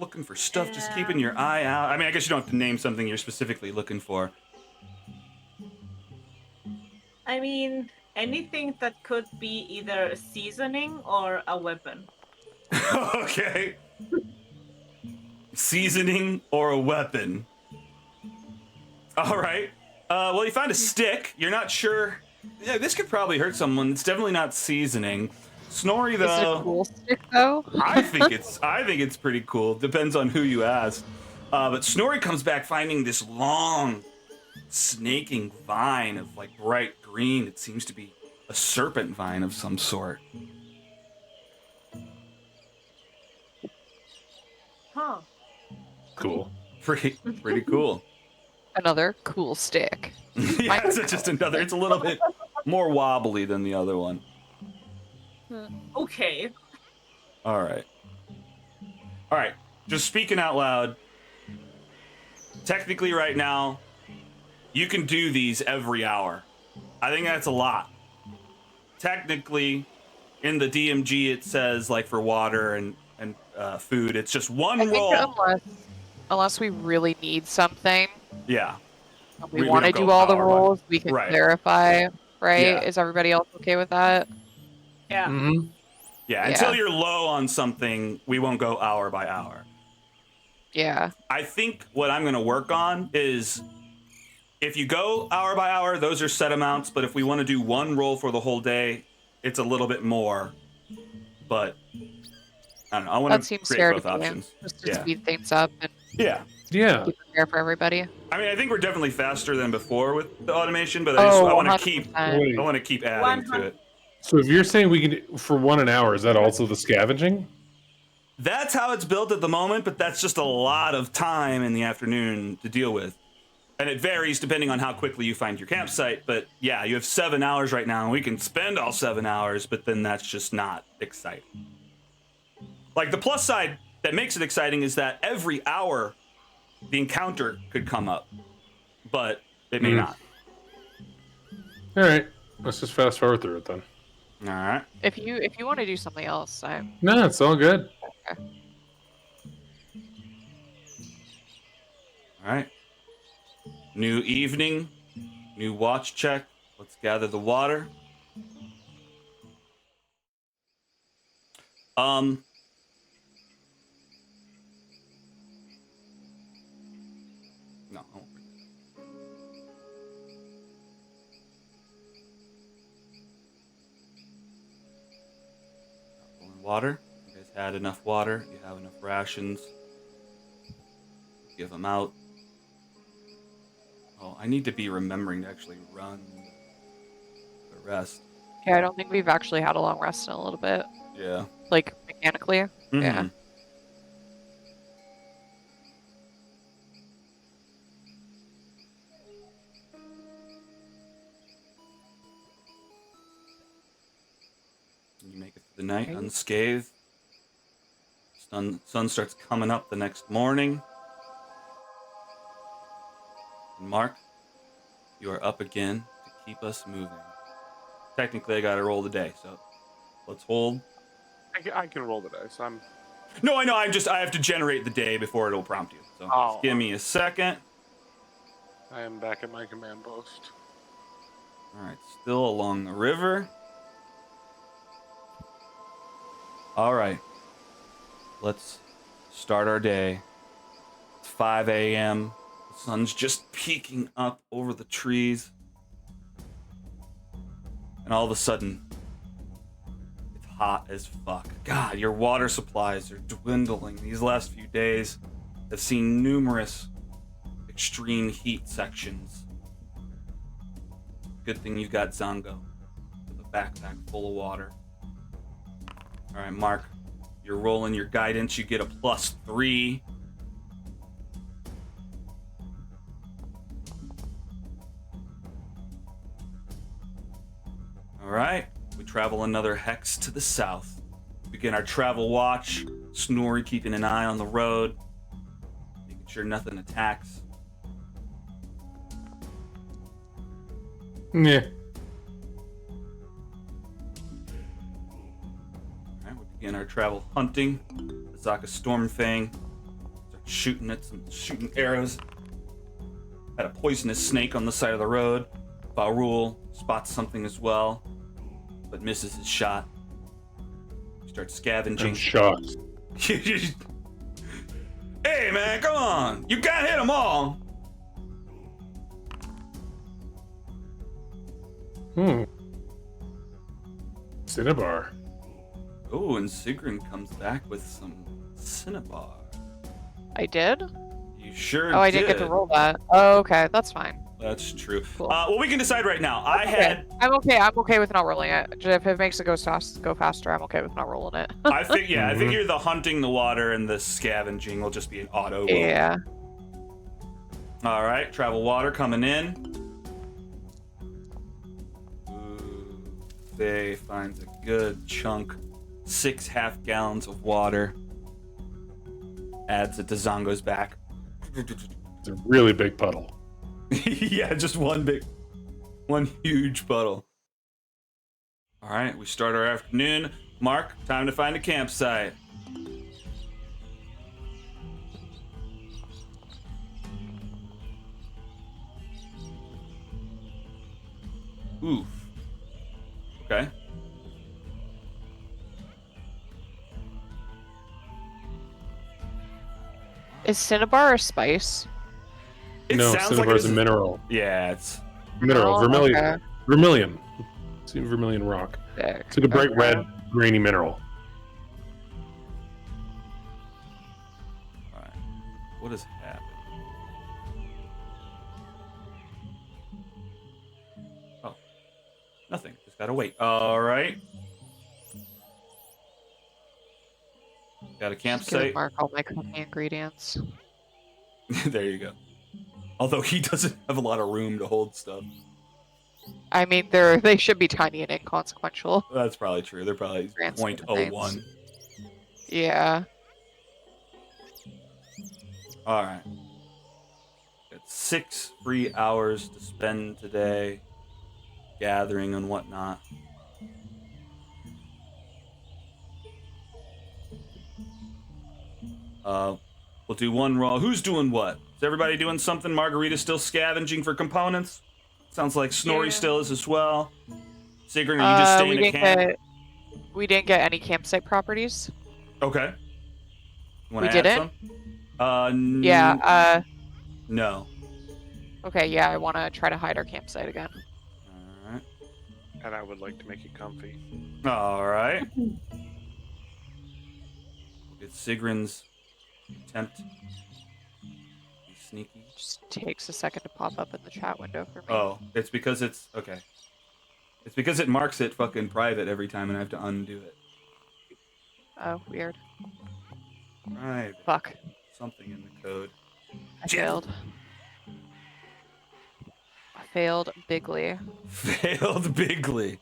looking for stuff, just keeping your eye out. I mean, I guess you don't have to name something you're specifically looking for. I mean, anything that could be either a seasoning or a weapon. Okay. Seasoning or a weapon. All right. Well, you found a stick. You're not sure. Yeah, this could probably hurt someone. It's definitely not seasoning. Snorri, though. Is it a cool stick, though? I think it's pretty cool. Depends on who you ask. But Snorri comes back finding this long, snaking vine of like bright green. It seems to be a serpent vine of some sort. Huh. Cool. Pretty cool. Another cool stick. Yeah, it's just another. It's a little bit more wobbly than the other one. Okay. All right. Just speaking out loud. Technically, right now, you can do these every hour. I think that's a lot. Technically, in the DMG, it says like for water and food, it's just one roll. Unless we really need something. Yeah. We want to do all the rolls. We can clarify, right? Yeah. Is everybody else okay with that? Yeah. Mm-hmm. Yeah. Until you're low on something, we won't go hour by hour. Yeah. I think what I'm going to work on is if you go hour by hour, those are set amounts. But if we want to do one roll for the whole day, it's a little bit more. But I don't know. I want to create both options. Just to speed things up and yeah. keep it fair for everybody. I mean, I think we're definitely faster than before with the automation, but I want to keep adding to it. So if you're saying we can do for 1 hour, is that also the scavenging? That's how it's built at the moment, but that's just a lot of time in the afternoon to deal with. And it varies depending on how quickly you find your campsite. But yeah, you have 7 hours right now, and we can spend all 7 hours, but then that's just not exciting. Like, the plus side that makes it exciting is that every hour the encounter could come up, but it may not. All right, let's just fast forward through it then. All right. If you want to do something else, No, it's all good. Okay. All right. New evening, new watch check. Let's gather the water. No. Water. You guys had enough water. You have enough rations. Give them out. Oh, I need to be remembering to actually run the rest. Yeah, I don't think we've actually had a long rest in a little bit. Yeah. Like, mechanically. Mm-hmm. Yeah. the night Right. unscathed. Sun starts coming up the next morning. And Mark, you are up again to keep us moving. Technically, I gotta roll the day, so let's hold. I can roll the dice. No, I know. I have to generate the day before it'll prompt you. So just give me a second. I am back at my command post. All right, still along the river. All right, let's start our day. It's 5 a.m. The sun's just peeking up over the trees. And all of a sudden, it's hot as fuck. God, your water supplies are dwindling. These last few days have seen numerous extreme heat sections. Good thing you've got Zango with a backpack full of water. All right, Mark, you're rolling your guidance. You get a +3. All right, we travel another hex to the south. Begin our travel watch. Snorri keeping an eye on the road, making sure nothing attacks. Yeah. All right, we begin our travel hunting. Zaka Stormfang start shooting arrows. Had a poisonous snake on the side of the road. Barul spots something as well, but misses his shot. We start scavenging. I'm shocked. Hey man, come on! You can't hit them all. Cinnabar. Oh, and Sigrun comes back with some cinnabar. I did? You sure Oh, I did. didn't get to roll that. Oh, okay, that's fine. That's true. Cool. Well, we can decide right now. I'm okay with not rolling it. If it makes it go faster, I'm okay with not rolling it. I figure the hunting, the water, and the scavenging will just be an auto roll. Yeah. All right, travel water coming in. Ooh, Faye finds a good chunk, 6 half-gallons of water. Adds it to Zongo's back. It's a really big puddle. Yeah, just one huge puddle. All right, we start our afternoon. Mark, time to find a campsite. Oof. Okay. Is cinnabar a spice? No, cinnabar is a mineral. Yeah, it's Mineral. Oh, Vermilion. okay. Vermilion. It's a vermilion rock. Sick. It's like a bright Okay. red, grainy mineral. all right. What has happened? Oh, nothing. Just gotta wait. All right. Got a Just give campsite. Mark all my cooking ingredients. There you go. Although he doesn't have a lot of room to hold stuff. I mean, they should be tiny and inconsequential. That's probably true. They're probably Grand scheme of 0.01. Yeah. All right. Got 6 free hours to spend today gathering and whatnot. We'll do one roll. Who's doing what? Is everybody doing something? Margarita's still scavenging for components? Sounds like Snorri Yeah. still is as well. Sigrun, are you just staying at camp? We didn't get any campsite properties. Okay. You wanna We add didn't? some? Yeah. No. Okay. Yeah, I want to try to hide our campsite again. All right. And I would like to make it comfy. All right. We'll get Sigrun's attempt to be sneaky. Just takes a second to pop up in the chat window for me. Oh, it's because it's okay. It's because it marks it fucking private every time, and I have to undo it. Oh, weird. Right. Fuck. Something in the code. I failed. I failed bigly. Failed bigly.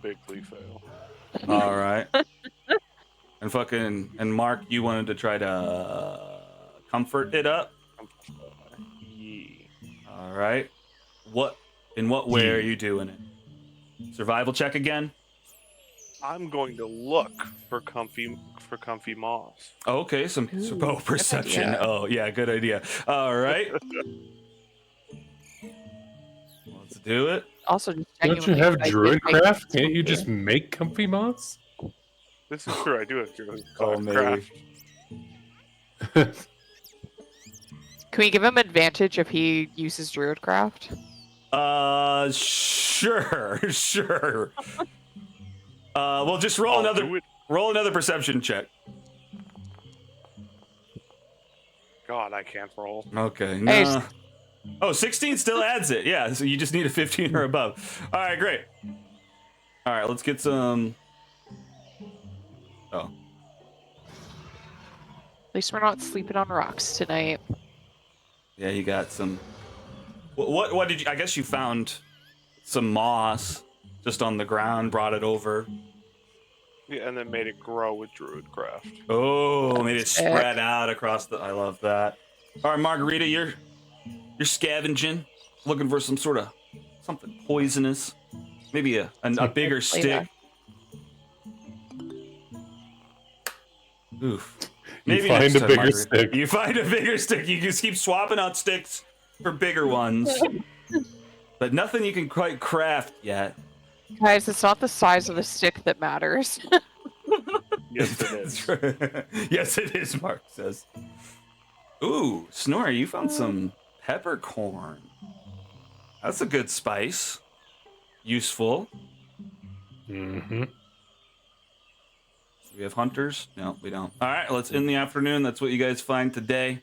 Bigly fail. All right. And Mark, you wanted to try to comfort it up. Yeah. All right. In what way Yeah. are you doing it? Survival check again? I'm going to look for comfy moss. Oh, okay, some Ooh, good perception. idea. Oh, yeah, good idea. All right. Let's do it. Also, just Don't you genuinely have good idea to make Druidcraft? Can't you comfy. just make comfy moths? This is true. I do have to Oh, maybe. craft. Can we give him advantage if he uses Druidcraft? Sure. Well, just roll I'll do it. another perception check. God, I can't roll. Okay. Hey, Nah. Oh, 16 still adds it. Yeah, so you just need a 15 or above. All right, great. All right, let's get some. Oh, At least we're not sleeping on rocks tonight. yeah, you got some. What did you? I guess you found some moss just on the ground, brought it over. Yeah, and then made it grow with Druidcraft. Oh, made it That's sick. spread out across the. I love that. All right, Margarita, you're scavenging, looking for some sort of something poisonous, maybe a bigger stick. Oof. Maybe find next a time, bigger Margaret. stick. You find a bigger stick. You just keep swapping out sticks for bigger ones, but nothing you can quite craft yet. Guys, it's not the size of the stick that matters. Yes, it is. Yes, it is. Mark says. Ooh, Snorri, you found some peppercorn. That's a good spice. Useful. Mm-hmm. Do we have hunters? No, we don't. All right, let's in the afternoon. That's what you guys find today.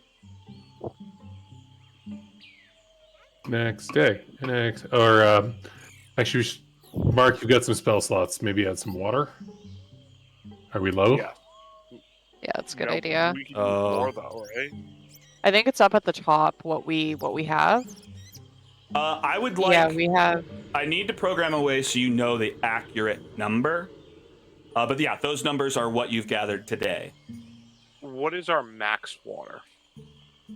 Next day. Actually, Mark, you've got some spell slots. Maybe add some water. Are we low? Yeah. Yeah, that's a good Nope, idea. We can use Oh. more though, right? I think it's up at the top what we have. I would like. Yeah, we have. I need to program a way so you know the accurate number. But yeah, those numbers are what you've gathered today. What is our max water?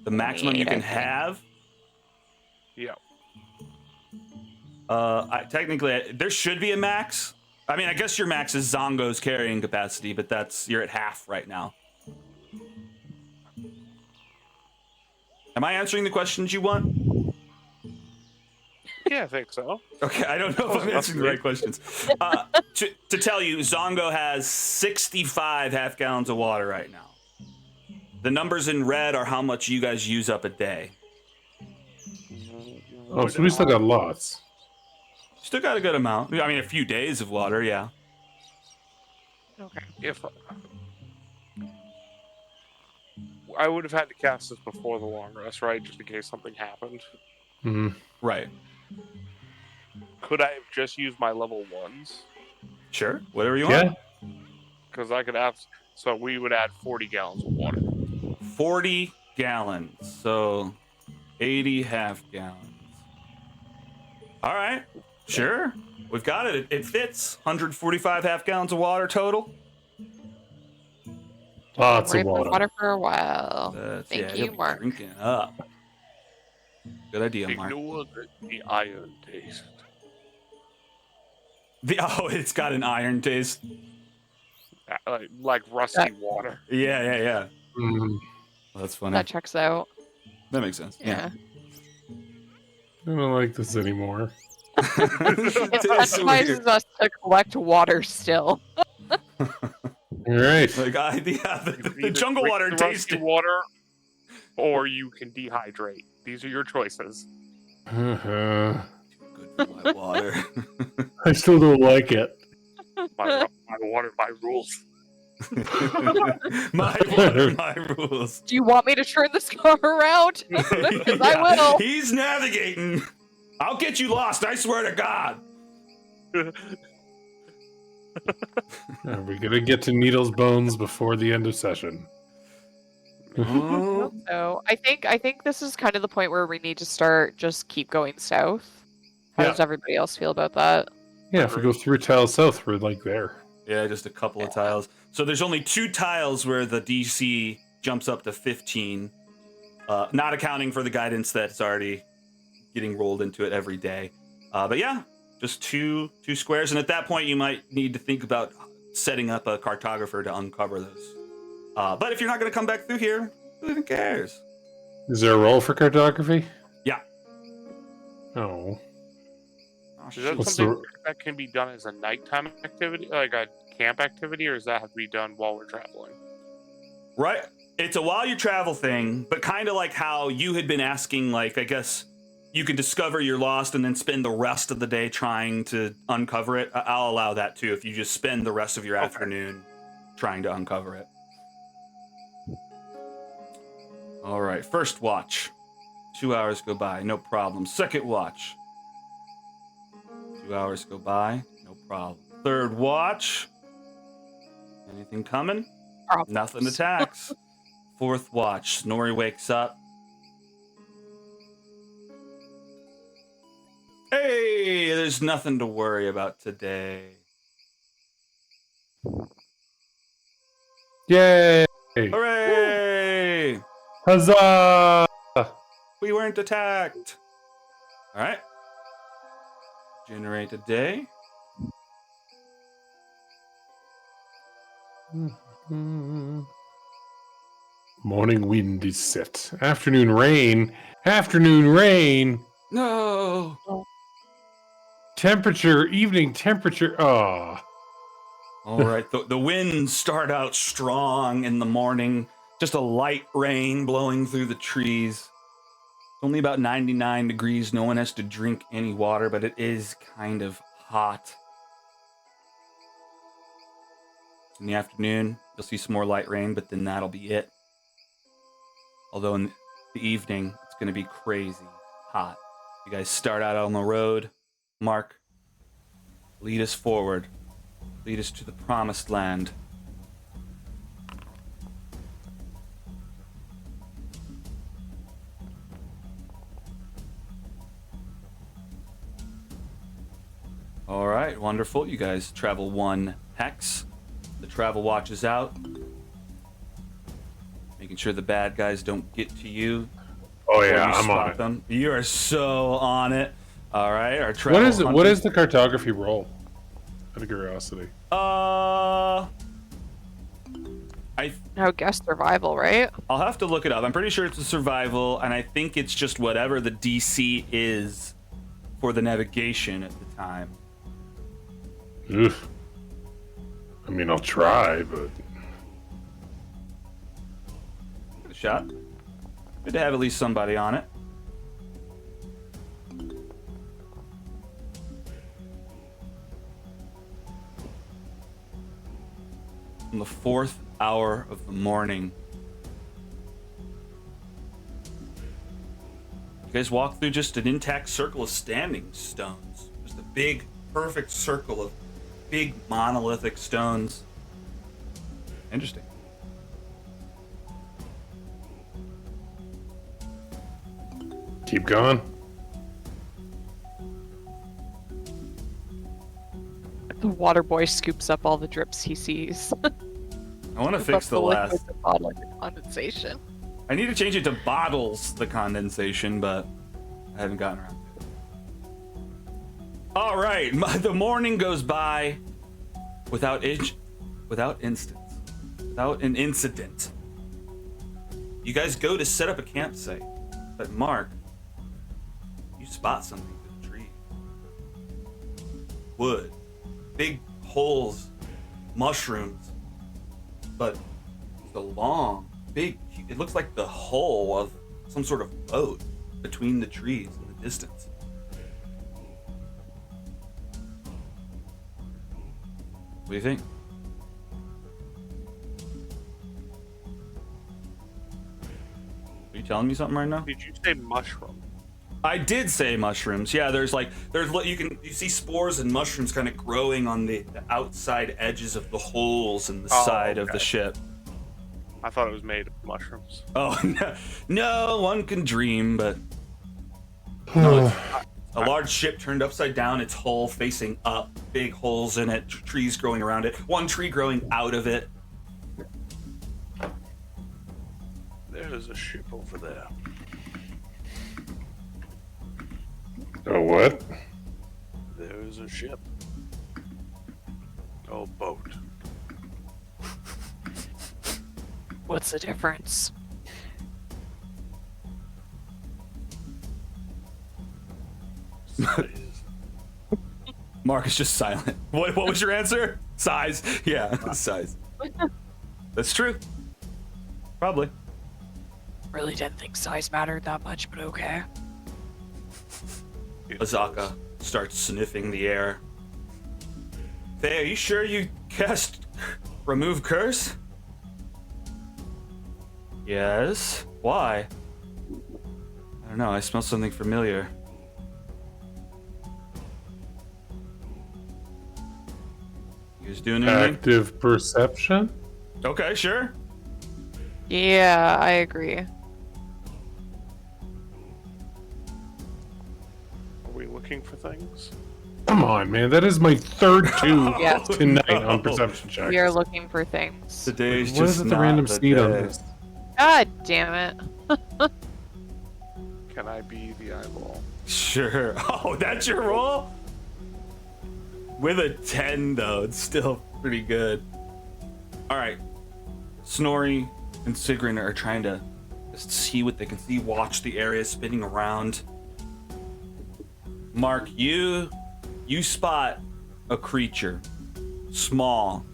The maximum you 28, can I think. have. Yeah. Technically, there should be a max. I mean, I guess your max is Zongo's carrying capacity, but you're at half right now. Am I answering the questions you want? Yeah, I think so. Okay, I don't know if I'm answering the right questions. To tell you, Zongo has 65 half gallons of water right now. The numbers in red are how much you guys use up a day. Oh, so we still got lots. Still got a good amount. I mean, a few days of water, yeah. Okay. If I would have had to cast this before the long rest, right? Just in case something happened. Mm-hmm. Right. Could I have just used my level ones? Sure. Whatever you want. Yeah. Because I could have. So we would add 40 gallons of water. 40 gallons. So 80 half gallons. All right. Sure. We've got it. It fits. 145 half gallons of water total. Lots We're of in water. water for a while. Thank Yeah, you, you'll be Mark. drinking up. Good idea, Mark. Ignore the iron taste. It's got an iron taste. Like rusty water. Yeah. Mm, Well, that's funny. That checks out. That makes sense. Yeah. I don't like this anymore. It It is weird. incentivizes us to collect water still. All right. Like the Either jungle drink water the rusty tasted. water, or you can dehydrate. These are your choices. Uh-huh. Good for my water. I still don't like it. My water, my rules. My water, my rules. Do you want me to turn this car around? Because I will. He's navigating. I'll get you lost. I swear to God. Are we gonna get to Needle's Bones before the end of session? So I think this is kind of the point where we need to start just keep going south. How Yeah. does everybody else feel about that? Yeah, if we go through tile south, we're like there. Yeah, just a couple of tiles. So there's only 2 tiles where the DC jumps up to 15, not accounting for the guidance that's already getting rolled into it every day. But yeah, just two squares, and at that point you might need to think about setting up a cartographer to uncover those. But if you're not going to come back through here, who even cares? Is there a roll for cartography? Yeah. Oh. Is that What's something that can be done as a nighttime activity, like a camp activity, or does that have to be done while we're traveling? Right. It's a while you travel thing, but kind of like how you had been asking, like, I guess you could discover you're lost and then spend the rest of the day trying to uncover it. I'll allow that too if you just spend the rest of your afternoon trying to uncover it. All right, first watch. 2 hours go by, no problem. Second watch. 2 hours go by, no problem. Third watch. Anything coming? Nothing attacks. Fourth watch. Snorri wakes up. Hey, there's nothing to worry about today. Yay! Hooray! Huzzah! We weren't attacked. All right. Generate a day. Morning wind is set. Afternoon rain. Afternoon rain. No. Temperature. Evening temperature. Oh. All right. The winds start out strong in the morning. Just a light rain blowing through the trees. It's only about 99 degrees. No one has to drink any water, but it is kind of hot. In the afternoon, you'll see some more light rain, but then that'll be it. Although in the evening, it's going to be crazy hot. You guys start out on the road. Mark, lead us forward. Lead us to the promised land. All right, wonderful. You guys travel 1 hex. The travel watch is out. Making sure the bad guys don't get to you. Oh before yeah, you I'm spot on it. them. You are so on it. All right, our travel. What is it? What hunting- is the cartography roll? Out of curiosity. No, guess survival, right? I'll have to look it up. I'm pretty sure it's a survival, and I think it's just whatever the DC is for the navigation at the time. Oof. I mean, I'll try, but Give it a shot. Good to have at least somebody on it. In the 4th hour of the morning, you guys walk through just an intact circle of standing stones. Just a big, perfect circle of big monolithic stones. Interesting. keep going. The water boy scoops up all the drips he sees. I want to Scoop fix up the liquid last. to bottle it to condensation. I need to change it to bottles, the condensation, but I haven't gotten around to it. All right, the morning goes by without an incident. You guys go to set up a campsite, but Mark, you spot something through the tree. Wood, big holes, mushrooms, but the long, big, it looks like the hull of some sort of boat between the trees in the distance. What do you think? Are you telling me something right now? Did you say mushroom? I did say mushrooms. Yeah, you see spores and mushrooms kind of growing on the outside edges of the holes in the side of the ship. I thought it was made of mushrooms. Oh no, one can dream, but no, it's A large ship turned upside down, its hull facing up, big holes in it, trees growing around it, one tree growing out of it. There's a ship over there. Oh, what? There's a ship. Oh, boat. What's the difference? Size. Mark is just silent. What was your answer? Size. Yeah, size. That's true. Probably. Really didn't think size mattered that much, but okay. It Azaka starts sniffing the air. Faye, are you sure you cast remove curse? Yes. Why? I don't know, I smell something familiar. You guys doing anything? Active perception? Okay, sure. Yeah, I agree. Are we looking for things? Come on, man. That is my third two Yes. tonight no. on perception checks. We are looking for things. Today's What just is it, the not random the seed on day. this? God damn it. Can I be the eyeball? Sure. Oh, that's your roll? With a 10, though, it's still pretty good. All right. Snorri and Sigrun are trying to just see what they can see, watch the area spinning around. Mark, you spot a creature, small.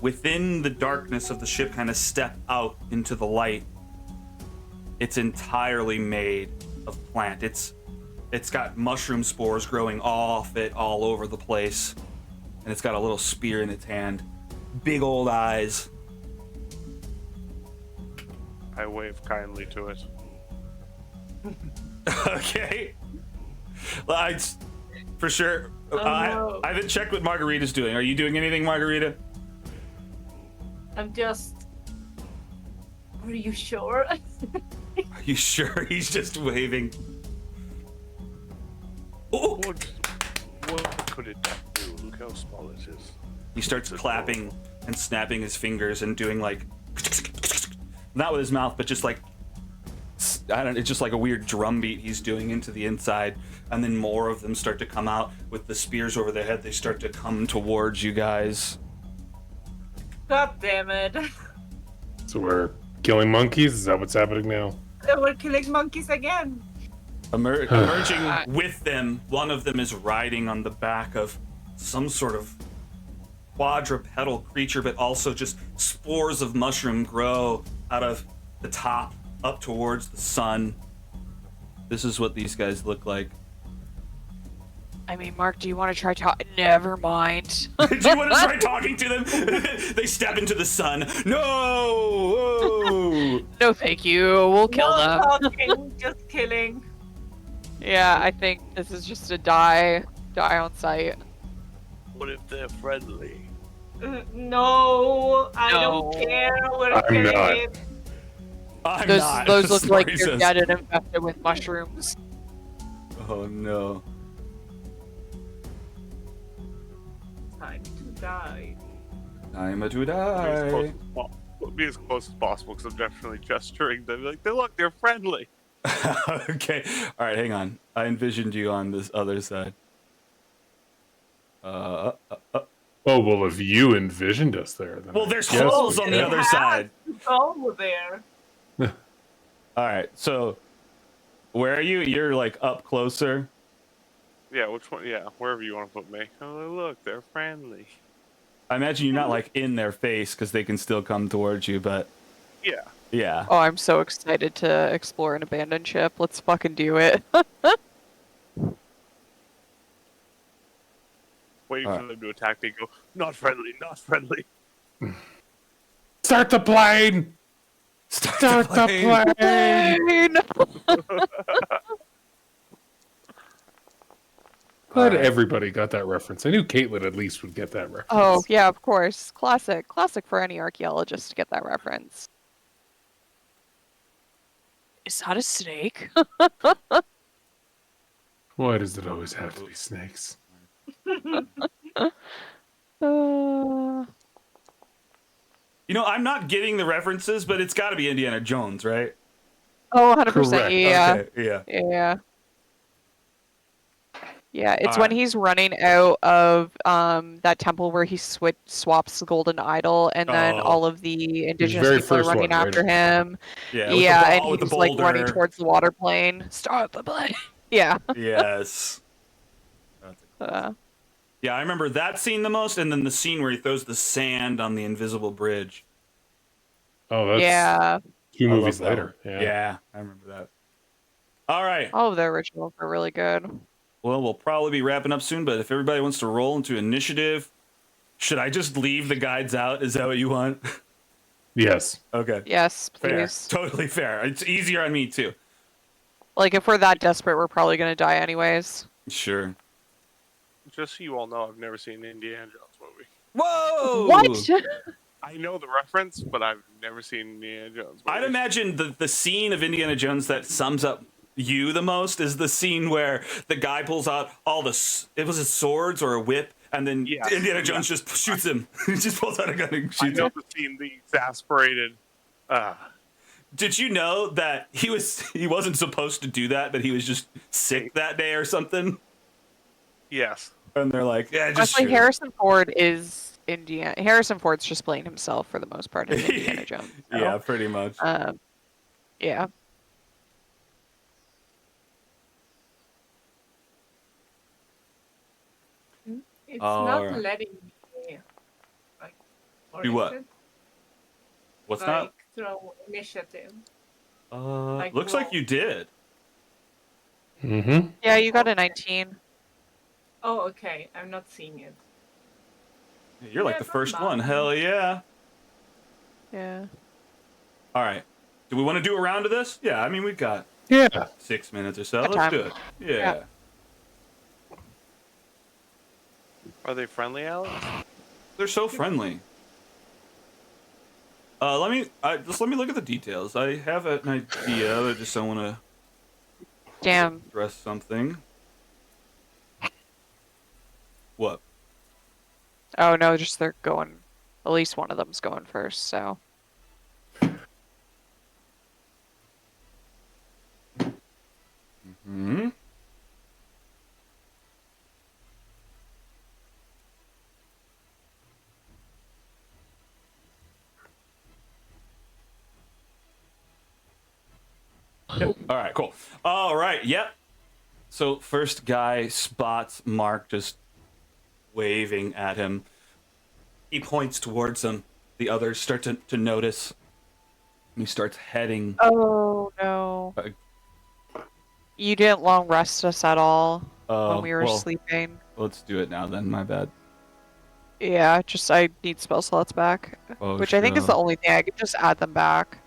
Within the darkness of the ship, kind of step out into the light. It's entirely made of plant. It's got mushroom spores growing off it all over the place. And it's got a little spear in its hand. Big old eyes. I wave kindly to it. Okay. Well, for sure. Oh, no. I haven't checked what Margarita's doing. Are you doing anything, Margarita? I'm just. Are you sure? Are you sure? He's just waving. Oh! What could it do? Look how small it is. He starts clapping and snapping his fingers and doing like, not with his mouth, but just like, it's just like a weird drum beat he's doing into the inside. And then more of them start to come out with the spears over their head. They start to come towards you guys. God damn it. So we're killing monkeys? Is that what's happening now? We're killing monkeys again. Emerging with them, one of them is riding on the back of some sort of quadrupedal creature, but also just spores of mushroom grow out of the top up towards the sun. This is what these guys look like. I mean, Mark, do you want to try Never mind. Do you want to try talking to them? They step into the sun. No! Whoa! No, thank you. We'll kill No them. talking, just killing. Yeah, I think this is just a die on sight. What if they're friendly? No, I No. don't care. We're I'm killing not. it. I'm Those, not. those look like Snorri they're says. dead and infested with mushrooms. Oh no. Time to die. Time to Be as close die. as be as close as possible because I'm definitely gesturing. They're like, look, they're friendly. Okay. All right, hang on. I envisioned you on this other side. Oh, well, if you envisioned us there, then Well, I there's guess holes we on the can. other side. Go there. All right, so where are you? You're like up closer. Yeah, which one? Yeah, wherever you want to put me. Oh, look, they're friendly. I imagine you're not like in their face because they can still come towards you, but Yeah. yeah. Oh, I'm so excited to explore an abandoned ship. Let's fucking do it. Waiting for Alright. them to attack, they go, not friendly, not friendly. Start the plane! Start the plane! Glad Alright. everybody got that reference. I knew Caitlin at least would get that reference. Oh, yeah, of course. Classic for any archaeologist to get that reference. Is that a snake? Why does it always have to be snakes? You know, I'm not getting the references, but it's got to be Indiana Jones, right? Oh, 100%. Correct. Yeah. Okay, yeah. Yeah. Yeah, it's when Alright. he's running out of that temple where he swaps the golden idol, and then Oh. all of the indigenous very people are first running one, right? after him. Yeah, with the Yeah, ball, and with the he's like running boulder. towards the water plane. Stop the plane. Yeah. Yes. That's a Uh, Yeah, I remember that scene the most, and then the scene where he throws the sand on the invisible bridge. Oh, that's yeah. 2 I love movies that later. one. Yeah. Yeah, I remember that. All right. All of the originals are really good. Well, we'll probably be wrapping up soon, but if everybody wants to roll into initiative, should I just leave the guides out? Is that what you want? Yes. Okay. Yes, Fair. please. Totally fair. It's easier on me, too. Like, if we're that desperate, we're probably gonna die anyways. Sure. Just so you all know, I've never seen an Indiana Jones movie. Whoa! What? I know the reference, but I've never seen an Indiana Jones movie. I'd imagine the scene of Indiana Jones that sums up you the most is the scene where the guy pulls out all it was his swords or a whip, and then Yes. Indiana Jones just shoots him. He just pulls out a gun and I shoots know him. the scene, the exasperated. Did you know that he wasn't supposed to do that, but he was just sick that day or something? Yes. And they're like, yeah, just Honestly, shoot him. Harrison Ford is Indiana. Harrison Ford's just playing himself for the most part in Indiana Jones. So, Yeah, pretty much. yeah. It's Oh, not alright. letting me like. Or Do is what? it? What's Like throw initiative. that? like Looks like roll. you did. Mm-hmm. Yeah, you got a 19. Oh, okay. I'm not seeing it. You're like Yeah, the not first bad. one. Hell yeah. Yeah. All right. Do we want to do a round of this? Yeah, I mean, we've got Yeah. 6 minutes or so. Got Let's time. do it. Yeah. Yeah. Are they friendly, Alex? They're so friendly. Let me look at the details. I have an idea. I just don't want to Damn. address something. What? Oh no, just they're going. At least one of them's going first. So. Hmm. Yep. All right, cool. All right, yep. So first guy spots Mark just waving at him. He points towards him. The others start to notice. And he starts heading. Oh no. Uh, You didn't long rest us at all when we were well, sleeping. let's do it now then. My bad. Yeah, just I need spell slots back, Oh, which I think is the only thing I could just add them back.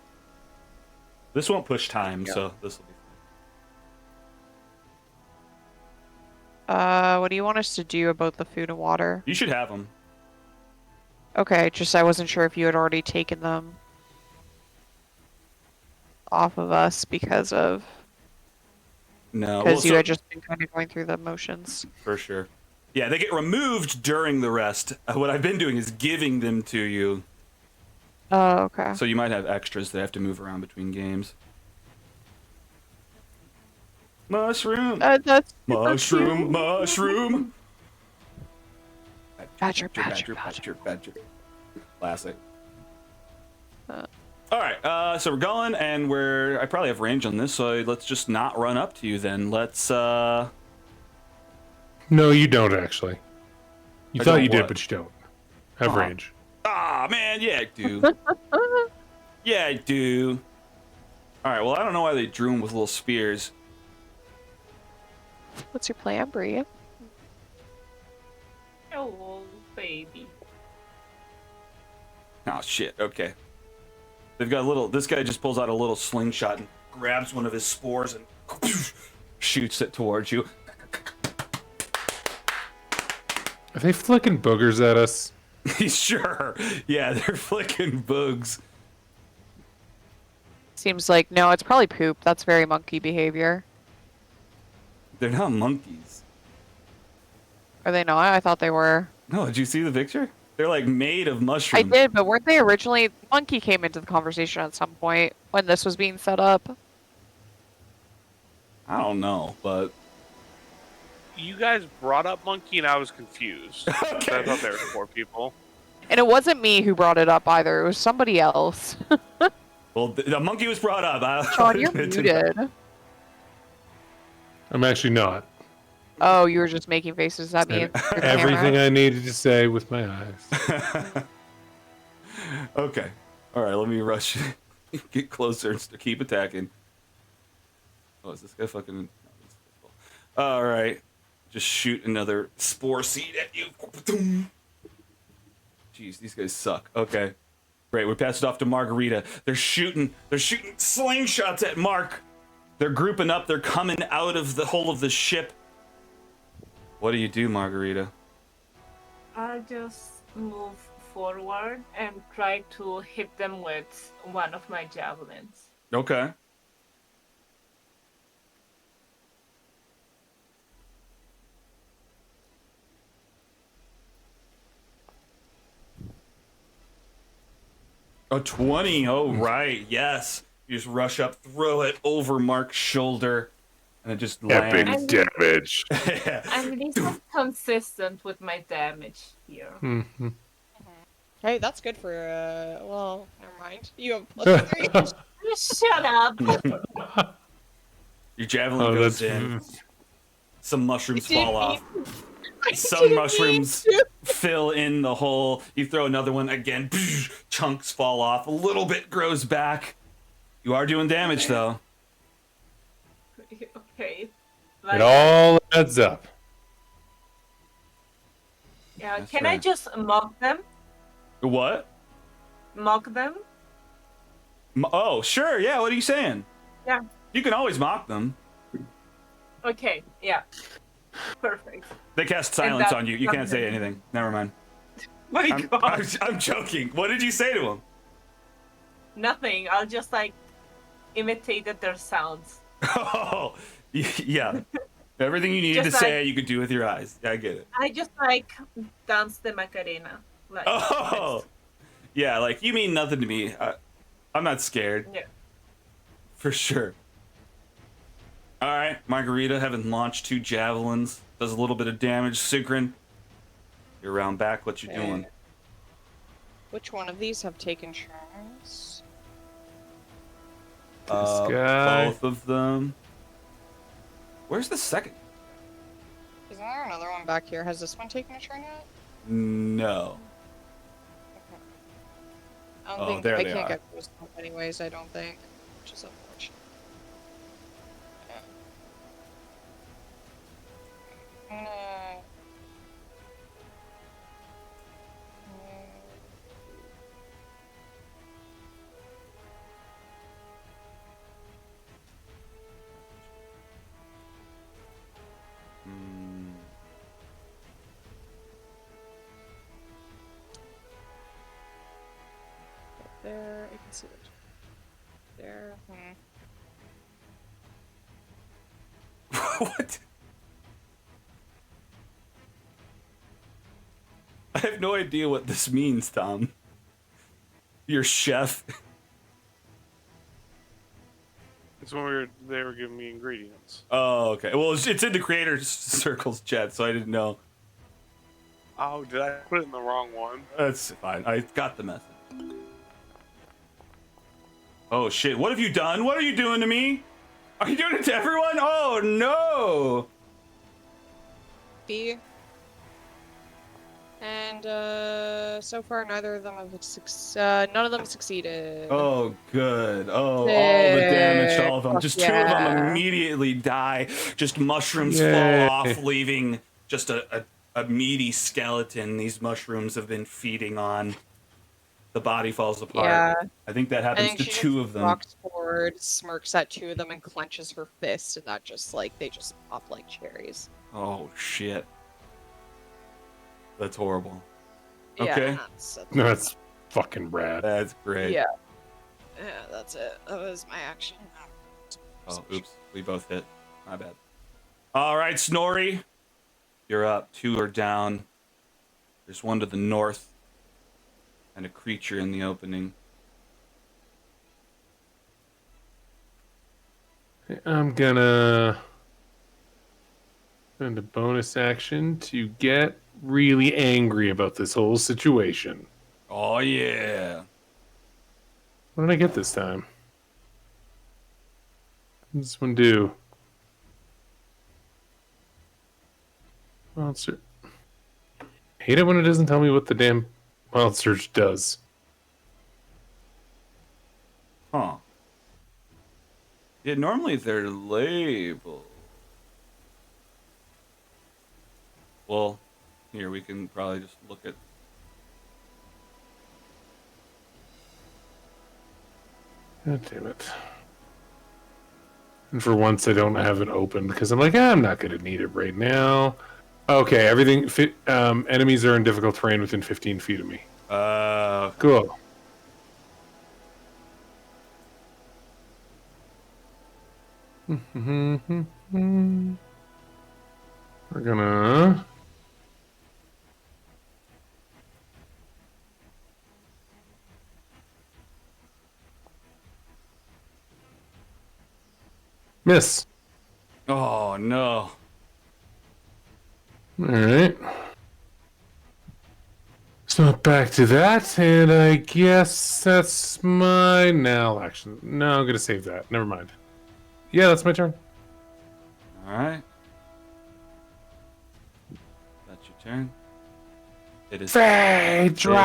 This won't push time, so this will be fine. What do you want us to do about the food and water? You should have them. Okay, just I wasn't sure if you had already taken them off of us because No, you had just been kind of going through the motions. for sure. Yeah, they get removed during the rest. What I've been doing is giving them to you, Oh, okay. so you might have extras that have to move around between games. Mushroom, That's mushroom, mushroom. Badger. Badger. Classic. Uh. All right, so we're going, and I probably have range on this, so let's just not run up to you then. Let's, No, you don't actually. You I thought don't you did, what? but you don't have Uh-huh. range. Ah, man, yeah, I do. Yeah, I do. All right, well, I don't know why they drew them with little spears. What's your plan, Brie? Oh, baby. Oh, shit, okay. They've got this guy just pulls out a little slingshot and grabs one of his spores and shoots it towards you. Are they flicking boogers at us? Sure. Yeah, they're flicking bugs. Seems like no, it's probably poop. That's very monkey behavior. They're not monkeys. Are they not? I thought they were. No, did you see the picture? They're like made of I mushrooms. did, but weren't they originally... Monkey came into the conversation at some point when this was being set up. I don't know, but You guys brought up monkey, and I was confused. Okay. I thought there were 4 people. And it wasn't me who brought it up either. It was somebody else. well, the monkey was brought up. Sean, you're muted. I'm actually not. Oh, you were just making faces at me. Said everything I needed to say with my eyes. Okay. All right. Let me rush. Get closer and keep attacking. Oh, is this guy fucking? No, this is cool. All right. Just shoot another spore seed at you. Jeez, these guys suck. Okay. Great. We passed it off to Margarita. They're shooting slingshots at Mark. They're grouping up. They're coming out of the hull of the ship. What do you do, Margarita? I just move forward and try to hit them with one of my javelins. Okay. A 20. Oh, right. Yes. You just rush up, throw it over Mark's shoulder, and it just lands. And- damage. I'm least consistent with my damage here. Mm-hmm. Hey, that's good for, well, never mind. You have +3. Shut up! Your javelin Oh, goes that's in. Some mushrooms Didn't fall off. I Some didn't mushrooms mean to. fill in the hole. You throw another one again. Chunks fall off. A little bit grows back. You are doing damage, though. Okay. It all adds up. Yeah, That's can I right. just mock them? What? Mock them? Oh, sure. Yeah, what are you saying? Yeah. You can always mock them. Okay, yeah. Perfect. They cast silence that- on you. You can't say anything. Never mind. My God. I'm joking. What did you say to him? Nothing. I'll just like imitate their sounds. Oh, yeah. Everything you needed Just to say, like- you could do with your eyes. I get it. I just like dance the Macarena. Like, Oh, yeah. Like you mean nothing to me. I'm not scared. Yeah. For sure. All right, Margarita, having launched 2 javelins, does a little bit of damage. Sigrin, you're around back. What you doing? Which one of these have taken turns? guy. Both of them. Where's the second? Isn't there another one back here? Has this one taken a turn yet? No. I don't Oh, think there I they can't are. get close enough anyways, I don't think. Which is unfortunate. Yeah. I'm gonna... Hmm. There, I can see it. There. What? I have no idea what this means, Tom. Your chef. It's when they were giving me ingredients. Oh, okay. Well, it's in the creator circles chat, so I didn't know. Oh, did I put it in the wrong one? That's fine. I got the message. Oh shit! What have you done? What are you doing to me? Are you doing it to everyone? Oh no! B. And so far neither of them have none of them succeeded. Oh good. Oh, all the damage to all of them. Fuck Just 2 of them yeah. immediately die. Just mushrooms Yay. fall off, leaving just a meaty skeleton. These mushrooms have been feeding on. The body falls apart. Yeah. I think that I happens think to she 2 just of them. walks forward, smirks at 2 of them, and clenches her fist, and that just like they just pop like cherries. Oh shit. That's horrible. Yeah, Okay. No, that's fucking rad. That's great. Yeah. Yeah, that's it. That was my action. Oh, oops. We both hit. My bad. All right, Snorri. You're up. 2 are down. There's one to the north. And a creature in the opening. I'm gonna spend a bonus action to get really angry about this whole situation. Oh, yeah. What did I get this time? What does this one do? Monster. Hate it when it doesn't tell me what the damn wild search does. Huh. Yeah, normally they're labeled. Well, here we can probably just look at. God damn it. And for once, I don't have it open because I'm like, I'm not going to need it right now. Okay, everything. Enemies are in difficult terrain within 15 feet of me. Cool. We're gonna. Miss. Oh, no. All right. So back to that, and I guess that's my now action. No, I'm gonna save that. Never mind. Yeah, that's my turn. All right. That's your turn. It is Phaedra!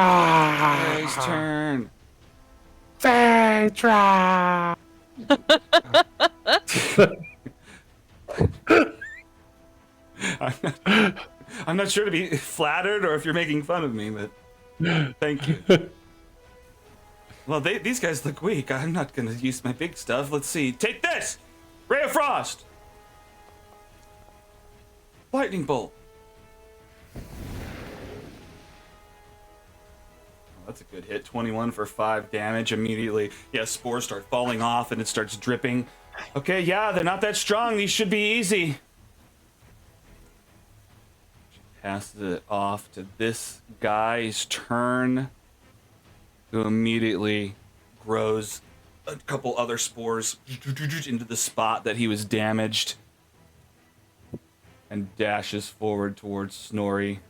Faye's turn. Phaedra! I'm not sure to be flattered or if you're making fun of me, but thank you. Well, these guys look weak. I'm not going to use my big stuff. Let's see. Take this! Ray of Frost! Lightning Bolt. Oh, that's a good hit. 21 for 5 damage immediately. Yeah, spores start falling off and it starts dripping. Okay, yeah, they're not that strong. These should be easy. Passes it off to this guy's turn, who immediately grows a couple other spores into the spot that he was damaged and dashes forward towards Snorri.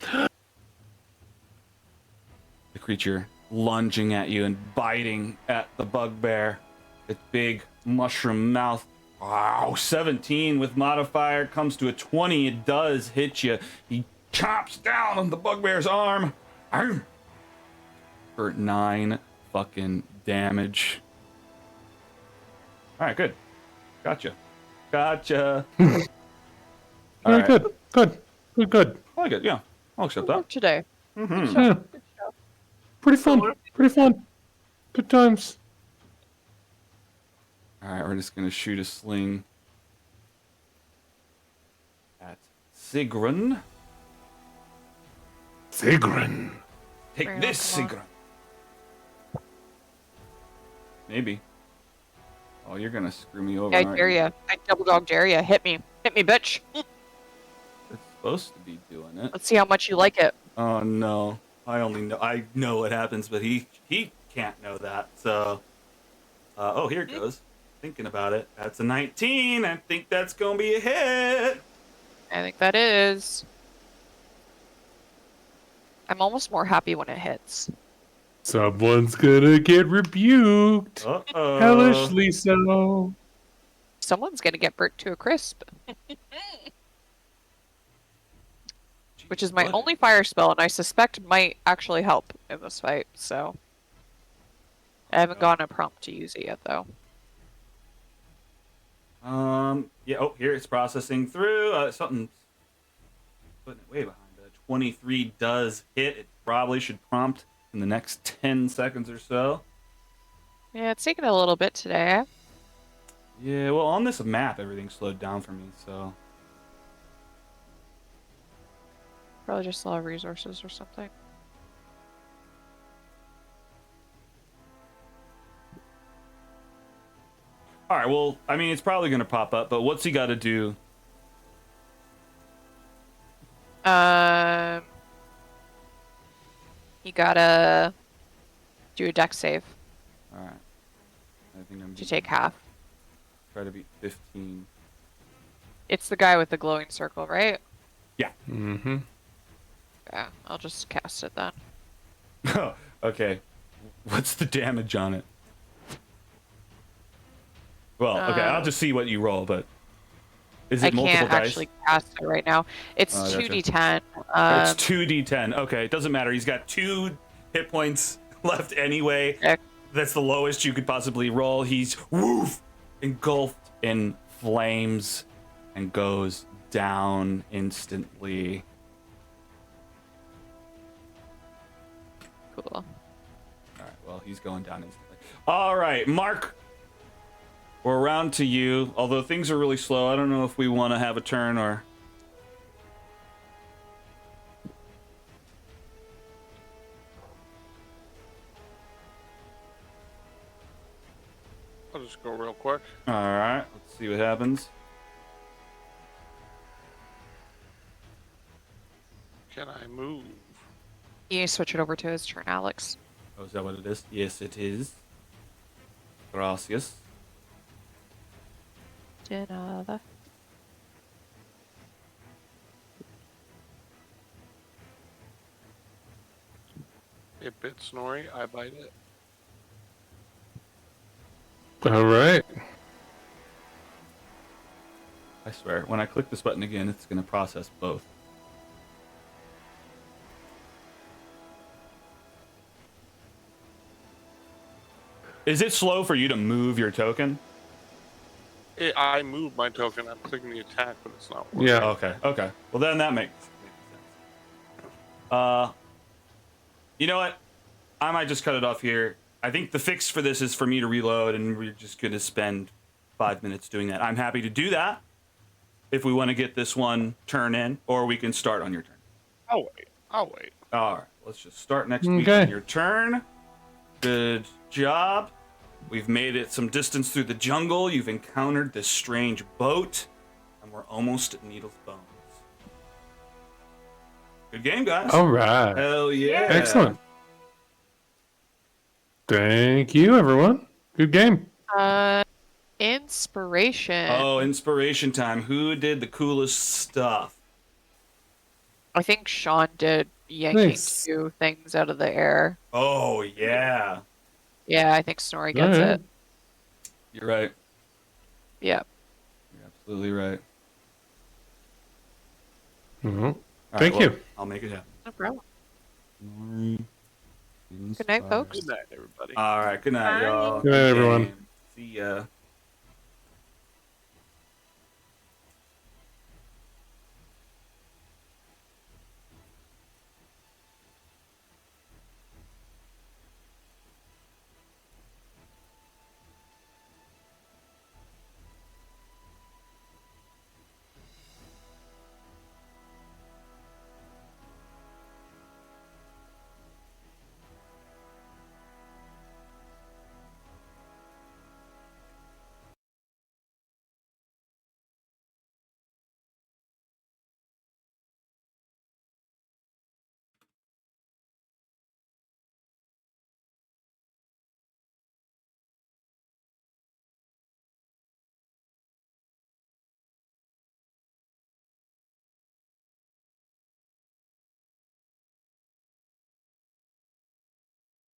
The creature lunging at you and biting at the bugbear. Its big mushroom mouth. Wow, 17 with modifier comes to a 20. It does hit you. He chops down on the bugbear's arm. Arr! For 9 fucking damage. All right, good. Gotcha. All right, good. I like it, yeah. I'll accept Good that. work today. Mm-hmm. Yeah. Pretty fun. Good times. All right, we're just going to shoot a sling at Sigrun. Take Bring this, it on, Sigrun. Maybe. Oh, you're going to screw me over, I aren't dare you? ya. I double dog dare ya. Hit me, bitch. It's supposed to be doing it. Let's see how much you like it. Oh, no. I know what happens, but he can't know that, so... oh, here it goes. Thinking about it. That's a 19. I think that's going to be a hit. I think that is. I'm almost more happy when it hits. Someone's gonna get rebuked. Uh-oh. Hellishly so. Someone's gonna get burnt to a crisp. Which is my What? only fire spell, and I suspect might actually help in this fight, so. I haven't gotten a prompt to use it yet, though. Yeah, oh, here it's processing through. Something's putting it way behind. 23 does hit. It probably should prompt in the next 10 seconds or so. Yeah, it's taking a little bit today. Yeah, well, on this map, everything slowed down for me, so... Probably just a lot of resources or something. All right. Well, I mean, it's probably gonna pop up, but what's he got to do? You gotta do a deck save All right. I think I'm to take half. Try to beat 15. It's the guy with the glowing circle, right? Yeah. Mm-hmm. Yeah, I'll just cast it then. Oh, okay. What's the damage on it? Well, okay, I'll just see what you roll, but is it I multiple can't dice? actually cast it right now. It's Oh, gotcha. 2d10. It's 2d10. Okay, it doesn't matter. He's got 2 hit points left anyway. Sick. That's the lowest you could possibly roll. He's woof engulfed in flames and goes down instantly. Cool. All right, well, he's going down instantly. All right, Mark, we're around to you. Although things are really slow, I don't know if we want to have a turn or... I'll just go real quick. All right, let's see what happens. Can I move? You switch it over to his turn, Alex. Oh, is that what it is? Yes, it is. Gracias. De nada. It bit Snorri. I bite it. All right. I swear, when I click this button again, it's going to process both. Is it slow for you to move your token? I moved my token. I'm clicking the attack, but it's not working. Yeah. Okay, okay. Well, then that makes sense. You know what? I might just cut it off here. I think the fix for this is for me to reload, and we're just going to spend 5 minutes doing that. I'm happy to do that if we want to get this one turn in, or we can start on your turn. I'll wait. I'll wait. All right, let's just start next week Okay. on your turn. Good job. We've made it some distance through the jungle. You've encountered this strange boat, and we're almost at Needle's Bones. Good game, guys. All right. Hell yeah. Excellent. Thank you, everyone. Good game. Inspiration. Oh, inspiration time. Who did the coolest stuff? I think Sean did yanking Thanks. 2 things out of the air. Oh, yeah. Yeah, I think Snorri gets Alright. it. You're right. Yeah. You're absolutely right. Mhm. All Thank well, you. I'll make it happen. No problem. Good night, folks. Good night, everybody. All right. Good night, Bye. y'all. Good night, everyone. game. See ya.